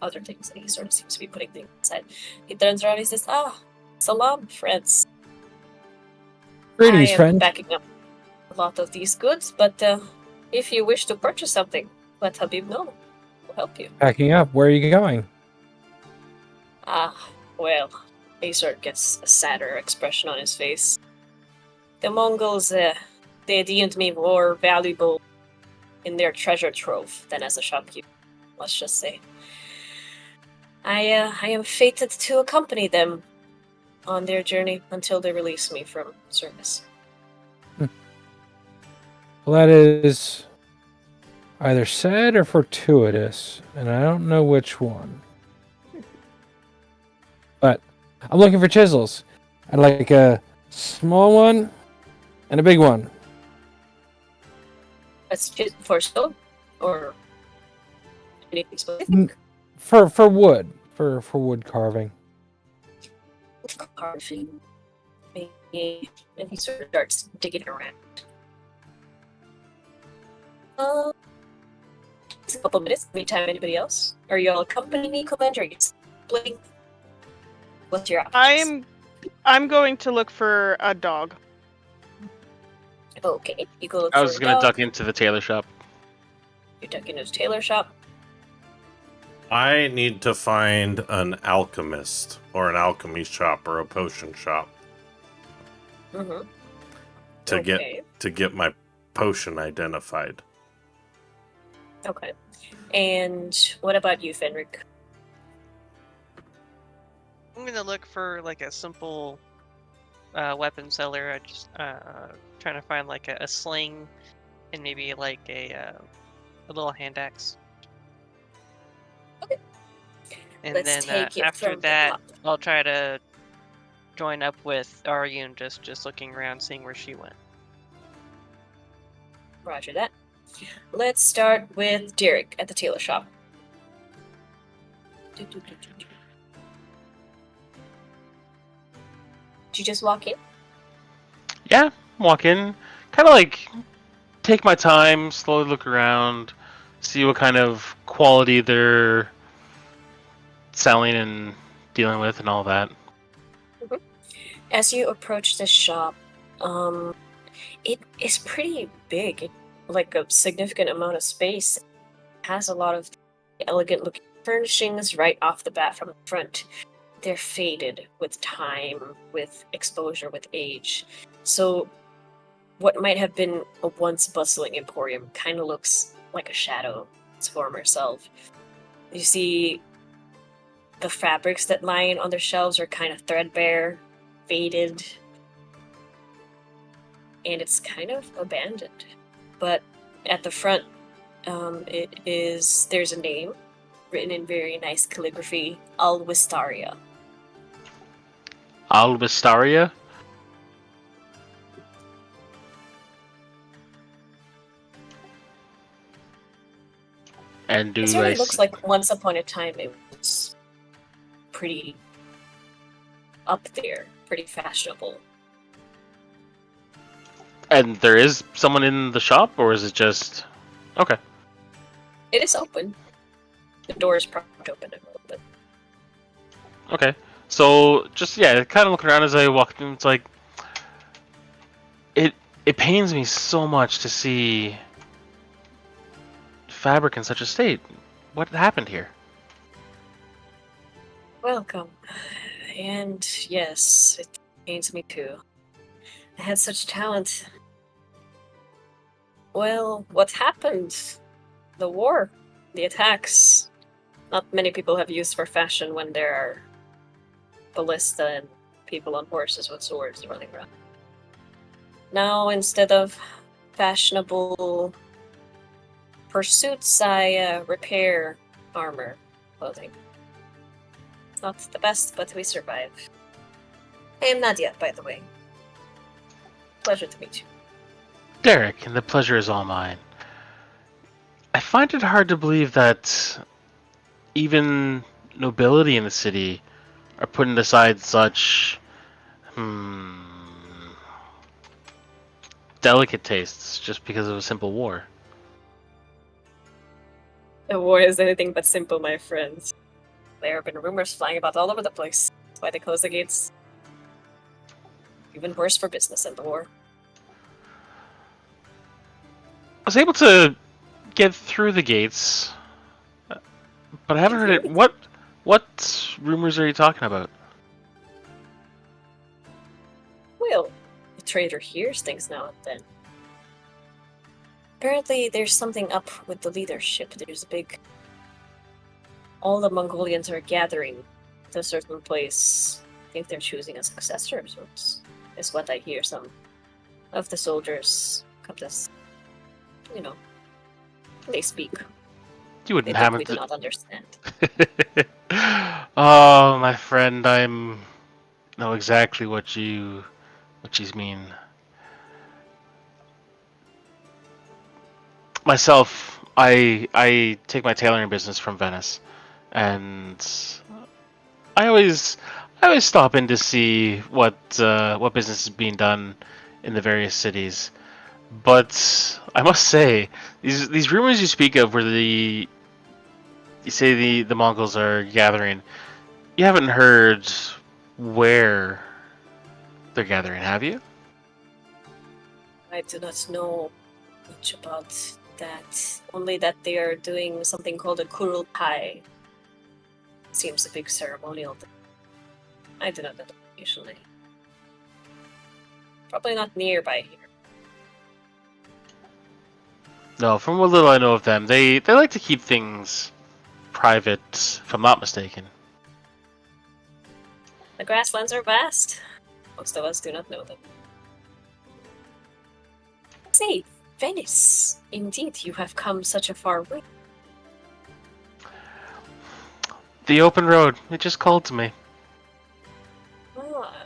other things, and he sort of seems to be putting things inside. He turns around and he says, salam, friends. Greetings, I am friend. backing up a lot of these goods, but if you wish to purchase something, let Habib know. We'll help you. Backing up. Where are you going? Well, he sort of gets a sadder expression on his face. The Mongols, they deemed me more valuable in their treasure trove than as a shopkeeper, let's just say. I am fated to accompany them on their journey until they release me from service. Well, that is either sad or fortuitous, and I don't know which one. But I'm looking for chisels. I'd like a small one and a big one. That's just for stone or anything specific? For wood. For wood carving. Carving. And he sort of starts digging around. It's a couple minutes. Meantime, anybody else? Are you all accompanying Nicomund, or are you splitting? What's your options? I'm going to look for a dog. Okay, you go look I for was a gonna dog. duck into the tailor shop. You duck into the tailor shop. I need to find an alchemist or an alchemy shop or a potion shop Mm-hmm. to get my potion identified. Okay. And what about you, Fenric? I'm gonna look for like a simple weapon seller. I just trying to find like a sling and maybe like a little hand axe. Okay. And Let's then take it after from the that, top. I'll try to join up with Arya and just looking around, seeing where she went. Roger that. Let's start with Derek at the tailor shop. Did you just walk in? Yeah, walk in, kind of like take my time, slowly look around, see what kind of quality they're selling and dealing with and all that. As you approach the shop, it is pretty big. It, like a significant amount of space. It has a lot of elegant looking furnishings right off the bat from the front. They're faded with time, with exposure, with age. So what might have been a once bustling emporium kind of looks like a shadow of its former self. You see the fabrics that line on their shelves are kind of threadbare, faded, and it's kind of abandoned. But at the front, there's a name written in very nice calligraphy, Alwistaria. Albistaria? And It do I certainly looks like once upon a time it was pretty up there, pretty fashionable. And there is someone in the shop, or is it just okay? It is open. The door is propped open a little bit. Okay. So just kind of looking around as I walk through. It's like it pains me so much to see fabric in such a state. What happened here? Welcome. And yes, it pains me too. I had such talent. Well, what happened? The war, the attacks. Not many people have use for fashion when there are ballista and people on horses with swords running around. Now, instead of fashionable pursuits, I repair armor, clothing. It's not the best, but we survive. I am Nadia, by the way. Pleasure to meet you. Derek, and the pleasure is all mine. I find it hard to believe that even nobility in the city are putting aside such delicate tastes just because of a simple war. The war is anything but simple, my friends. There have been rumors flying about all over the place. That's why they close the gates. Even worse for business than the war. I was able to get through the gates, but I haven't heard it. What rumors are you talking about? Well, the trader hears things now and then. Apparently, there's something up with the leadership. There's a big... All the Mongolians are gathering to a certain place. I think they're choosing a successor of sorts, is what I hear. Some of the soldiers come to us. You know, they speak. You wouldn't They think we have do not understand. Oh, my friend, know exactly what you mean. Myself, I take my tailoring business from Venice, and I always stop in to see what business is being done in the various cities. But I must say, these rumors you speak of, where you say the Mongols are gathering, you haven't heard where they're gathering, have you? I do not know much about that. Only that they are doing something called a Kurultai. Seems a big ceremonial thing. I do not know usually. Probably not nearby here. No, from what little I know of them, they like to keep things private, if I'm not mistaken. The grasslands are vast. Most of us do not know them. Say, Venice. Indeed, you have come such a far way. The open road, it just called to me. Ah,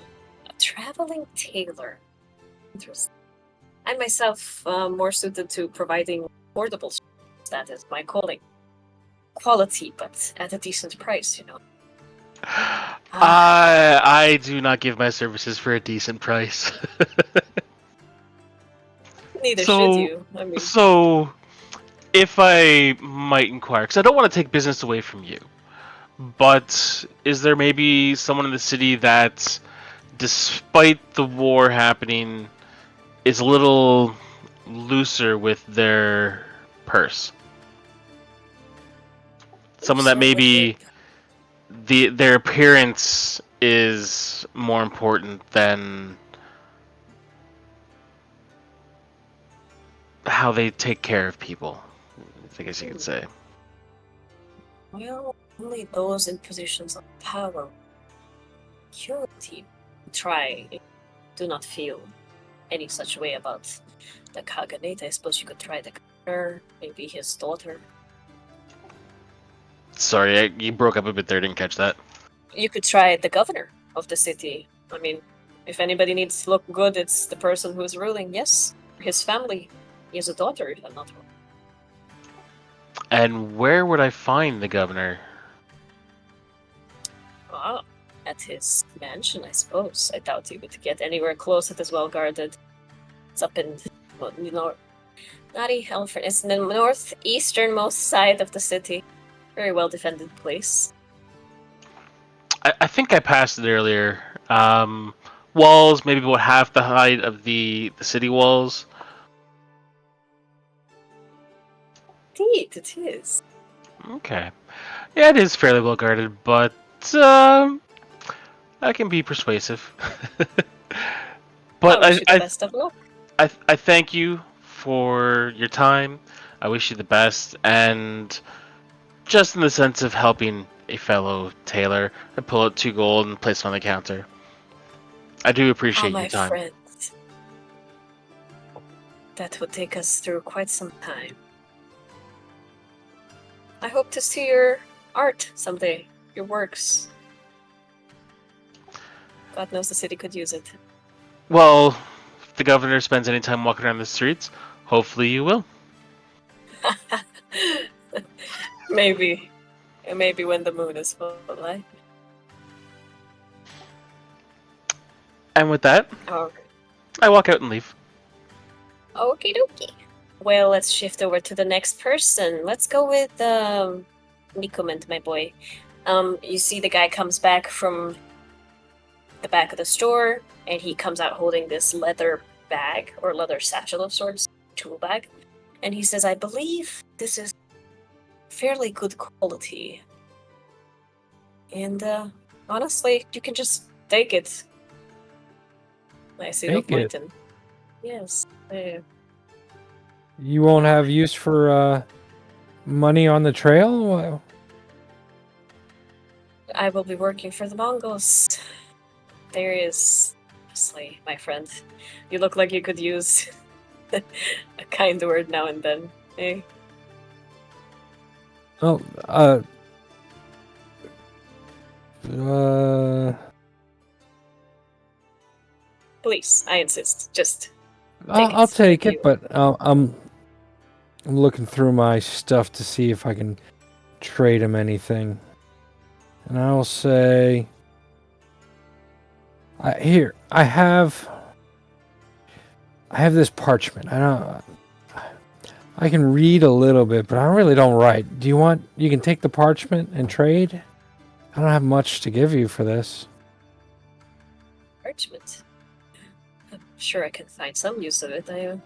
a traveling tailor. Interesting. I myself more suited to providing affordable services. That is my calling. Quality, but at a decent price, you know. I do not give my services for a decent price. Neither should you. I mean, So, if I might inquire, because I don't want to take business away from you, but is there maybe someone in the city that, despite the war happening, is a little looser with their purse? Someone that maybe their appearance is more important than how they take care of people, I guess you could say. well, only those in positions of power, security, try. Do not feel any such way about the Khaganate. I suppose you could try the governor, maybe his daughter. Sorry, you broke up a bit there, didn't catch that. You could try the governor of the city. I mean, if anybody needs to look good, it's the person who's ruling. Yes, his family. He has a daughter, if I'm not wrong. And where would I find the governor? Ah, at his mansion, I suppose. I doubt he would get anywhere close. It is well guarded. It's up in, well, not Helford. It's in the northeasternmost side of the city. Very well defended place. I think I passed it earlier. Walls, maybe about half the height of the city walls. Indeed, it is. Okay. Yeah, it is fairly well guarded, but I can be persuasive. But I wish you the best of luck. I thank you for your time. I wish you the best, and just in the sense of helping a fellow tailor, I pull out 2 gold and place it on the counter. I do appreciate my your time. friend. That would take us through quite some time. I hope to see your art someday, your works. God knows the city could use it. Well, if the governor spends any time walking around the streets, hopefully you will. Maybe. Maybe when the moon is full, right? And with that, Okay. I walk out and leave. Okie dokie. Well, let's shift over to the next person. Let's go with Nicomund, my boy. You see the guy comes back from the back of the store, and he comes out holding this leather bag, or leather satchel of sorts, tool bag. And he says, I believe this is fairly good quality. And honestly, you can just take it. I see no Take it? point in. Yes. You won't have use for money on the trail? I will be working for the Mongols. There is, honestly, my friend. You look like you could use a kind word now and then. Eh? Oh, Please, I insist. Just I'll take Thank it, you. but I'm looking through my stuff to see if I can trade him anything. And I'll say, I have this parchment. I can read a little bit, but I really don't write. You can take the parchment and trade? I don't have much to give you for this. parchment. I'm sure I can find some use of it. I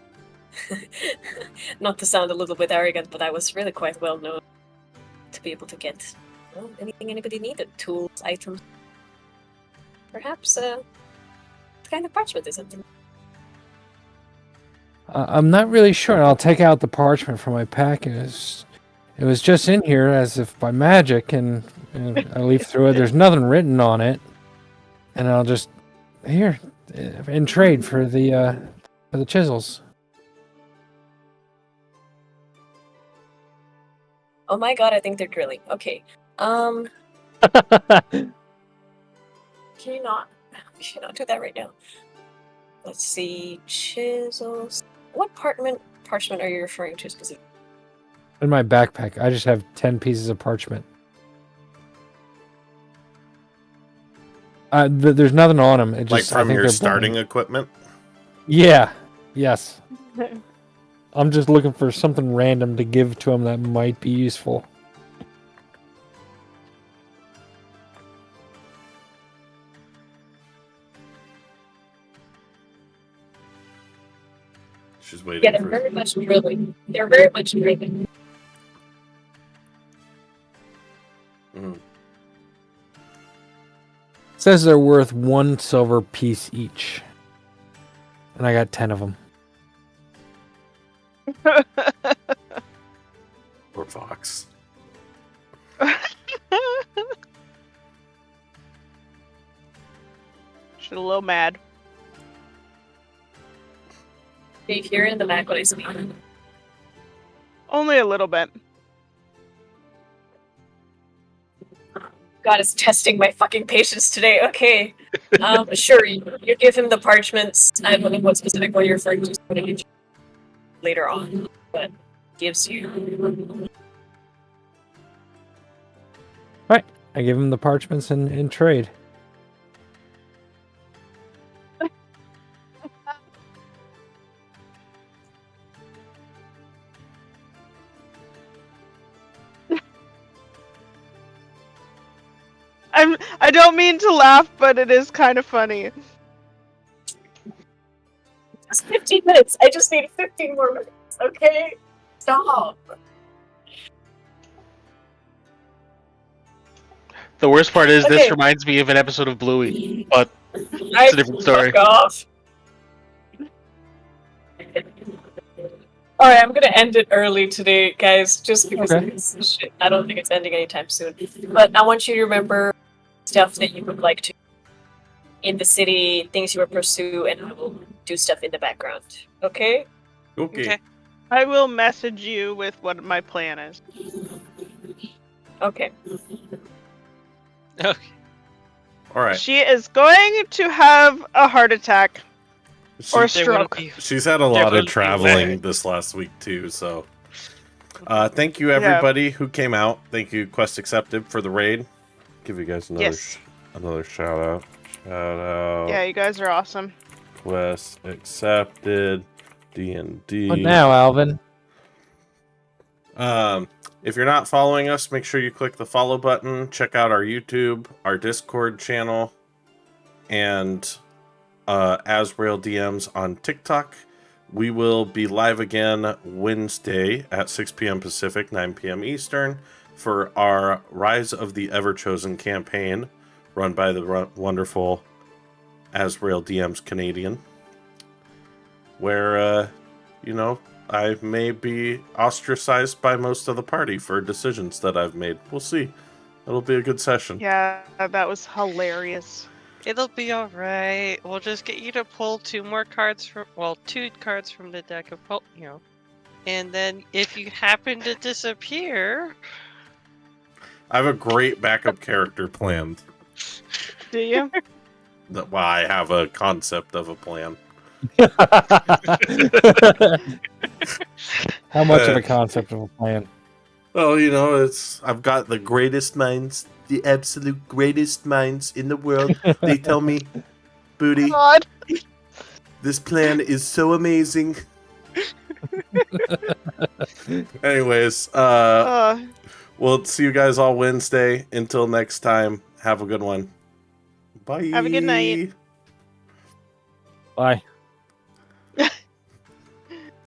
not to sound a little bit arrogant, but I was really quite well known to be able to get anything anybody needed. Tools, items. Perhaps what kind of parchment is it? I'm not really sure. I'll take out the parchment from my pack. It was just in here as if by magic, and I leaf through it. There's nothing written on it, and I'll just in trade for the chisels. Oh my god, I think they're grilling. Okay. Can you not do that right now? Let's see. Chisels. What parchment are you referring to specifically? In my backpack, I just have 10 pieces of parchment. There's nothing on them. It just, Like I from think your they're starting blank. equipment? Yeah. Yes. I'm just looking for something random to give to him that might be useful. She's waiting Yeah, they're for very much drilling. They're very much drilling. Mhm. It says they're worth 1 silver piece each. And I got 10 of them. Poor Fox. She's a little mad. Do you hear in the back what I speak? Only a little bit. God is testing my fucking patience today. Okay. Sure, you give him the parchments. I don't know what specific one you're referring to later on, but gives you I give him the parchments in trade. I don't mean to laugh, but it is kind of funny. It's 15 minutes. I just need 15 more minutes. Okay, stop. The worst part is this Okay. reminds me of an episode of Bluey, but It's a different story. Fuck off. Alright, I'm gonna end it early today, guys, just because Okay. it's shit. I don't think it's ending anytime soon. But I want you to remember stuff that you would like to in the city, things you will pursue, and I will do stuff in the background. Okay? Okay. I will message you with what my plan is. Okay. Okay. All right. She is going to have a heart attack or She- There will stroke. be- She's had a There lot will of be traveling way. this last week too, so thank you everybody who came out. Thank you Quest Accepted for the raid. Give you guys another Yes. another shout out. Shout out. Yeah, you guys are awesome. Quest Accepted. D&D. What now, Alvin? If you're not following us, make sure you click the follow button. Check out our YouTube, our Discord channel, and Asrael DMs on TikTok. We will be live again Wednesday at 6 p.m. Pacific, 9 p.m. Eastern for our Rise of the Everchosen campaign run by the wonderful Asrael DMs Canadian, where, I may be ostracized by most of the party for decisions that I've made. We'll see. It'll be a good session. Yeah, that was hilarious. It'll be alright. We'll just get you to pull two cards from the deck of and then if you happen to disappear, I have a great backup character planned. Do you? Well, I have a concept of a plan. How much of a concept of a plan? Well, I've got the greatest minds, the absolute greatest minds in the world. They tell me, Booty, God. this plan is so amazing. Anyways, we'll see you guys all Wednesday. Until next time, have a good one. Bye. Have a good night. Bye.